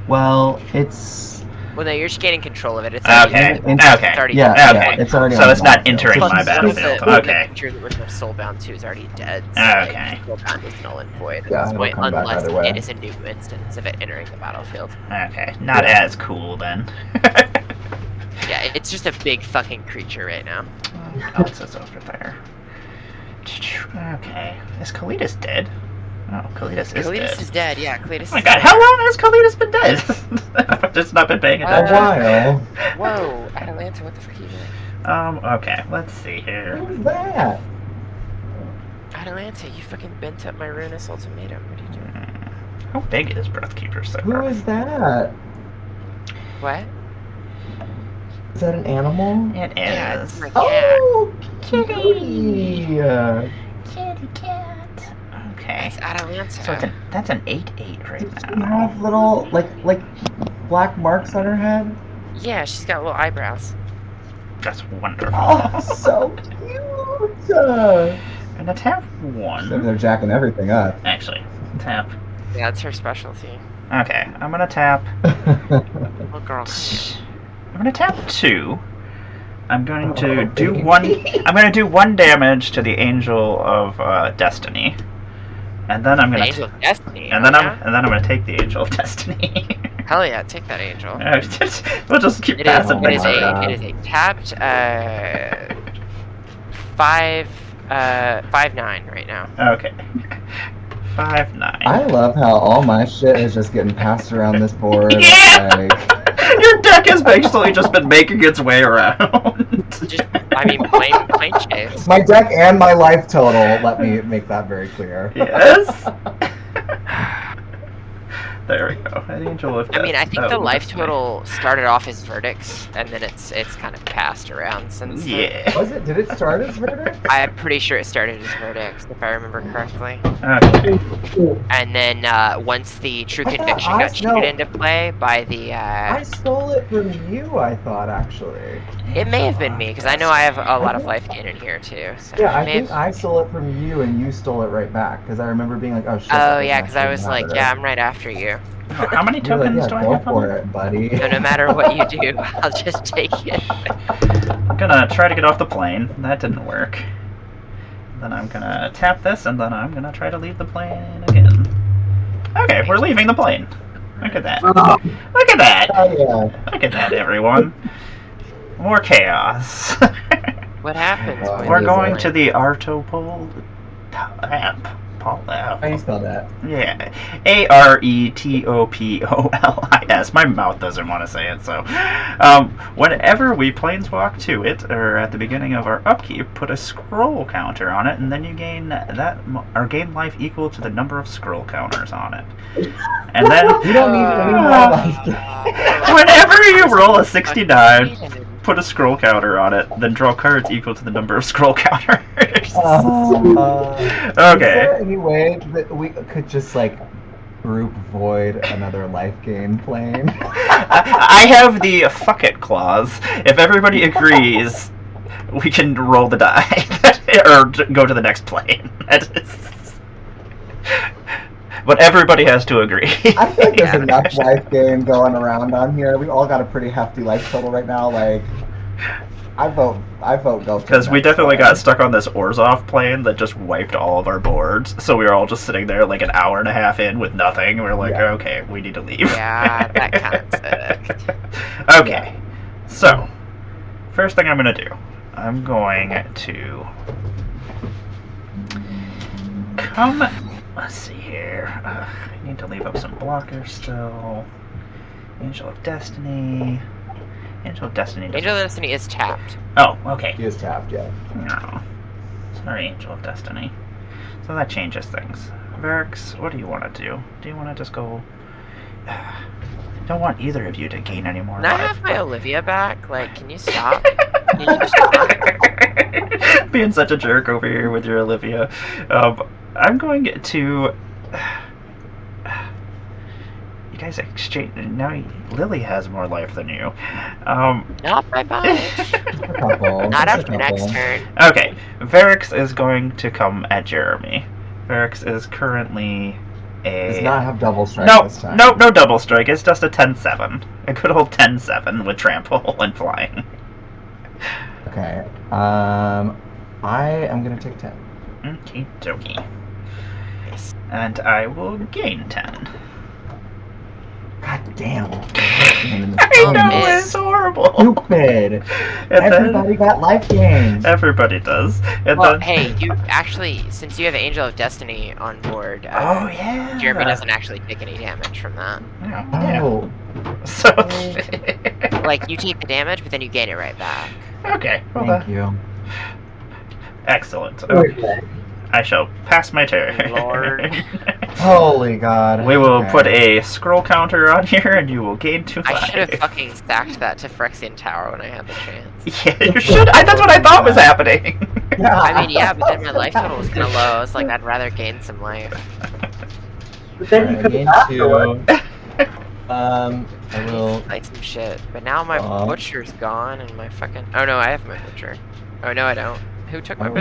Well, it's... Well, no, you're just gaining control of it. It's okay. It's already okay. It's already so it's not entering my battlefield. Okay. The creature that was Soulbound 2 is already dead. So Okay. Soulbound is null and void Yeah, at this point, unless either way. it is a new instance of it entering the battlefield. Okay, not as cool then. Yeah, it's just a big fucking creature right now. Oh, it says over there. Okay. Is Kalidas dead? Oh, Kalidas is dead. Kalidas is dead, yeah, Kalidas is Oh my god, dead. how long has Kalidas been dead? I've just not been paying attention. A while. Whoa, Atalanta, what the fuck are you doing? Okay, let's see here. Who's that? Atalanta, you fucking bent up my Ruinous Ultimatum. What are you doing? How big is Breathkeeper so Who far? is that? What? Is that an animal? It Yeah, it's is. my cat. Oh, kitty! Kitty cat. Okay. It's Atalanta. So that's an 8/8 right Does she now. have little, like black marks on her head? Yeah, she's got little eyebrows. That's wonderful. Oh, so cute! And a tap 1. They're jacking everything up. Actually, tap. Yeah, that's her specialty. Okay, I'm gonna tap. Little girl, come here. I'm gonna tap 2. I'm going to do one. I'm gonna do 1 damage to the Angel of Destiny, and then I'm The gonna. Angel of Destiny. And then yeah? I'm gonna take the Angel of Destiny. Hell yeah, take that angel. We'll just keep It is, passing it is things a around. it is a tapped 5/9 right now. Okay. 5/9. I love how all my shit is just getting passed around this board. Yeah! Like... Your deck has basically just been making its way around. Just, I mean, plain chase. My deck and my life total, let me make that very clear. Yes. There we go. An Angel of I mean, I think the life Destiny. total started off as verdicts, and then it's kind of passed around since then. Yeah. Was it? Did it start as verdict? I'm pretty sure it started as verdicts, if I remember correctly. Okay. And then once the True I thought Conviction got cheated into play by the, I stole it from you, I thought, actually. it may have been me, because I know I have a lot of life gain in here too. So Yeah, I it may think have- I stole it from you and you stole it right back. Because I remember being like, oh shit. Oh yeah, because I was like, yeah, I'm right after you. Oh, how many You're like, tokens yeah, do I go have? for it, buddy. So no matter what you do, I'll just take it. I'm gonna try to get off the plane. That didn't work. Then I'm gonna tap this, and then I'm gonna try to leave the plane again. Okay, we're leaving the plane. Look at that. Look at that. Oh yeah. Look at that, everyone. More chaos. What happens? Oh, when We're you going play? to the Artopol app. Paul app. How do you spell that? Yeah, Aretopolis. My mouth doesn't want to say it, so. Whenever we planeswalk to it, or at the beginning of our upkeep, put a scroll counter on it, and then you gain gain life equal to the number of scroll counters on it. And then, You don't need any more life. whenever you roll a 69, put a scroll counter on it, then draw cards equal to the number of scroll counters. Is Okay. there any way that we could just like group void another life gain plane? I have the fuck it clause. If everybody agrees, we can roll the die or go to the next plane. But everybody has to agree. I feel like there's Yeah. enough life gain going around on here. We've all got a pretty hefty life total right now. Like, I vote go. Because we definitely got stuck on this Orzhov plane that just wiped all of our boards. So we were all just sitting there like an hour and a half in with nothing. We were like, Yeah. okay, we need to leave. Yeah, that kind of sucked. Okay, so first thing I'm going to do, I'm going to come. Let's see here. I need to leave up some blockers still. Angel of Destiny. Angel of Destiny. Angel of Destiny is tapped. Oh, okay. He is tapped, yeah. No. Sorry, Angel of Destiny. So that changes things. Verix, what do you want to do? Do you want to just go... don't want either of you to gain any more Can I life. have my Olivia back? Like, can you stop? Can you just Being such a jerk over here with your Olivia. I'm going to... You guys exchange... Now Lily has more life than you. Not by much. A couple. Not just a after next couple. turn. Okay, Verix is going to come at Jeremy. Verix is currently a... Does not have double strike No, this time. no double strike. It's just a 10-7. A good old 10-7 with trample and flying. Okay. I am gonna take 10. Okie dokie. And I will gain 10. God damn. I know, miss. it's horrible. Stupid. And Everybody got life gain. Everybody does. And Well, then... hey, you actually, since you have Angel of Destiny on board, Oh, yeah. Jeremy doesn't actually take any damage from that. Yeah. Oh. So... Like, you take the damage, but then you gain it right back. okay. Well, Thank you. Excellent. Okay. Okay. I shall pass my turn. Lord. Holy God. We will Okay. put a scroll counter on here, and you will gain 2 I life. should have fucking stacked that to Phyrexian Tower when I had the chance. Yeah, you should. That's what I thought was happening. Yeah. I mean, yeah, but then my life total was kind of low. I was like, I'd rather gain some life. But then you I could gain have 2. I will. Like some shit. But now my butcher's gone and my fucking... Oh no, I have my butcher. Oh no, I don't. Who took my butcher?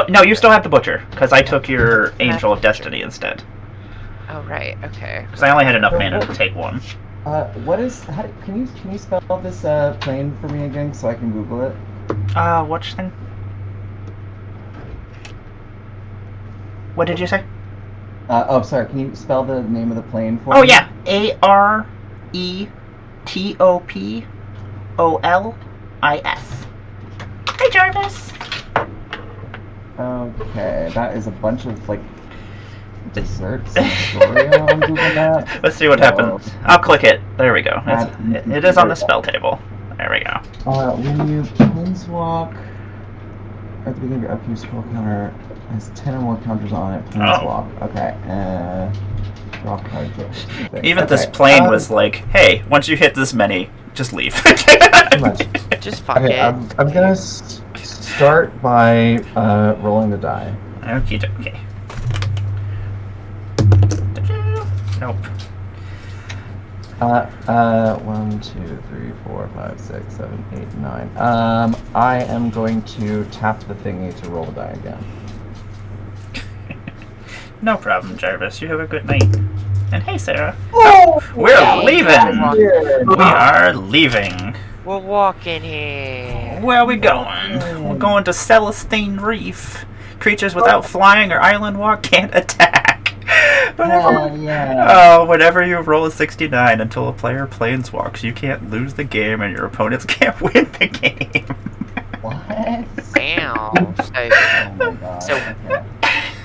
No, you still have the butcher, because I took your Angel of Destiny instead. Oh right, okay. Because I only had enough mana to take one. What is? Can you spell this plane for me again so I can Google it? Which thing? What did you say? Oh, sorry. Can you spell the name of the plane for Oh me? yeah, ARETOPOLIS. Hi, Jarvis. Okay, that is a bunch of like desserts in Astoria on Google Maps. Let's see what happens. I'll click it. There we go. It is on the spell table. There we go. When you planeswalk at the beginning of your upkeep, scroll counter has 10 or more counters on it. Planeswalk. Okay. Draw card. Even this plane was like, hey, once you hit this many, just leave. Too much. Just fuck Okay, it. I'm gonna start by rolling the die. Okie dokie. Nope. 1, 2, 3, 4, 5, 6, 7, 8, 9. I am going to tap the thingy to roll the die again. No problem, Jarvis. You have a good night. And hey, Sarah. Oh, We're yeah. leaving. weird. We are leaving. We're walking here. Where are we going? We're going to Celestine Reef. Creatures without flying or island walk can't attack. Whenever you roll a 69 until a player planeswalks, you can't lose the game and your opponents can't win the game. What? Damn. Oh my god. So- Okay.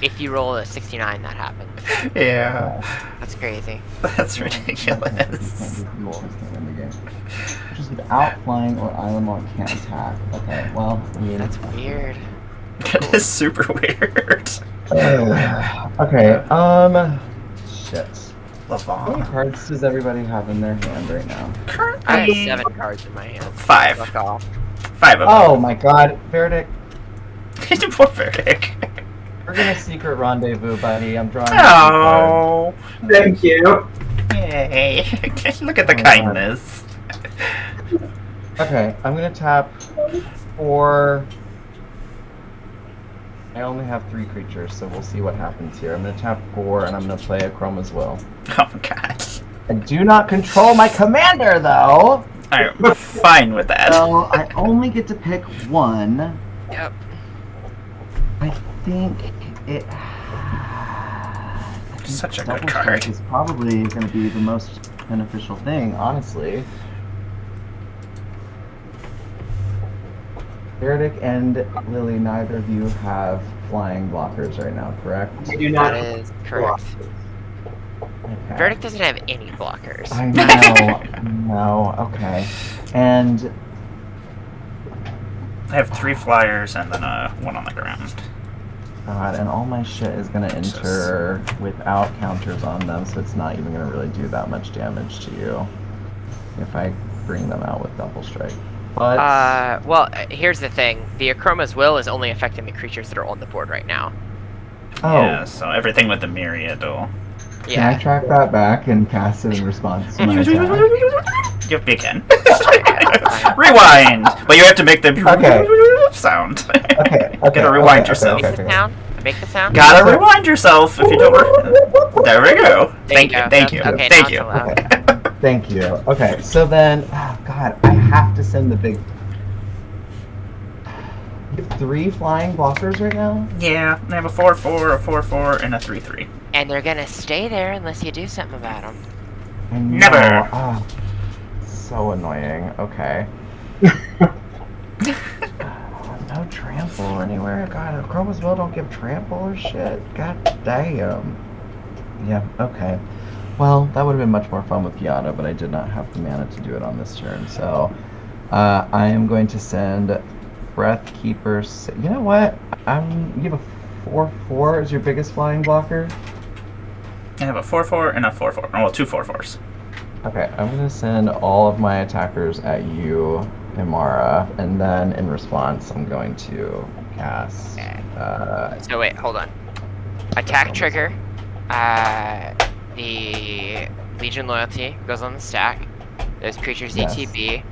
If you roll a 69, that happens. Yeah, That's crazy. that's ridiculous. Just without flying or island walk can't attack. Okay, well, I mean, That's weird. It is super weird. okay, shit. How many Lavon. cards does everybody have in their hand right now? I have Currently 7 cards in my hand. 5. Fuck off. 5 of Oh my god, Verdict, them. Poor Verdict. we're gonna secret rendezvous, buddy. I'm drawing. Cards. Oh, Thank you. yay! Look at the Oh my God. kindness. Okay, I'm gonna tap 4. I only have 3 creatures, so we'll see what happens here. I'm going to tap 4, and I'm going to play a Chroma's Will. Oh god. I do not control my commander, though! I'm fine with that. So I only get to pick 1. Yep. I think it... Such a Double good Strike card. is probably going to be the most beneficial thing, honestly. Verdict and Lily, neither of you have flying blockers right now, correct? I do not. That is correct. Okay. Verdict doesn't have any blockers. I know. No. Okay. And I have 3 flyers and then 1 on the ground. God, and all my shit is gonna enter without counters on them, so it's not even gonna really do that much damage to you if I bring them out with Double Strike. But Well, here's the thing. The Chroma's Will is only affecting the creatures that are on the board right now. Yeah, so everything with the Myriad will... Can I track that back and cast it in response to my attack? Yep, you can. Rewind! But you have to make the sound. Okay. Gotta rewind yourself. Make the sound. Make the sound. Gotta rewind yourself if you don't... There we go. Thank you. Okay, Thank now you. it's allowed. Thank you. Okay, so then, oh God, I have to send the big... You have 3 flying blockers right now? Yeah, I have a 4/4, a 4/4, and a 3/3. And they're gonna stay there unless you do something about them. I know. Never. Oh, so annoying. Okay. No trample anywhere. God, Chroma's Will don't give trample or shit. God damn. Yeah, okay. Well, that would have been much more fun with Kiana, but I did not have the mana to do it on this turn. So, I am going to send Breathkeeper. You know what? You have a 4/4 as your biggest flying blocker? I have a 4/4 and a 4/4. Oh, well, 2 4/4s. Okay, I'm gonna send all of my attackers at you, Emmara, and then in response, I'm going to cast. So wait, hold on. Attack trigger. The Legion Loyalty goes on the stack. Those creatures Yes. ETB.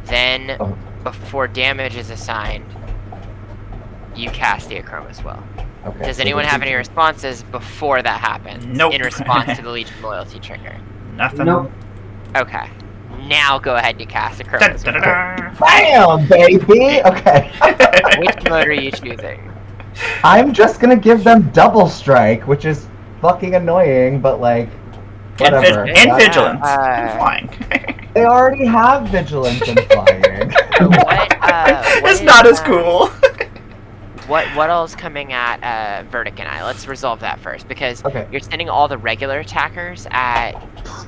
Then, before damage is assigned, you cast the Chroma's Will. Okay. Does so anyone the have any creature- responses before that happens? Nope. In response to the Legion Loyalty trigger. Nothing. Nope. Okay. Now go ahead and cast the Chroma's Will. Bam, baby! Okay. Which mode are you choosing? I'm just gonna give them double strike, which is fucking annoying, but like, whatever. And vigilance. Uh, Flying. They already have vigilance and flying. So what It's is, not as cool. What all's coming at Verdict and I? Let's resolve that first, because Okay. you're sending all the regular attackers at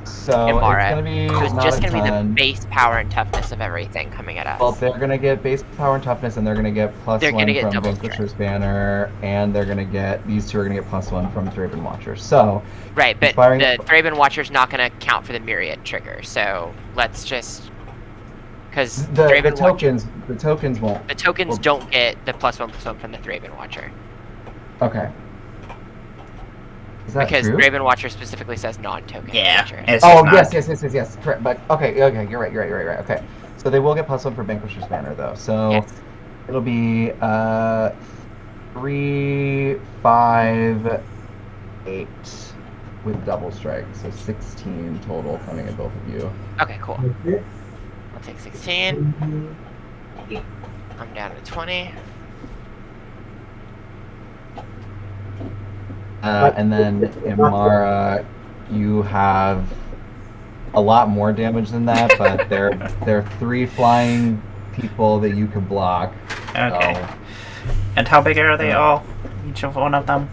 So Emmara. it's gonna be So it's not just a gonna be the ton. base power and toughness of everything coming at us. Well, they're gonna get base power and toughness, and they're gonna get They're +1 gonna get from double Vanquisher's Banner, and they're gonna get these 2 are gonna get +1 from Thraben Watcher. So Right, but Inspiring- the Thraben Watcher's not gonna count for the Myriad trigger, so let's just... Because the Thraben Watcher... tokens won't. The tokens well- don't get the +1/+1 from the Thraben Watcher. Okay. Is that Because true? Thraben Watcher specifically says non-token Yeah. creature. It's Oh just yes. Correct. But okay. You're right. Okay. So they will get +1 for Vanquisher's Banner though. So Yes. it'll be 3, 5, 8 with double strike. So 16 total coming at both of you. Okay, cool. Okay. I'll take 16. I'm down to 20. And then Emmara, you have a lot more damage than that, but they're 3 flying people that you can block. Okay. So, And how big are they all? Each of one of them?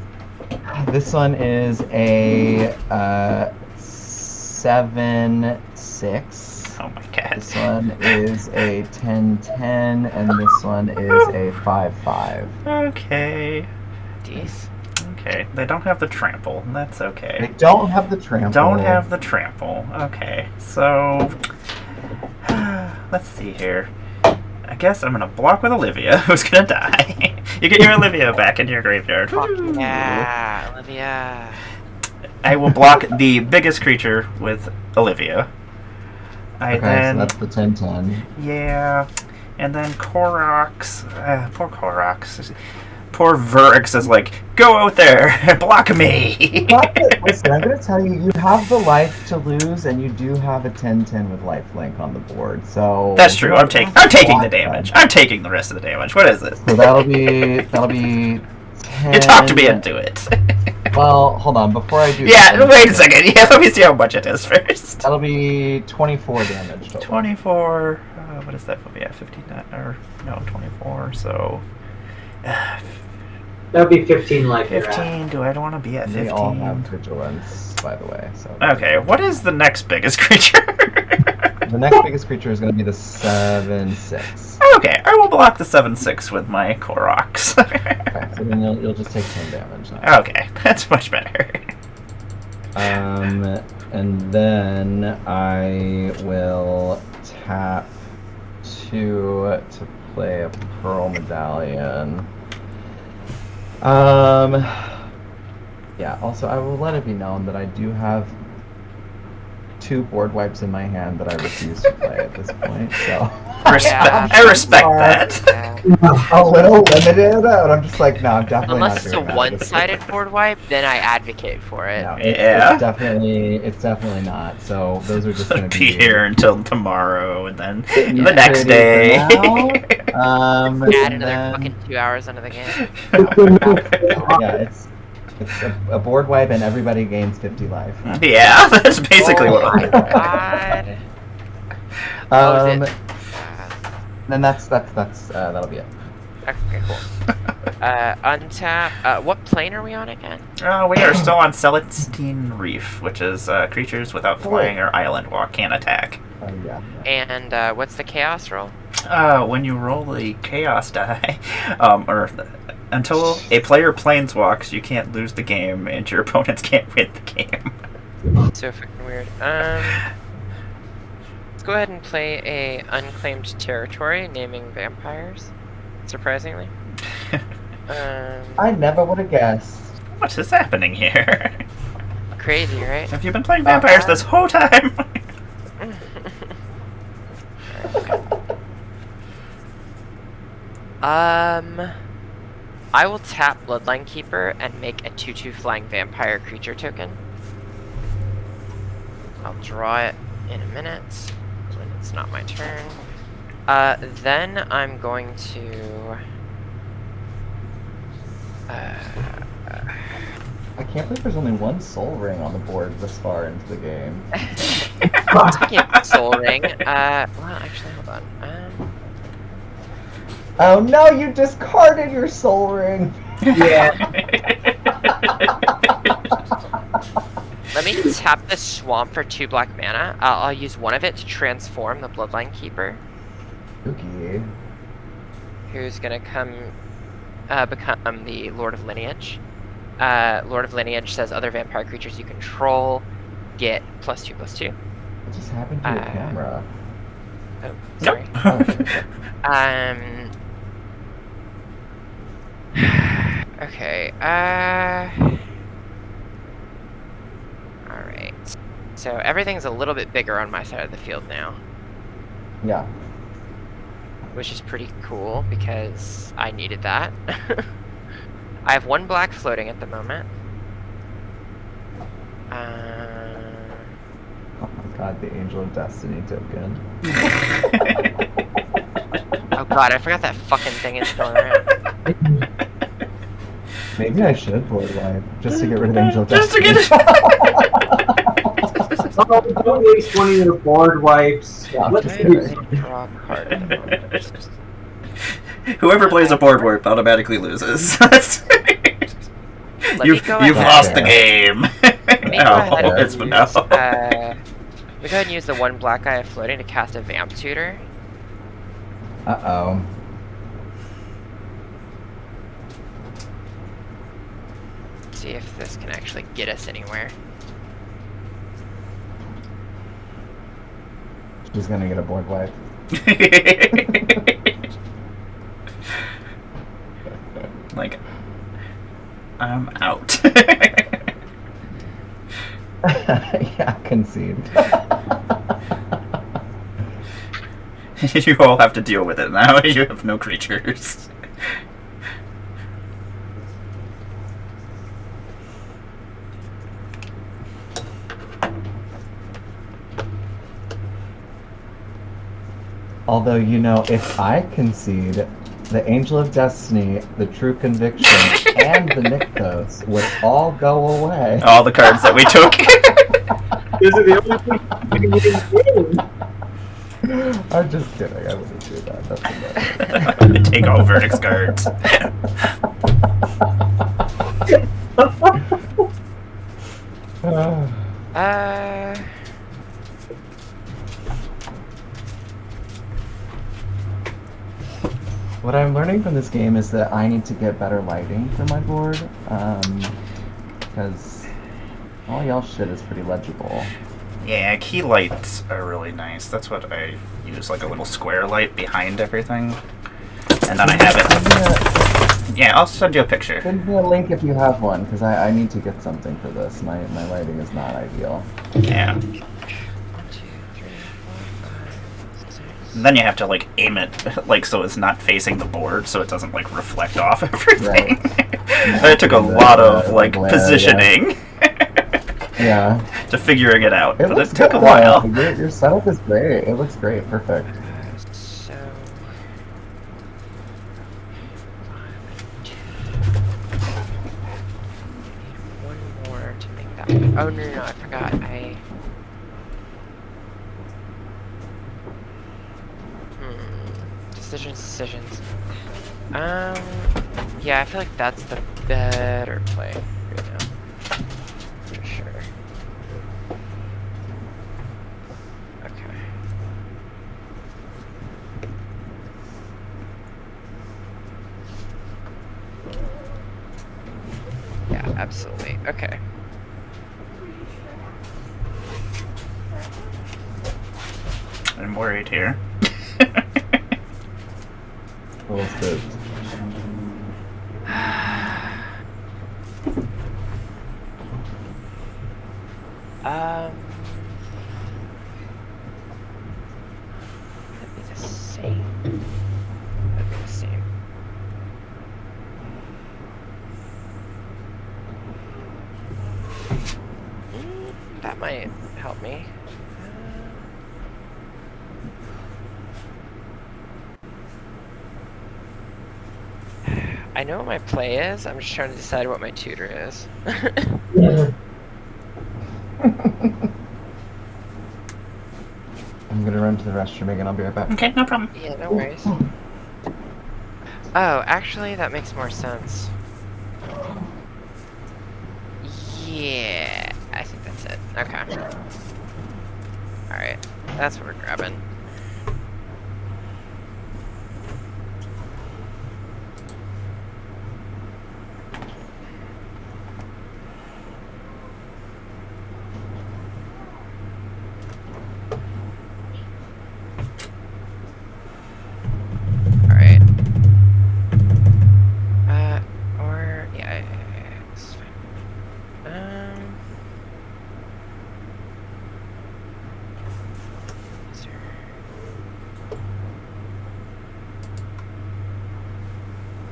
this one is a 7/6. Oh my god. This one is a 10/10, and this one is a 5/5. Okay. These. Okay. They don't have the trample. That's They okay. don't have the trample. Don't have the trample. Okay. So let's see here. I guess I'm gonna block with Olivia, who's gonna die. You get your Olivia back in your graveyard. Woo. Yeah, Olivia. I will block the biggest creature with Olivia. I Okay, then so that's the 10/10. yeah, and then Koroks. Poor Koroks. poor Verix is like, go out there, block me. Listen, I'm going to tell you, you have the life to lose, and you do have a 10-10 with lifelink on the board. So that's true. I'm taking the damage. I'm taking the rest of the damage. What is it? So that'll be 10. You talked me into it. Well, hold on. Before I do. Yeah, wait a second. Yeah, let me see how much it is first. That'll be 24 damage total. 24. What is that? Yeah, 15. Or no, 24. So. That'd be 15 life. 15. Do I don't want to be at 15? They all have vigilance, by the way. So. Okay. What is the next biggest creature? The next biggest creature is going to be the 7/6. Okay, I will block the 7/6 with my Koroks. Okay, so then you'll just take 10 damage now. Okay, that's much better. And then I will tap 2 to play a Pearl Medallion. Yeah, also I will let it be known that I do have 2 board wipes in my hand that I refuse to play at this point, so... I respect that. A little limited, and I'm just like, no, I'm definitely Unless not it's a one-sided board wipe, then I advocate for it. No, Yeah. it's definitely not. So those are just going to be here until tomorrow, and then Yeah, the next day. Add another fucking 2 hours onto the game. Yeah, it's a board wipe, and everybody gains 50 life. Yeah, that's basically what I'm doing. God. Oh, Then that's that'll be it. Okay, cool. Untap. What plane are we on again? We are still on Celestine Reef, which is creatures without flying or island walk can't attack. Yeah. And what's the chaos roll? When you roll a chaos die, or until a player planeswalks, you can't lose the game, and your opponents can't win the game. So fucking weird. Let's go ahead and play a unclaimed territory, naming vampires. Surprisingly. I never would have guessed. What is happening here? Crazy, right? Have you been playing vampires this whole time? I will tap Bloodline Keeper and make a 2/2 flying vampire creature token. I'll draw it in a minute when it's not my turn. Then I'm going to... I can't believe there's only one Soul Ring on the board this far into the game. Speaking of Soul Ring, well, actually, hold on. Oh no, you discarded your Soul Ring! Yeah. Let me tap the Swamp for 2 black mana. I'll use one of it to transform the Bloodline Keeper. Okay. Who's gonna come become the Lord of Lineage. Lord of Lineage says other vampire creatures you control get +2/+2. What just happened to your camera? Oh, sorry. Okay, alright. So everything's a little bit bigger on my side of the field now. Yeah. Which is pretty cool, because I needed that. I have 1 black floating at the moment. Oh my god, the Angel of Destiny token. Oh god, I forgot that fucking thing is going around. Maybe I should board wipe, just to get rid of Angel of Destiny. Oh, don't waste one of your board wipes. Yeah, Let's just do kidding. Draw a card at the moment. Whoever plays a board warp automatically loses. You've lost the game. It's let me go ahead and use the 1 black I have floating to cast a Vamp Tutor. Uh-oh. See if this can actually get us anywhere. She's gonna get a board wipe. Like, I'm out. Yeah, concede. You all have to deal with it now. You have no creatures. Although, you know, if I concede, the Angel of Destiny, the True Conviction, and the Nykthos would all go away. All the cards that we took. These are the only things you can use in the game. I'm just kidding. I wouldn't do that. That's enough. Take all Verdict's cards. What I'm learning from this game is that I need to get better lighting for my board, because all y'all shit is pretty legible. Yeah, key lights are really nice. That's what I use, like a little square light behind everything. And then I have it. Yeah, I'll send you a picture. Send me a link if you have one, because I need to get something for this. My lighting is not ideal. Yeah. And then you have to like aim it like so it's not facing the board, so it doesn't like reflect off everything. Right. It took a lot of like glare, positioning. Yeah. To figuring it out, but it looks took a good, while. though. Your setup is great. It looks great. Perfect. So... One more to make that. Oh, no, I forgot. Decisions. Yeah, I feel like that's the better play right now. For sure. Okay. Yeah, absolutely. Okay. I'm worried here. Well, good. That'd be the same. That'd be the same. That might help me. I know what my play is. I'm just trying to decide what my tutor is. I'm gonna run to the restroom again. I'll be right back. Okay, no problem. Yeah, no worries. Oh, actually, that makes more sense. Yeah, I think that's it. Okay. Alright, that's what we're grabbing.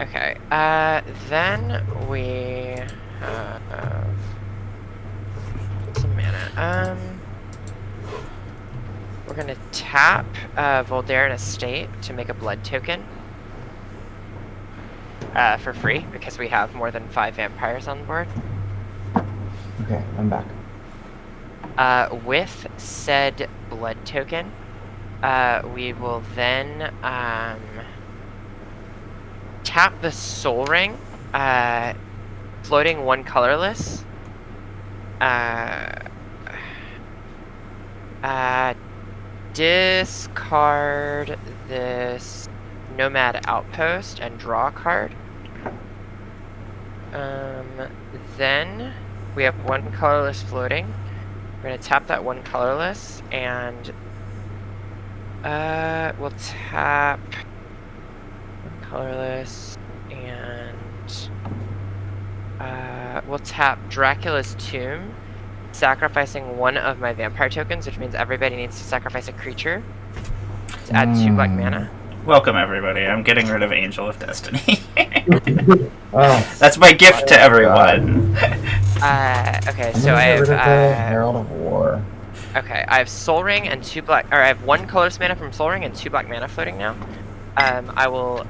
Okay, then we have some mana. We're gonna tap Voldaren Estate to make a blood token for free because we have more than 5 vampires on the board. Okay, I'm back. With said blood token, we will then tap the Soul Ring, floating 1 colorless. Discard this Nomad Outpost and draw a card. Then we have 1 colorless floating. We're gonna tap that 1 colorless and we'll tap 1 colorless and we'll tap Dracula's Tomb, sacrificing 1 of my vampire tokens, which means everybody needs to sacrifice a creature to add 2 black mana. Welcome, everybody. I'm getting rid of Angel of Destiny. Oh, That's my gift to everyone. Okay, so I get rid of the have Herald of War. Okay, I have Soul Ring and 2 black, or I have 1 colorless mana from Soul Ring and 2 black mana floating now. I will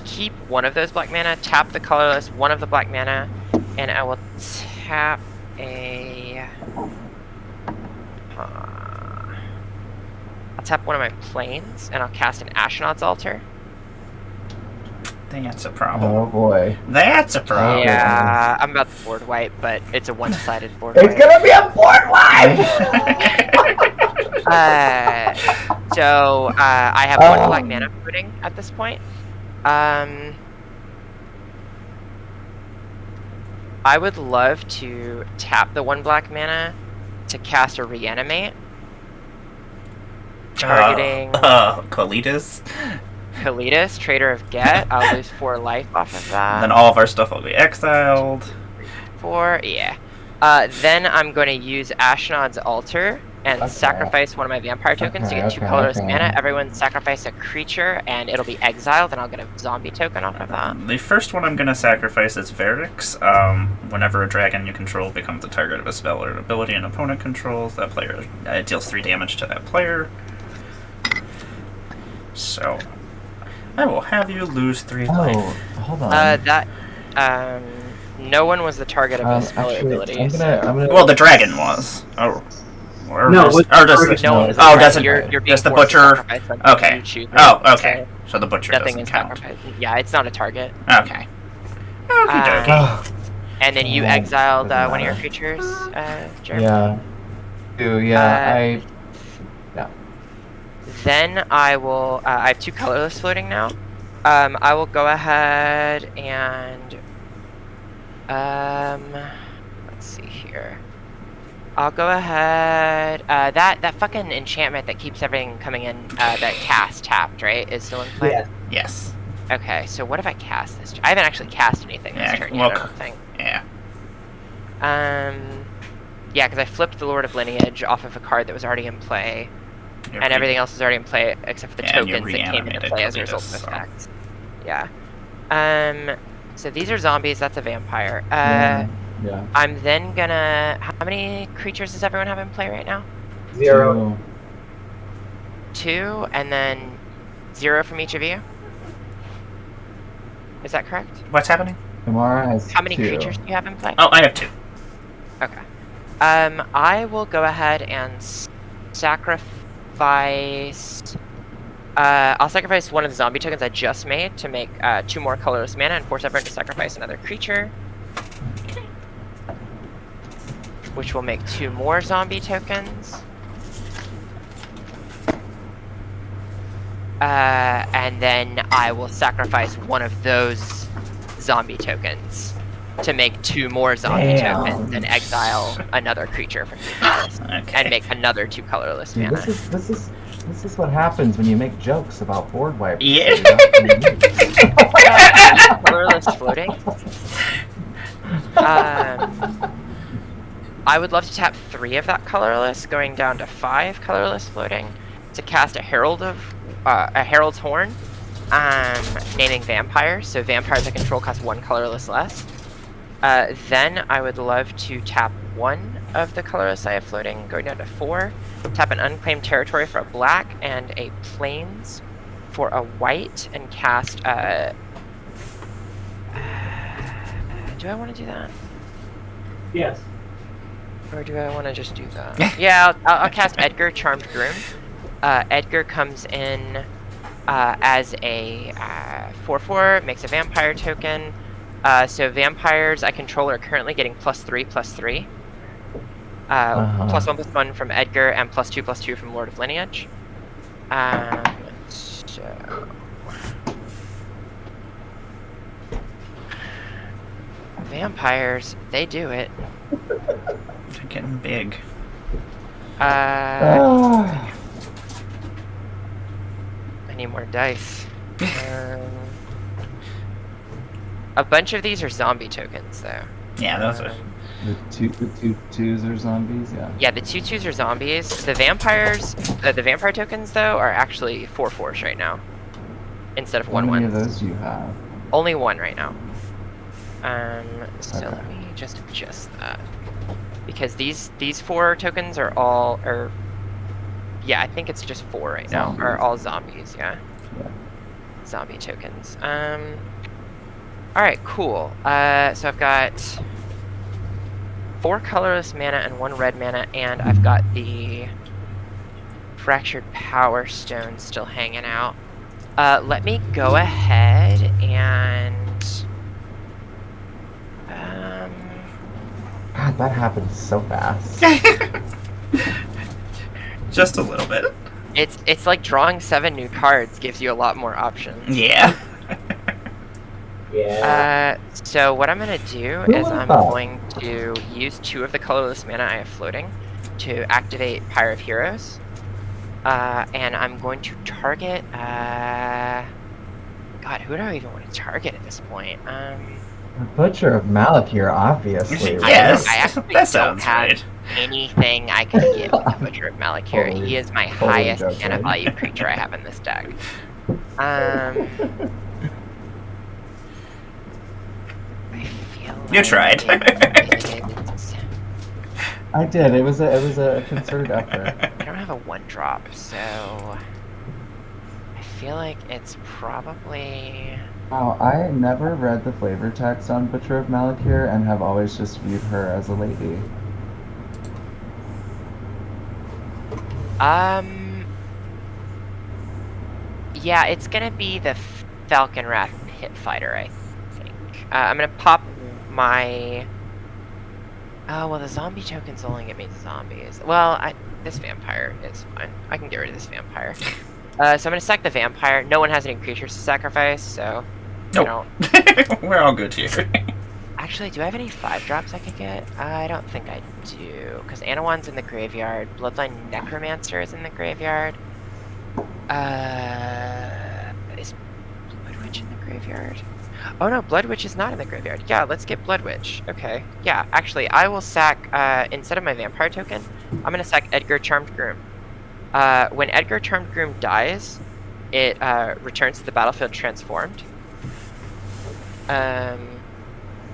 keep one of those black mana, tap the colorless, one of the black mana, and I will tap a... I'll tap one of my planes, and I'll cast an Ashnod's Altar. That's a problem. Oh boy. That's a problem. Yeah, I'm about to board wipe, but it's a one-sided board It's wipe. gonna be a board wipe! I have 1 black mana floating at this point. I would love to tap the 1 black mana to cast a Reanimate. Targeting Kalitas. Kalitas, Trader of Get. I'll lose 4 life off of that. Then all of our stuff will be exiled. 4, yeah. Then I'm going to use Ashnod's Altar and sacrifice one of my vampire tokens to get 2 colorless mana. Everyone sacrifice a creature and it'll be exiled, and I'll get a zombie token off of that. The first one I'm going to sacrifice is Verix. Whenever a dragon you control becomes the target of a spell or an ability an opponent controls, that player deals 3 damage to that player. So I will have you lose 3 life. Oh, hold on. No one was the target of a spell or ability. I'm gonna... Well, the dragon was. Oh. Or No, just, what- or just No one was oh, the doesn't target. You're being just the forced to butcher. sacrifice something Okay. you choose, Oh, right? okay. So the butcher Nothing doesn't is count. sacrificed. Yeah, it's not a target. Okay. Okie dokie. And then you exiled one of your creatures, Jeremy? Yeah. Yeah, Then I will, I have 2 colorless floating now. I will go ahead and, let's see here. I'll go ahead, that fucking enchantment that keeps everything coming in, that cast tapped, right, is still in play? Yeah. Yes. Okay, so what if I cast this? I haven't actually cast anything this turn yet, I don't think. Yeah. Yeah, because I flipped the Lord of Lineage off of a card that was already in play, and everything else is already in play except for the tokens that came into play as a result of the effect. Yeah. So these are zombies, that's a vampire. yeah. I'm then gonna... How many creatures does everyone have in play right now? 0. 2, and then 0 from each of you? Is that correct? What's happening? Emmara has How many 2. creatures do you have in play? Oh, I have 2. Okay. I will go ahead and sacrifice... I'll sacrifice one of the zombie tokens I just made to make 2 more colorless mana and force everyone to sacrifice another creature. Which will make 2 more zombie tokens. And then I will sacrifice one of those zombie tokens to make 2 more zombie tokens and exile another creature from the palace. And make another 2 colorless Dude, mana. This is what happens when you make jokes about board wipes. Yeah. Colorless floating. I would love to tap 3 of that colorless, going down to 5 colorless floating, to cast a Herald's Horn, naming vampires. So vampires I control cost 1 colorless less. Then I would love to tap 1 of the colorless I have floating, going down to 4. Tap an unclaimed territory for a black and a plains for a white, and cast. Do I want to do that? Yes. Or do I want to just do that? Yeah, I'll cast Edgar, Charmed Groom. Edgar comes in as a 4/4, makes a vampire token. So vampires I control are currently getting +3/+3. +1/+1 from Edgar, and +2/+2 from Lord of Lineage. So... Vampires, they do it. They're getting big. I need more dice. A bunch of these are zombie tokens, though. Yeah, those are. The two twos are zombies, yeah. Yeah, the 2/2s are zombies. The vampires, the vampire tokens, though, are actually 4/4s right now, instead of 1/1s. How many of those do you have? Only 1 right now. So let me just adjust that. Because these 4 tokens are all, or Yeah, I think it's just 4 right now. Zombies. Or all zombies, yeah. Yeah. Zombie tokens. Alright, cool. So I've got 4 colorless mana and 1 red mana, and I've got the Fractured Power Stone still hanging out. Let me go ahead and... God, that happened so fast. Just a little bit. It's like drawing 7 new cards gives you a lot more options. Yeah. Yeah. So what I'm gonna do Who is wants I'm that? going to use 2 of the colorless mana I have floating to activate Pyre of Heroes. And I'm going to target, God, who do I even want to target at this point? Butcher of Malakir, obviously. Yes. I actually That don't sounds have right. anything I can give to the Butcher of Malakir. Totally- He is my totally highest joking. mana value creature I have in this deck. I feel You tried. it's- I did. It was a concerted effort. I don't have a 1-drop, so I feel like it's probably... Wow, I never read the flavor text on Butcher of Malakir and have always just viewed her as a lady. Yeah, it's gonna be the Falcon Wrath Pit Fighter, I think. I'm gonna pop my... Oh, well, the zombie tokens only get me zombies. Well, this vampire is fine. I can get rid of this vampire. So I'm gonna sack the vampire. No one has any creatures to sacrifice, so... Nope. We're all good here. Actually, do I have any 5-drops I could get? I don't think I do, because Anawan's in the graveyard. Bloodline Necromancer is in the graveyard. Is Blood Witch in the graveyard? Oh no, Blood Witch is not in the graveyard. Yeah, let's get Blood Witch. Okay. Yeah, actually, I will sack, instead of my vampire token, I'm gonna sack Edgar Charmed Groom. When Edgar Charmed Groom dies, it returns to the battlefield transformed.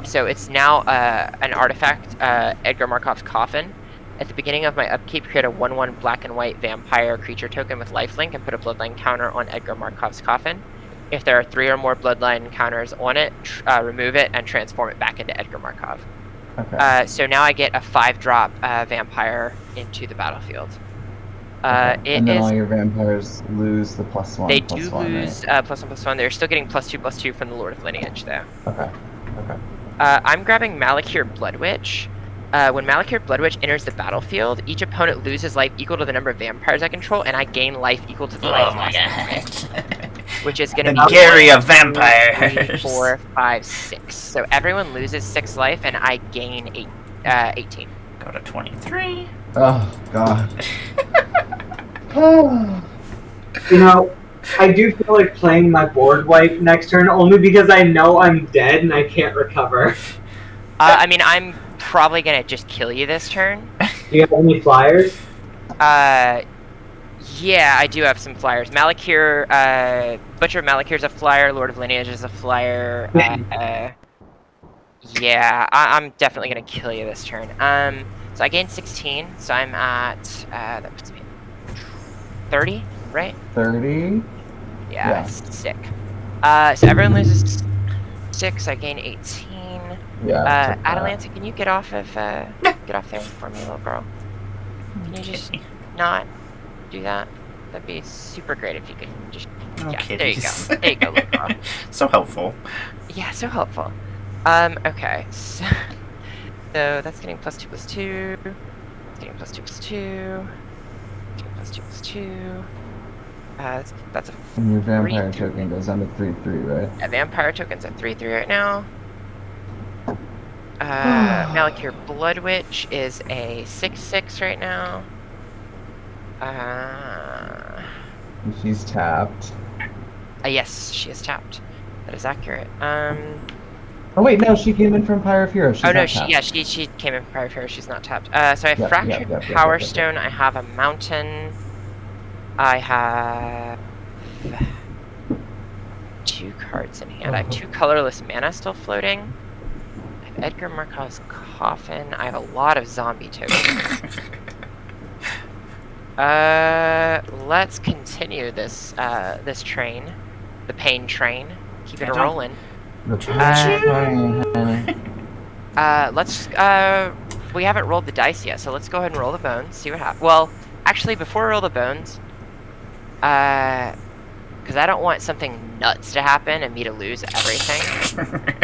So it's now an artifact, Edgar Markov's Coffin. At the beginning of my upkeep, create a 1/1 black and white vampire creature token with lifelink and put a bloodline counter on Edgar Markov's Coffin. If there are 3 or more bloodline counters on it, remove it and transform it back into Edgar Markov. Okay. So now I get a 5-drop vampire into the battlefield. Okay. It and then is... all your vampires lose the +1. They +1, do lose right? +1/+1. They're still getting +2/+2 from the Lord of Lineage, though. Okay. Okay. I'm grabbing Malakir Blood Witch. When Malakir Blood Witch enters the battlefield, each opponent loses life equal to the number of vampires I control, and I gain life equal to the life. Oh my god. Which is going to The be Gary of 1, 2, 3, vampires. 4, 5, 6. So everyone loses 6 life, and I gain 18. Go to 23. Oh god. You know, I do feel like playing my board wipe next turn only because I know I'm dead and I can't recover. I mean, I'm probably going to just kill you this turn. Do you have any flyers? Yeah, I do have some flyers. Malakir, Butcher of Malakir's a flyer, Lord of Lineage is a flyer. Yeah, I'm definitely gonna kill you this turn. So I gained 16, so I'm at, that puts me at 30, right? 30? Yeah, sick. So everyone loses 6, I gain 18. Yeah. Atalanta, can you get off there for me, little girl? Can you just not do that? That'd be super great if you could just... Okay, Yeah, there you go. There you go, little girl. So helpful. Yeah, so helpful. Okay, so that's getting +2/+2. It's getting +2/+2. Getting +2/+2. That's a... And your vampire 3/3. token goes down to 3/3, right? Yeah, vampire token's at 3/3 right now. Malakir Blood Witch is a 6/6 right now. And she's tapped. Yes, she is tapped. That is accurate. Oh wait, no, she came in from Pyre of Heroes. She's Oh no, not tapped. she came in from Pyre of Heroes. She's not tapped. So I have Yep, Fractured yep, Power yep. Stone. I have a Mountain. I have 2 cards in hand. I have 2 colorless mana still floating. I have Edgar Markov's Coffin. I have a lot of zombie tokens. Let's continue this this train, the pain train. Keep it Okay, rolling. The train. Let's we haven't rolled the dice yet, so let's go ahead and roll the bones. See what happens. Well, actually, before we roll the bones, because I don't want something nuts to happen and me to lose everything.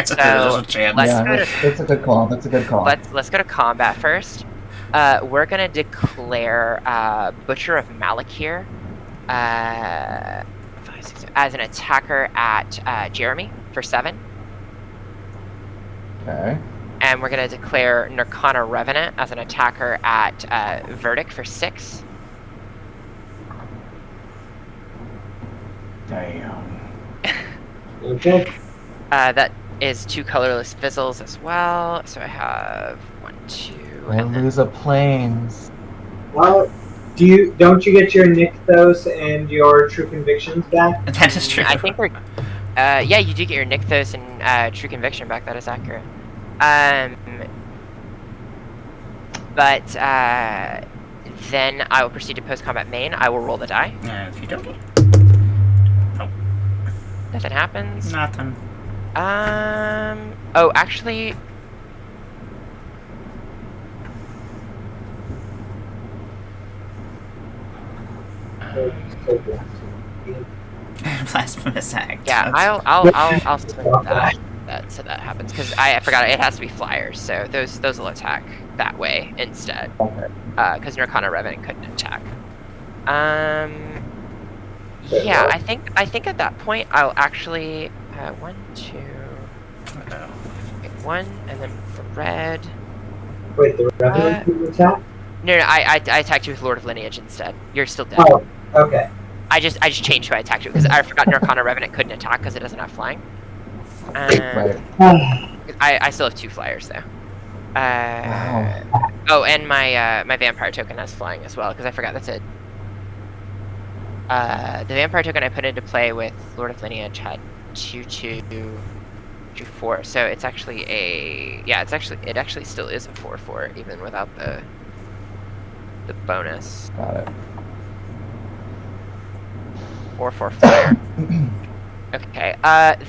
So There's a chance. let's Yeah, go to that's a good call. That's a good call. let's go to combat first. We're gonna declare Butcher of Malakir as an attacker at Jeremy for 7. Okay. And we're gonna declare Nirkana Revenant as an attacker at Verdict for 6. Damn. Okay. That is 2 colorless fizzles as well. So I have 1, 2, And and then lose a planes. Don't you get your Nykthos and your True Convictions back? That is true. I think we're. Yeah, you do get your Nykthos and True Conviction back. That is accurate. But then I will proceed to post-combat main. I will roll the die. If you don't. Nothing happens. Nothing. Oh, actually. Blasphemous act. Yeah, That's- I'll spend that so that happens because I forgot it has to be flyers, so those will attack that way instead. Okay. Because Nirkana Revenant couldn't attack. Yeah, I think at that point I'll actually 1, 2, pick 1, and then the red. Wait, the Revenant didn't attack? No, I attacked you with Lord of Lineage instead. You're still dead. Oh, okay. I just changed who I attacked you because I forgot Nirkana Revenant couldn't attack because it doesn't have flying. Right. I still have 2 flyers though. Wow. Oh, and my my vampire token has flying as well because I forgot that's it. The vampire token I put into play with Lord of Lineage had 2, 2, 2, 4. So it's actually it actually still is a 4/4 even without the bonus. Got it. 4/4 flyer. Okay.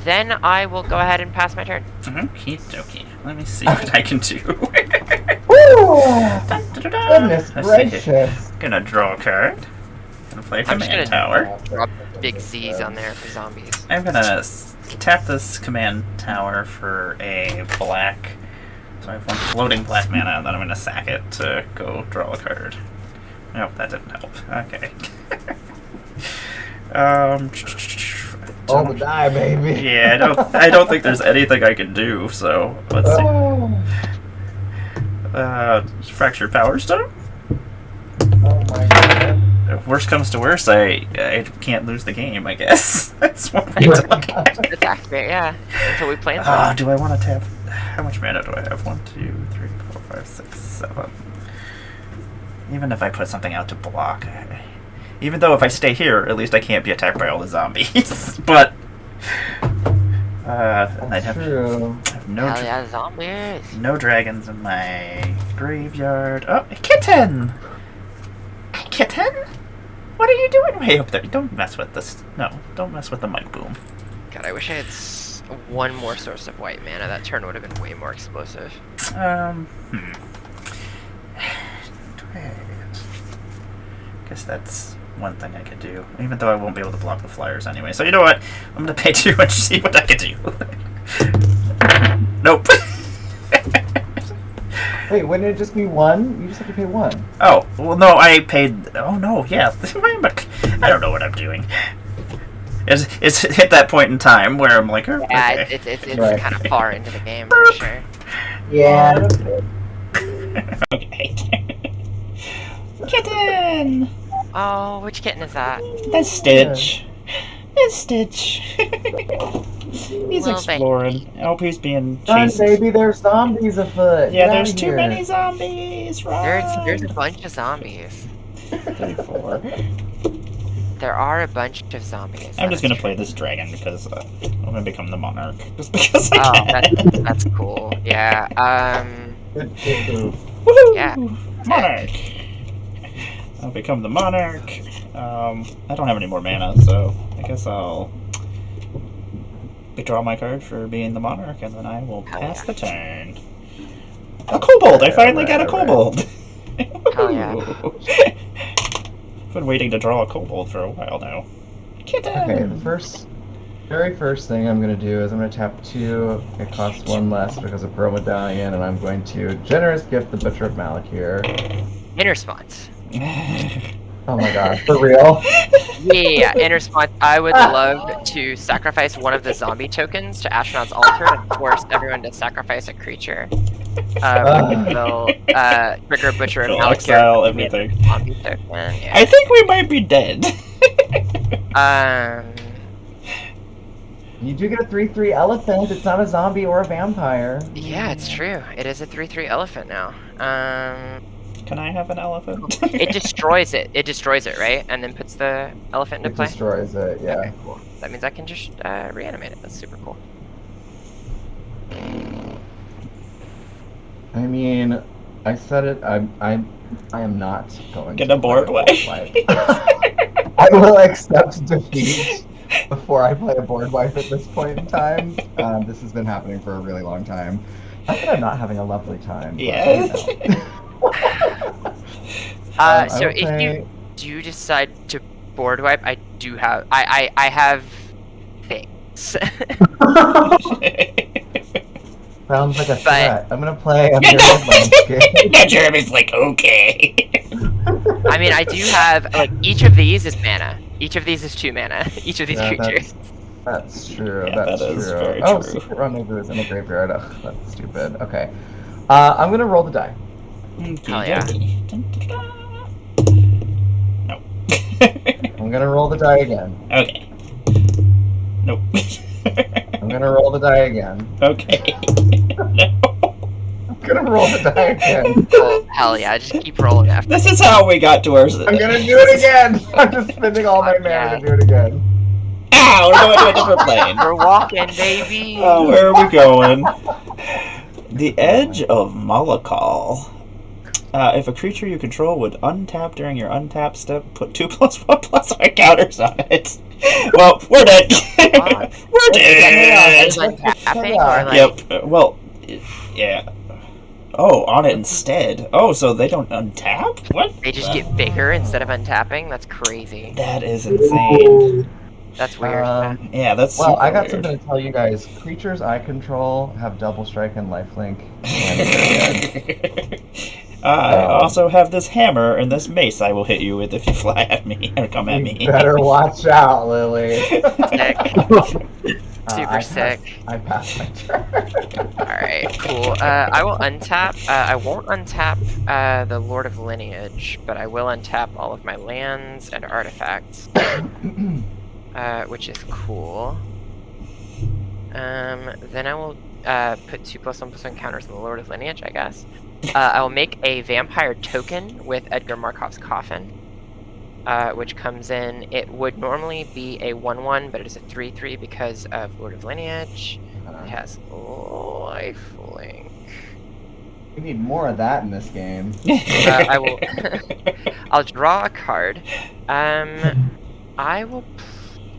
Then I will go ahead and pass my turn. Okie dokie. Let me see what I can do. Goodness Let's see. gracious. Gonna draw a card. Gonna play I'm just command gonna tower. drop big Z's on there for zombies. I'm gonna tap this command tower for a black. So I have 1 floating black mana, and then I'm gonna sack it to go draw a card. Nope, that didn't help. Okay. Roll the die, baby. Yeah, I don't think there's anything I can do. So let's see. Fractured Power Stone. Oh my god. If worst comes to worst, I can't lose the game. I guess that's one way to look at it. That's accurate, yeah. Until we plan Do I want to tap? How much mana do I have? 1, 2, 3, 4, 5, 6, 7. Even if I put something out to block, even though if I stay here, at least I can't be attacked by all the zombies. But I have zombies. no dragons in my graveyard. Oh, a kitten! A kitten? What are you doing way up there? Don't mess with this. No, don't mess with the mic boom. God, I wish I had 1 more source of white mana. That turn would have been way more explosive. Guess that's one thing I could do, even though I won't be able to block the flyers anyway. So you know what? I'm gonna pay 2 and see what I can do. Nope. Wait, wouldn't it just be 1? You just have to pay 1. Oh, well, no, I paid. Oh no, yeah. I don't know what I'm doing. It's hit that point in time where I'm like, oh, Yeah, okay. it's Right. kind of far into the game for sure. Yeah. Okay. Kitten. Oh, which kitten is that? That's Stitch. It's Stitch. He's Little exploring. I hope he's being Run, chased. baby, there's zombies afoot. Yeah, Get there's outta too here. many zombies. Run. There's a bunch of zombies. 34. There are a bunch of zombies. I'm just gonna play this dragon because I'm gonna become the monarch. Just because I Oh, can. that's cool. Yeah. Good move. Woohoo! Yeah. Monarch. I'll become the monarch. I don't have any more mana, so I guess I'll withdraw my card for being the monarch, and then I will pass the turn. A kobold! I finally got a kobold! Hell yeah. I've been waiting to draw a kobold for a while now. Kitten! Okay, the very first thing I'm going to do is I'm going to tap 2. It costs 1 less because of Pearl Medallion, and I'm going to generous gift the Butcher of Malakir. Inner response. Oh my god, for real? Yeah, in response, I would love to sacrifice one of the zombie tokens to Astronaut's Altar and force everyone to sacrifice a creature. Which will trigger Butcher and exile everything. Zombie token. Yeah. I think we might be dead. You do get a 3/3 elephant. It's not a zombie or a vampire. Yeah, it's true. It is a 3/3 elephant now. Can I have an elephant? It destroys it. It destroys it, right? And then puts the elephant into play? It destroys it, yeah. Okay, cool. That means I can just reanimate it. That's super cool. I mean, I said it. I am not going Get to a board wipe. I will accept defeat before I play a board wipe at this point in time. This has been happening for a really long time. Not that I'm not having a lovely time. Yeah. So if you do decide to board wipe, I do have I have things. Sounds like a threat. I'm gonna play a landscape. Yeah, Jeremy's like, okay. I mean, I do have, like, each of these is mana. Each of these is 2 mana. Each of these creatures. That's true. Yeah, that's that is true. very Oh, true. Secret Rendezvous is in the graveyard. Ugh, that's stupid. Okay. I'm gonna roll the die. Hell yeah. No. I'm gonna roll the die again. Okay. Nope. I'm gonna roll the die again. Okay. No. I'm gonna roll the die again. Well, hell yeah, just keep rolling after. This is how we got to ours. I'm gonna do it again! I'm just spending all my mana to do it again. Ow, we're going to a different plane. We're walking, baby! Oh, where are we going? The Edge of Malakal. If a creature you control would untap during your untap step, put 2+1/+1 counters on it. Well, we're dead. We're dead. Is it untapping, or like... Yep. Well, yeah. Oh, on it instead. Oh, so they don't untap? What? They just get bigger instead of untapping? That's crazy. That is insane. That's weird. Yeah, that's Well, I got weird. something to tell you guys. Creatures I control have double strike and lifelink. And I also have this hammer and this mace I will hit you with if you fly at me or come at me. you better watch out, Lily. Sick. Super sick. I passed my turn. Alright, cool. I will untap. I won't untap the Lord of Lineage, but I will untap all of my lands and artifacts. Which is cool. Then I will put 2+1/+1 counters on the Lord of Lineage, I guess. I will make a vampire token with Edgar Markov's Coffin, which comes in. It would normally be a 1/1, but it is a 3/3 because of Lord of Lineage. It has lifelink. We need more of that in this game. I will. I'll draw a card. I will.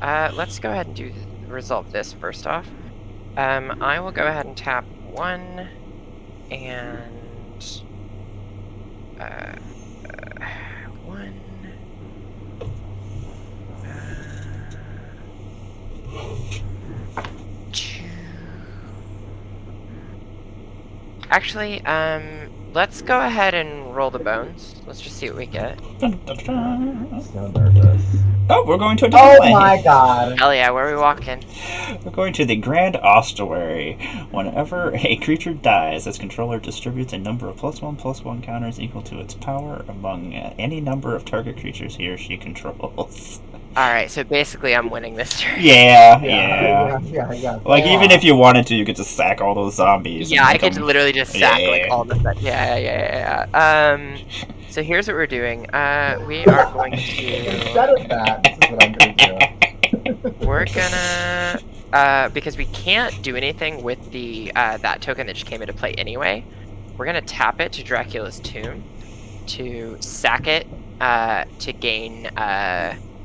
Let's go ahead and resolve this first off. I will go ahead and tap 1 and 1. Actually, let's go ahead and roll the bones. Let's just see what we get. I'm so nervous. Oh, we're going to a different Oh plane. my god. Hell yeah, where are we walking? We're going to the Grand Ossuary. Whenever a creature dies, its controller distributes a number of +1/+1 counters equal to its power among any number of target creatures he or she controls. Alright, so basically I'm winning this turn. Yeah. Like, even if you wanted to, you could just sack all those zombies. Yeah, I could literally just sack, Yeah. like, all the stuff. Yeah. So here's what we're doing. We are going to... Instead of that, this is what I'm gonna do. We're gonna... because we can't do anything with the that token that just came into play anyway, we're gonna tap it to Dracula's Tomb to sack it to gain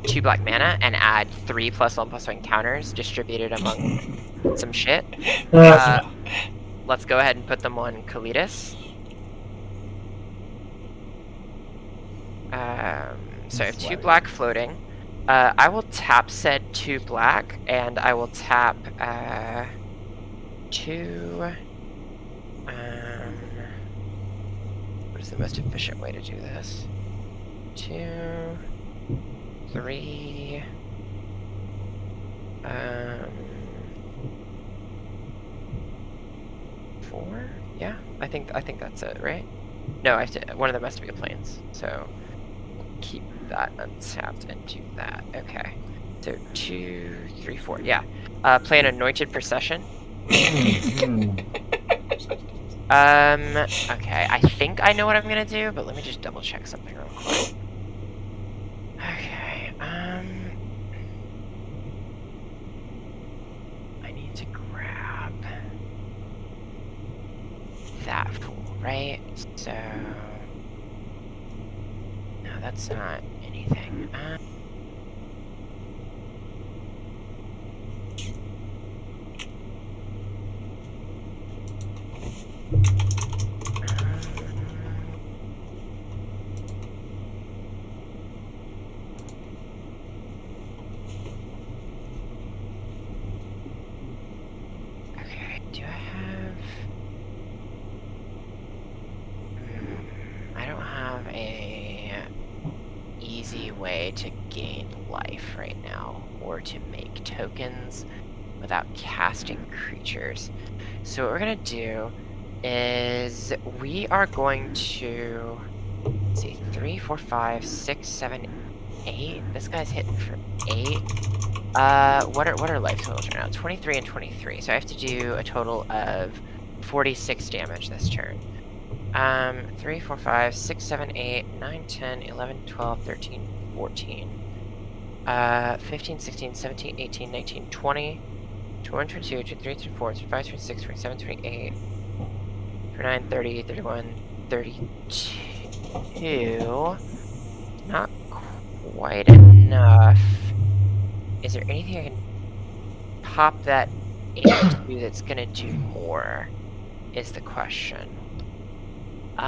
2 black mana and add 3 +1/+1 counters distributed among some shit. Let's go ahead and put them on Kalidas. So I have 2 black floating. I will tap said 2 black, and I will tap 2. What is the most efficient way to do this? 2, 3. 4. Yeah, I think that's it, right? No, I have to. One of them has to be a plains, so keep that untapped and do that. Okay, so 2, 3, 4. Yeah, play an anointed procession. Okay, I think I know what I'm gonna do, but let me just double check something real quick. Okay, I need to grab that fool, right? So, no, that's not anything. Okay, do I have... I don't have a easy way to gain life right now, or to make tokens without casting creatures. So what we're gonna do is we are going to, let's see, 3, 4, 5, 6, 7, 8. This guy's hitting for 8. What are life totals right now? 23 and 23. So I have to do a total of 46 damage this turn. 3, 4, 5, 6, 7, 8, 9, 10, 11, 12, 13, 14. 15, 16, 17, 18, 19, 20. 21, 22, 23, 24, 25, 26, 27, 28, 29, 30, 31, 32. Not quite enough. Is there anything I can pop that into that's gonna do more? Is the question. 4,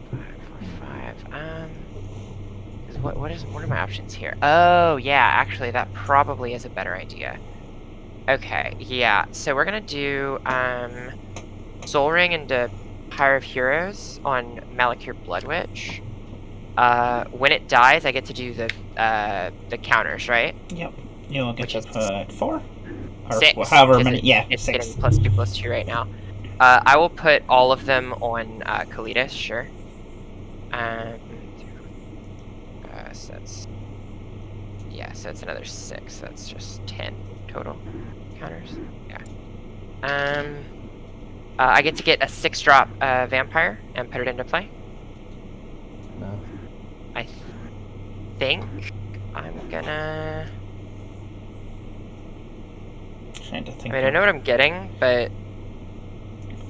5, 4, 5. What are my options here? Oh yeah, actually that probably is a better idea. Okay, yeah. So we're gonna do Soul Ring into Pyre of Heroes on Malakir Bloodwitch. When it dies, I get to do the counters, right? Yep. You'll get to put 4? Or 6. However many. It's 6. getting +2/+2 right now. I will put all of them on Kalidas, sure. So that's... Yeah, so that's another 6. That's just 10 total counters. Yeah. I get to get a 6-drop vampire and put it into play. No. I think I'm gonna... Trying to think. I mean, I know what I'm getting, but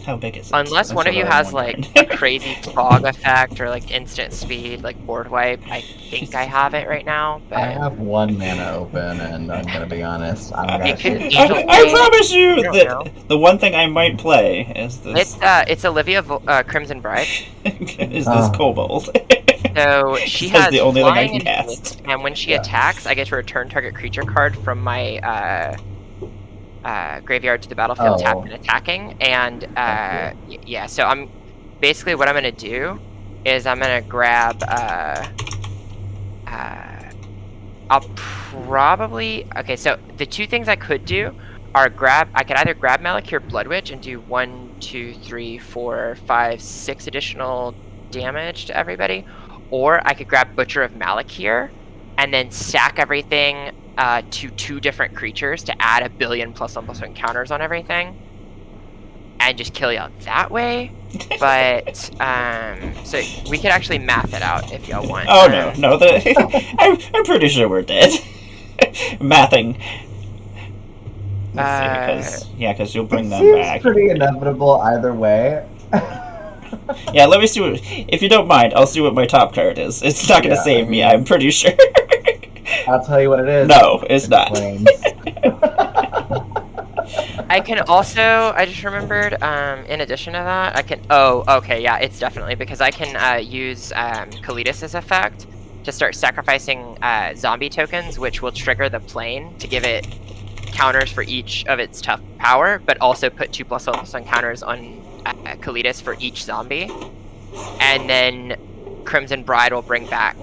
How big is it? unless one of you has like a crazy fog effect or like instant speed, like board wipe, I think I have it right now. But I have 1 mana open, and I'm gonna be honest, I'm gonna It could shoot. be- I promise you don't that know. the one thing I might play is this. it's Olivia Crimson Bride. Is this kobold? So she That's has the only thing I flying can and cast. haste, and when she Yeah. attacks, I get to return target creature card from my graveyard to the battlefield, Oh. tapped and attacking. And yeah, so I'm basically what I'm gonna do is I'm gonna grab. I'll probably so the 2 things I could do are I could either grab Malakir Bloodwitch and do 1, 2, 3, 4, 5, 6 additional damage to everybody, or I could grab Butcher of Malakir and then stack everything to 2 different creatures to add 1 billion +1/+1 counters on everything, and just kill y'all that way. But so we could actually math it out if y'all want. Oh no, I'm pretty sure we're dead. Mathing. Because you'll bring them Seems back. pretty inevitable either way. Yeah, let me see what. If you don't mind, I'll see what my top card is. It's not going to save me, I'm pretty sure. I'll tell you what it is. No, it's not. I can also, I just remembered, in addition to that, I can, oh, okay, yeah, it's definitely, because I can use Kalidas' effect to start sacrificing zombie tokens, which will trigger the plane to give it counters for each of its tough power, but also put 2+1 counters on Kalidas for each zombie. And then Crimson Bride will bring back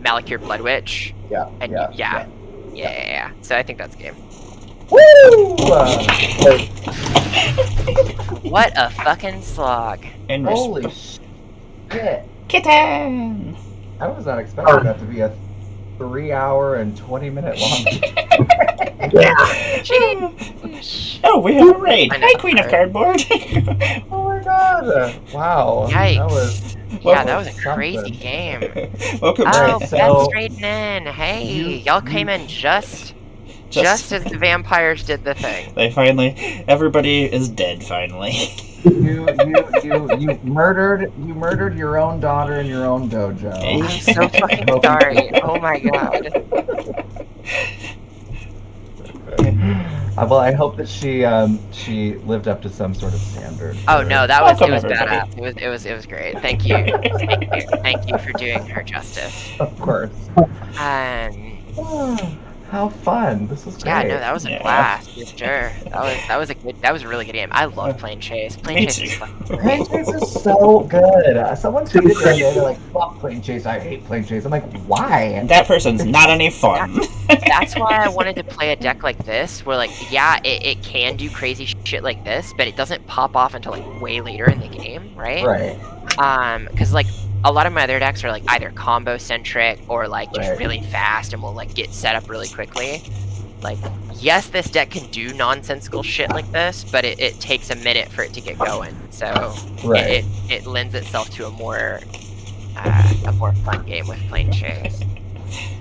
Malakir Blood Witch. Yeah. So I think that's game. Woo! What a fucking slog. Holy shit. Kitten! I was not expecting that to be a 3-hour and 20-minute long. Oh, we have a raid. Hi, Queen of Cardboard. Oh my god. Wow. Yikes. That was a crazy game. Welcome back. so, Ben's trading in. Hey, y'all came in just as the vampires did the thing. They finally, everybody is dead finally. You murdered your own daughter in your own dojo. I'm so fucking sorry. Oh my god. Well, I hope that she lived up to some sort of standard. Oh no, it was everybody. badass. It was great. Thank you, thank you for doing her justice. Of course. How fun! This was great. Yeah, no, that was a blast for sure. That was a really good game. I love PLANECHASE. PLANECHASE is fun. PLANECHASE is so good. Someone tweeted the other day, they're like, "Fuck PLANECHASE, I hate PLANECHASE." I'm like, why? That person's not any fun. That's why I wanted to play a deck like this, where like, yeah, it can do crazy shit like this, but it doesn't pop off until like way later in the game, right? Right. Because like a lot of my other decks are like either combo centric or like just really fast and will like get set up really quickly. Like, yes, this deck can do nonsensical shit like this, but it takes a minute for it to get going. So it lends itself to a more fun game with PLANECHASE.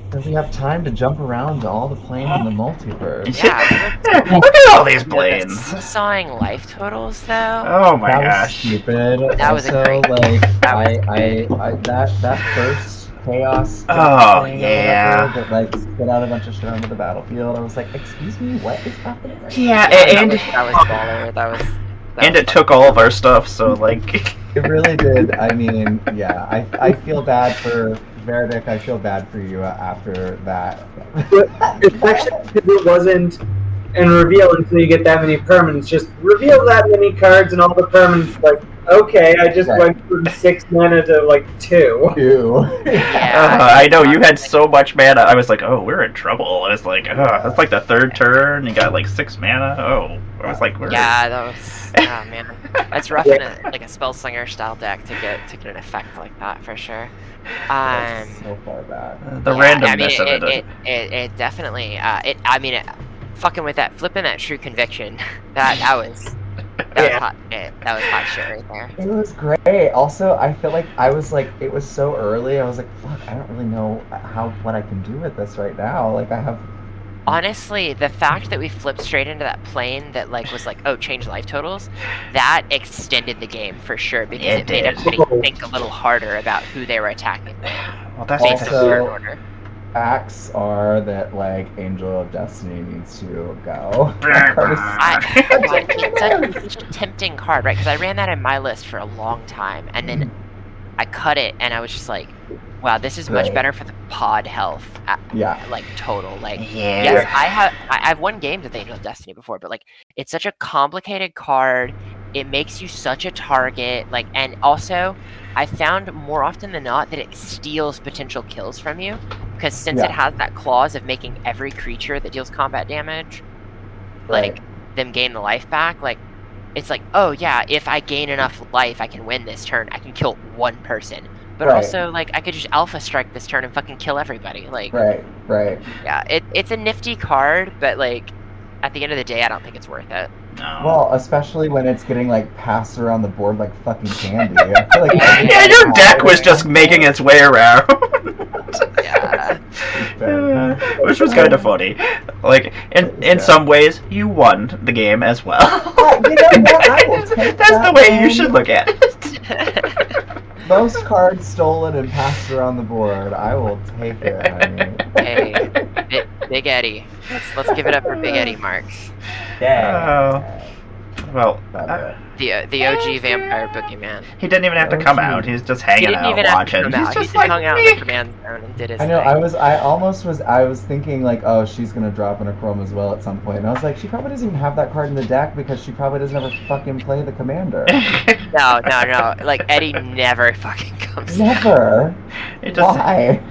Does we have time to jump around to all the planes in the multiverse? Yeah, look at all these planes. Sawing life totals though. Oh my that gosh, was stupid. That was also, a great like that first chaos. Oh thing yeah. That like spit out a bunch of shit onto the battlefield. I was like, excuse me, what is happening? Yeah, and that was baller. And it took all of our stuff, so like. It really did. I mean, yeah, I feel bad for Verdict. I feel bad for you after that. Especially because it wasn't in reveal until you get that many permanents. Just reveal that many cards and all the permanents. Like, okay, I just went from 6 mana to like 2. I know, you had so much mana. I was like, oh, we're in trouble. I was like, that's like the 3rd turn. You got like 6 mana. Oh, I was like, we're... Yeah, that was. Oh man, that's rough in a spellslinger style deck to get an effect like that for sure. So far back. The randomness of it. It definitely. Fucking with that, flipping that true conviction. That was hot shit. That was hot shit right there. It was great. Also, I feel like I was like, it was so early. I was like, fuck, I don't really know what I can do with this right now. Like, I have. Honestly, the fact that we flipped straight into that plane that like was like, oh, change life totals, that extended the game for sure because it made everybody think a little harder about who they were attacking. Well, that's also facts are that like Angel of Destiny needs to go. It's such a tempting card, right? Because I ran that in my list for a long time, and then I cut it, and I was just like, wow, this is much better for the pod health. Like total. Like yes, I've won games with Angel of Destiny before, but like it's such a complicated card. It makes you such a target. Like, and also I found more often than not that it steals potential kills from you. Because since it has that clause of making every creature that deals combat damage, like them gain the life back, like it's like, oh yeah, if I gain enough life I can win this turn. I can kill one person. But also, like, I could just alpha strike this turn and fucking kill everybody. Like, yeah, it's a nifty card, but like, at the end of the day, I don't think it's worth it. No. Well, especially when it's getting like passed around the board like fucking candy. I feel like yeah, your deck was just making its way around. Yeah. Which was kind of funny. Like, in some ways, you won the game as well. You know what? I will take That's that, the way man. you should look at it. Most cards stolen and passed around the board. I will take it, honey. Hey, Big Eddie. Let's give it up for Big Eddie Marks. Yeah. Well, The OG vampire boogeyman. he didn't even have to come out. He's just He hanging didn't out even have to watching. come He's out. just He like hung out in the command zone and did his I know. thing. I was thinking like, oh, she's gonna drop in a chrome as well at some point. And I was like, she probably doesn't even have that card in the deck because she probably doesn't ever fucking play the commander. No. Like Eddie never fucking comes out. Never. It just, Why?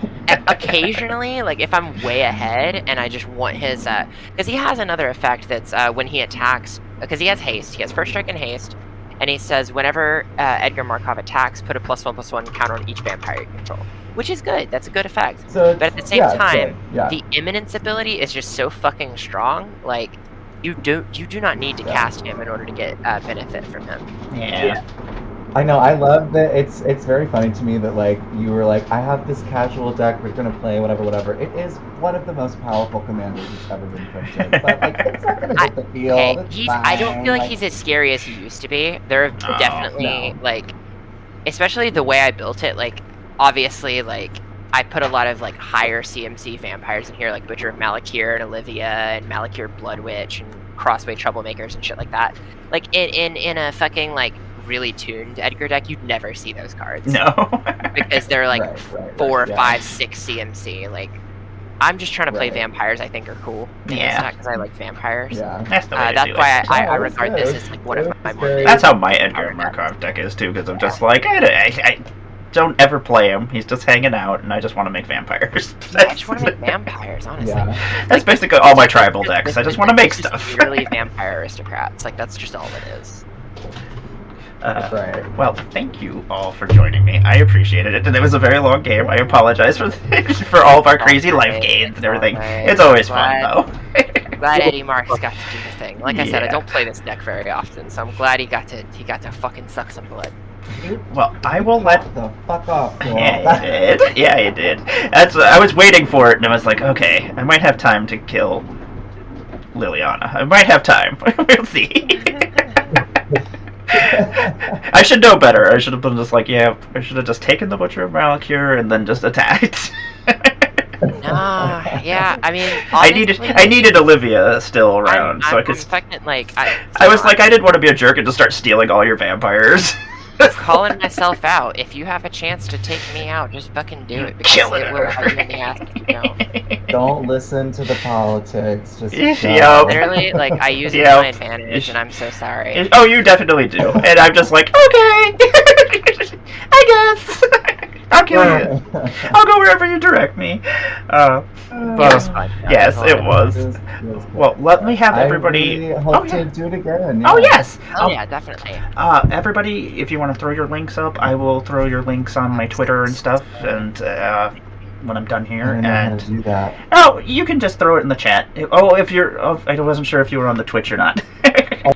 Occasionally, like if I'm way ahead and I just want his, because he has another effect that's when he attacks, because he has haste. He has first strike and haste, and he says whenever Edgar Markov attacks, put a +1/+1 counter on each vampire you control, which is good. That's a good effect. So But at the same yeah, time, good. Yeah. the imminence ability is just so fucking strong. Like you do not need to cast him in order to get benefit from him. yeah. I know. I love that. It's very funny to me that like you were like, I have this casual deck. We're gonna play whatever. It is one of the most powerful commanders that's ever been printed. But like, it's not gonna hit the field. Hey, It's I don't fine, feel like he's as scary as he used to be. There are definitely like, especially the way I built it. Like, obviously, like I put a lot of like higher CMC vampires in here, like Butcher of Malakir and Olivia and Malakir Blood Witch and Crossway Troublemakers and shit like that. Like in a fucking like really tuned Edgar deck, you'd never see those cards. No. Because they're like Right, 4, yeah. 5, 6 CMC. Like, I'm just trying to play vampires. I think are cool. And Yeah. It's not because I like vampires. Yeah. That's the way to That's do why it. I No, regard it's this good. as like one of my more. It's That's how my Edgar Markov deck is too, because I'm just like, I don't ever play him. He's just hanging out, and I just want to make vampires. I just want to make vampires, honestly. Yeah. That's basically all my tribal decks. I just want to make It's just stuff. Really vampire aristocrats. Like that's just all it is. That's right. Well, thank you all for joining me. I appreciated it, and it was a very long game. I apologize for for all of our crazy life gains and everything. It's always fun, though. Glad Eddie Marks got to do the thing. Like I said, I Yeah. don't play this deck very often, so I'm glad he got to fucking suck some blood. Well, I will let. Shut the fuck off, girl. Yeah, you did. Yeah, you did. I was waiting for it, and I was like, okay, I might have time to kill Liliana. I might have time. We'll see. I should know better. I should have been just like, yeah, I should have just taken the Butcher of Malakir and then just attacked. Nah, yeah, I mean, I honestly, needed Olivia still around, so I could. I'm fucking, like, I was like, I didn't want to be a jerk and just start stealing all your vampires. calling myself out. If you have a chance to take me out, just fucking do it. Because Killing it will her. bite you in the ass if you don't. Don't listen to the politics. Just Yup. go. Literally, like, I use it to Yep. my advantage, and I'm so sorry. Oh, you definitely do. And I'm just like, okay, I guess. I'll kill you. I'll go wherever you direct me. But, It was fun. yes, it was. It was Well, let me have I everybody. really hope to do it again. Oh yes. Oh, yeah, definitely. Everybody, if you want to throw your links up, I will throw your links on my Twitter and stuff. And when I'm done I here, don't know how and to do that. oh, you can just throw it in the chat. Oh, if you're, I wasn't sure if you were on the Twitch or not.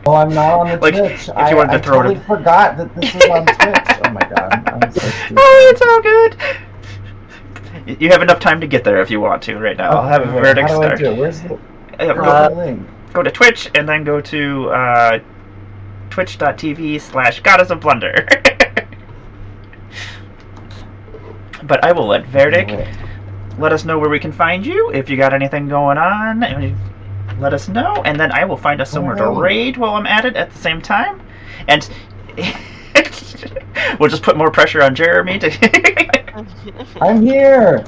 Oh, I'm not on the Like, Twitch. if you wanted to I throw it totally in- forgot that this was on Twitch. Oh my god. I'm so stupid. Oh, it's all good. You have enough time to get there if you want to right now. I'll have a Okay, verdict how do I start. do it? Where's the link? Go to Twitch and then go to twitch.tv/Goddess of Blunder. But I will let Verdict let us know where we can find you. If you got anything going on, let us know, and then I will find us somewhere to raid while I'm at it at the same time. And we'll just put more pressure on Jeremy to... I'm here!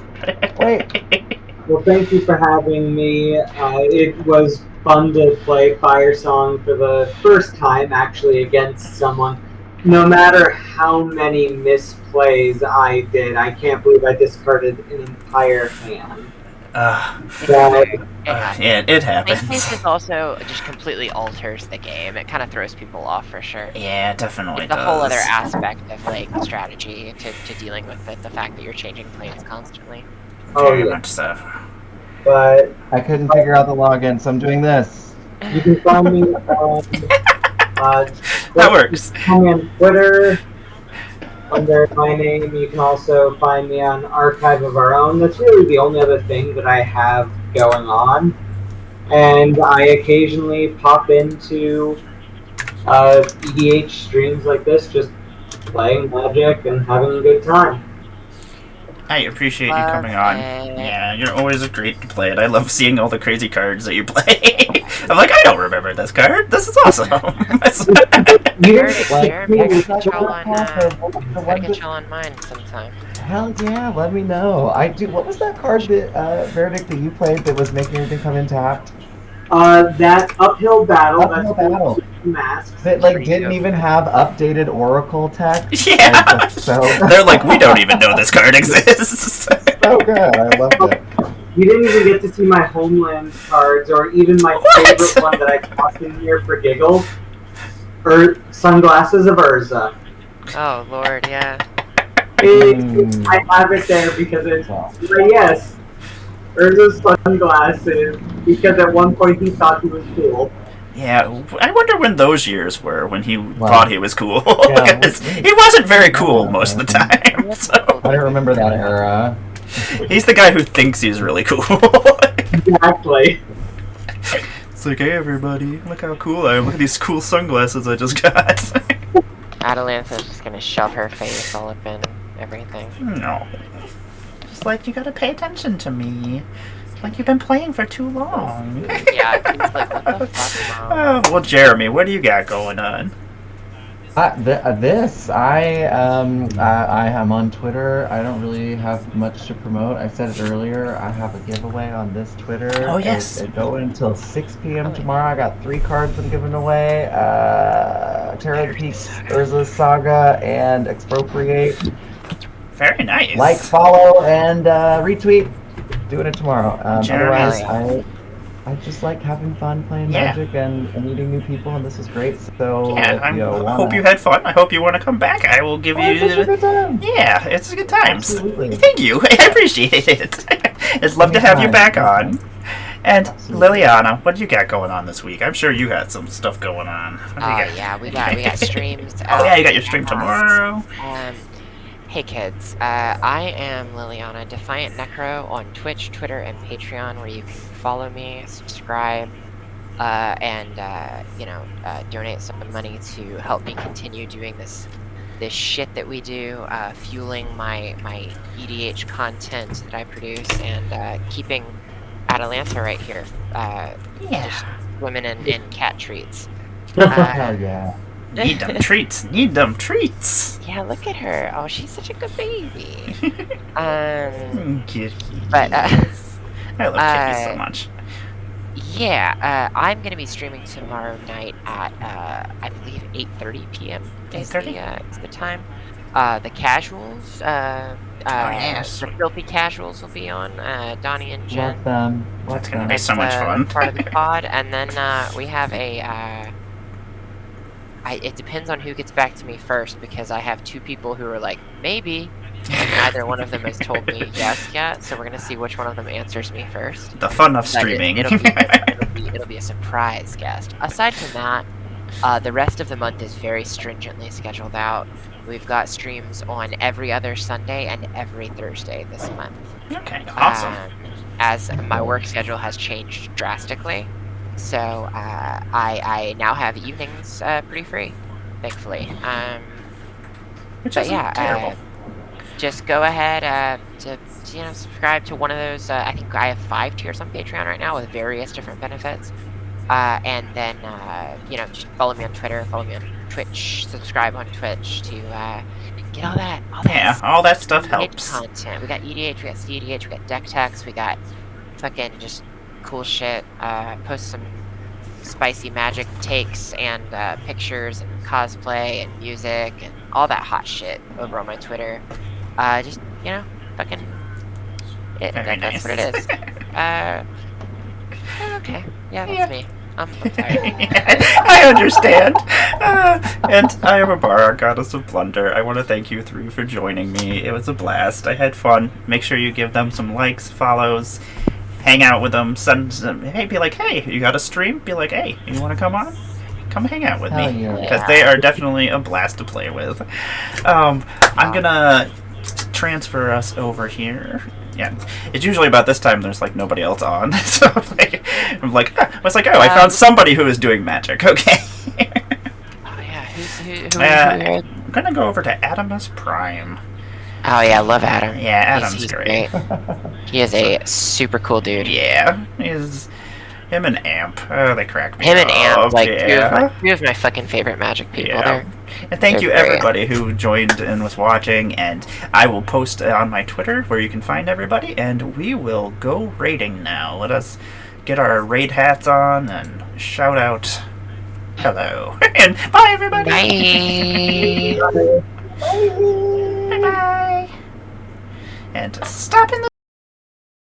Wait. Well, thank you for having me. It was fun to play Fire Song for the first time, actually, against someone. No matter how many misplays I did, I can't believe I discarded an entire hand. Yeah, it happens. PLANECHASE also just completely alters the game. It kind of throws people off for sure. Yeah, it definitely It's a does. whole other aspect of like strategy to dealing with the fact that you're changing planes constantly. Very much so. But I couldn't figure out the login, so I'm doing this. you can find me on That works. find me on Twitter under my name. You can also find me on Archive of Our Own. That's really the only other thing that I have going on. and I occasionally pop into EDH streams like this, just playing Magic and having a good time. I appreciate you Love coming on. it. Yeah, you're always great to play, and I love seeing all the crazy cards that you play. I'm like, I don't remember this card. This is awesome. Jeremy, I can get y'all on mine sometime. Hell yeah, let me know. I do. What was that card that Verdict that you played that was making everything come in tapped? That uphill battle. Uphill battle. Masks. That didn't even have updated Oracle text. Yeah. So They're like, we don't even know this card exists. so good. I loved it. You didn't even get to see my Homeland cards, or even my favorite one that I tossed in here for giggles. Sunglasses of Urza. Oh Lord, yeah. I have it there because it's yes, Urza's sunglasses. Because at one point he thought he was cool. Yeah, I wonder when those years were, when he thought he was cool. Because he wasn't very cool most of the time. So. I don't remember that era. He's the guy who thinks he's really cool. Exactly. It's like, hey everybody, look how cool I am. Look at these cool sunglasses I just got. Atalantha's just gonna shove her face all up in everything. No. Just like, you gotta pay attention to me. Like, you've been playing for too long. Yeah, he's like, what the fuck, Mom? Oh, well, Jeremy, what do you got going on? I am on Twitter. I don't really have much to promote. I said it earlier. I have a giveaway on this Twitter. Oh, yes. It's going until 6 p.m. tomorrow. I got 3 cards I'm giving away. Terror of the Peaks, Urza's Saga, and Expropriate. Very nice. Like, follow, and retweet. Doing it tomorrow. Jeremy. Otherwise, I just like having fun playing Magic and meeting new people, and this is great. So yeah, I hope you had fun. I hope you want to come back. I will give you. It's a good time. Yeah, it's a good time. Absolutely. Thank you. I appreciate it. It's love to have you back on. And Absolutely. Liliana, what do you got going on this week? I'm sure you got some stuff going on. Yeah, we got streams. Oh yeah, you got your stream tomorrow. Hey kids, I am Liliana, Defiant Necro on Twitch, Twitter, and Patreon, where you can follow me, subscribe, and donate some money to help me continue doing this shit that we do, fueling my EDH content that I produce, and keeping Atalantha right here, just swimming in cat treats. Hell yeah. Need them treats. Need them treats. Yeah, look at her. Oh, she's such a good baby. Kitty. But I love Kitty so much. Yeah, I'm gonna be streaming tomorrow night at I believe 8:30 p.m. is the time. The casuals, yes. the filthy casuals will be on. Donnie and Jen. That's gonna be so much fun. Part of the pod, and then we have a. It depends on who gets back to me first, because I have 2 people who are like, maybe, and neither one of them has told me yes yet, so we're gonna see which one of them answers me first. The fun of streaming. It'll be a surprise guest. Aside from that, the rest of the month is very stringently scheduled out. We've got streams on every other Sunday and every Thursday this month. Okay, awesome. As my work schedule has changed drastically. So I now have evenings pretty free, thankfully. Which but isn't yeah, terrible. Just go ahead to subscribe to one of those. I think I have 5 tiers on Patreon right now with various different benefits. And then just follow me on Twitter, follow me on Twitch, subscribe on Twitch to get all that. Yeah, all that stuff helps. Content. We got EDH, we got CEDH, we got deck techs, we got fucking just cool shit. Post some spicy Magic takes and pictures and cosplay and music and all that hot shit over on my Twitter. Just fucking that's what it is. Okay, yeah, that's me. I'm tired. I understand. And I am Emmara, Goddess of Plunder. I want to thank you 3 for joining me. It was a blast. I had fun. Make sure you give them some likes, follows, hang out with them, send them, be like, hey, you got a stream? Be like, hey, you want to come on? Come hang out with me. Because they are definitely a blast to play with. I'm going to transfer us over here Yeah, it's usually about this time there's like nobody else on, so I'm like, I was like, oh, I found somebody who is doing magic. Okay. Oh yeah, who I'm gonna go over to Adamus Prime. Oh yeah, I love Adam. Yeah, Adam's he's great. He is a super cool dude. Yeah, him and Amp. Oh, they crack me Him up. and Amp, like Yeah. two of my fucking favorite Magic people. Yeah. And thank you they're great. everybody who joined and was watching, and I will post on my Twitter where you can find everybody, and we will go raiding now. Let us get our raid hats on and shout out hello. And bye everybody. Bye. Bye bye. And stop in the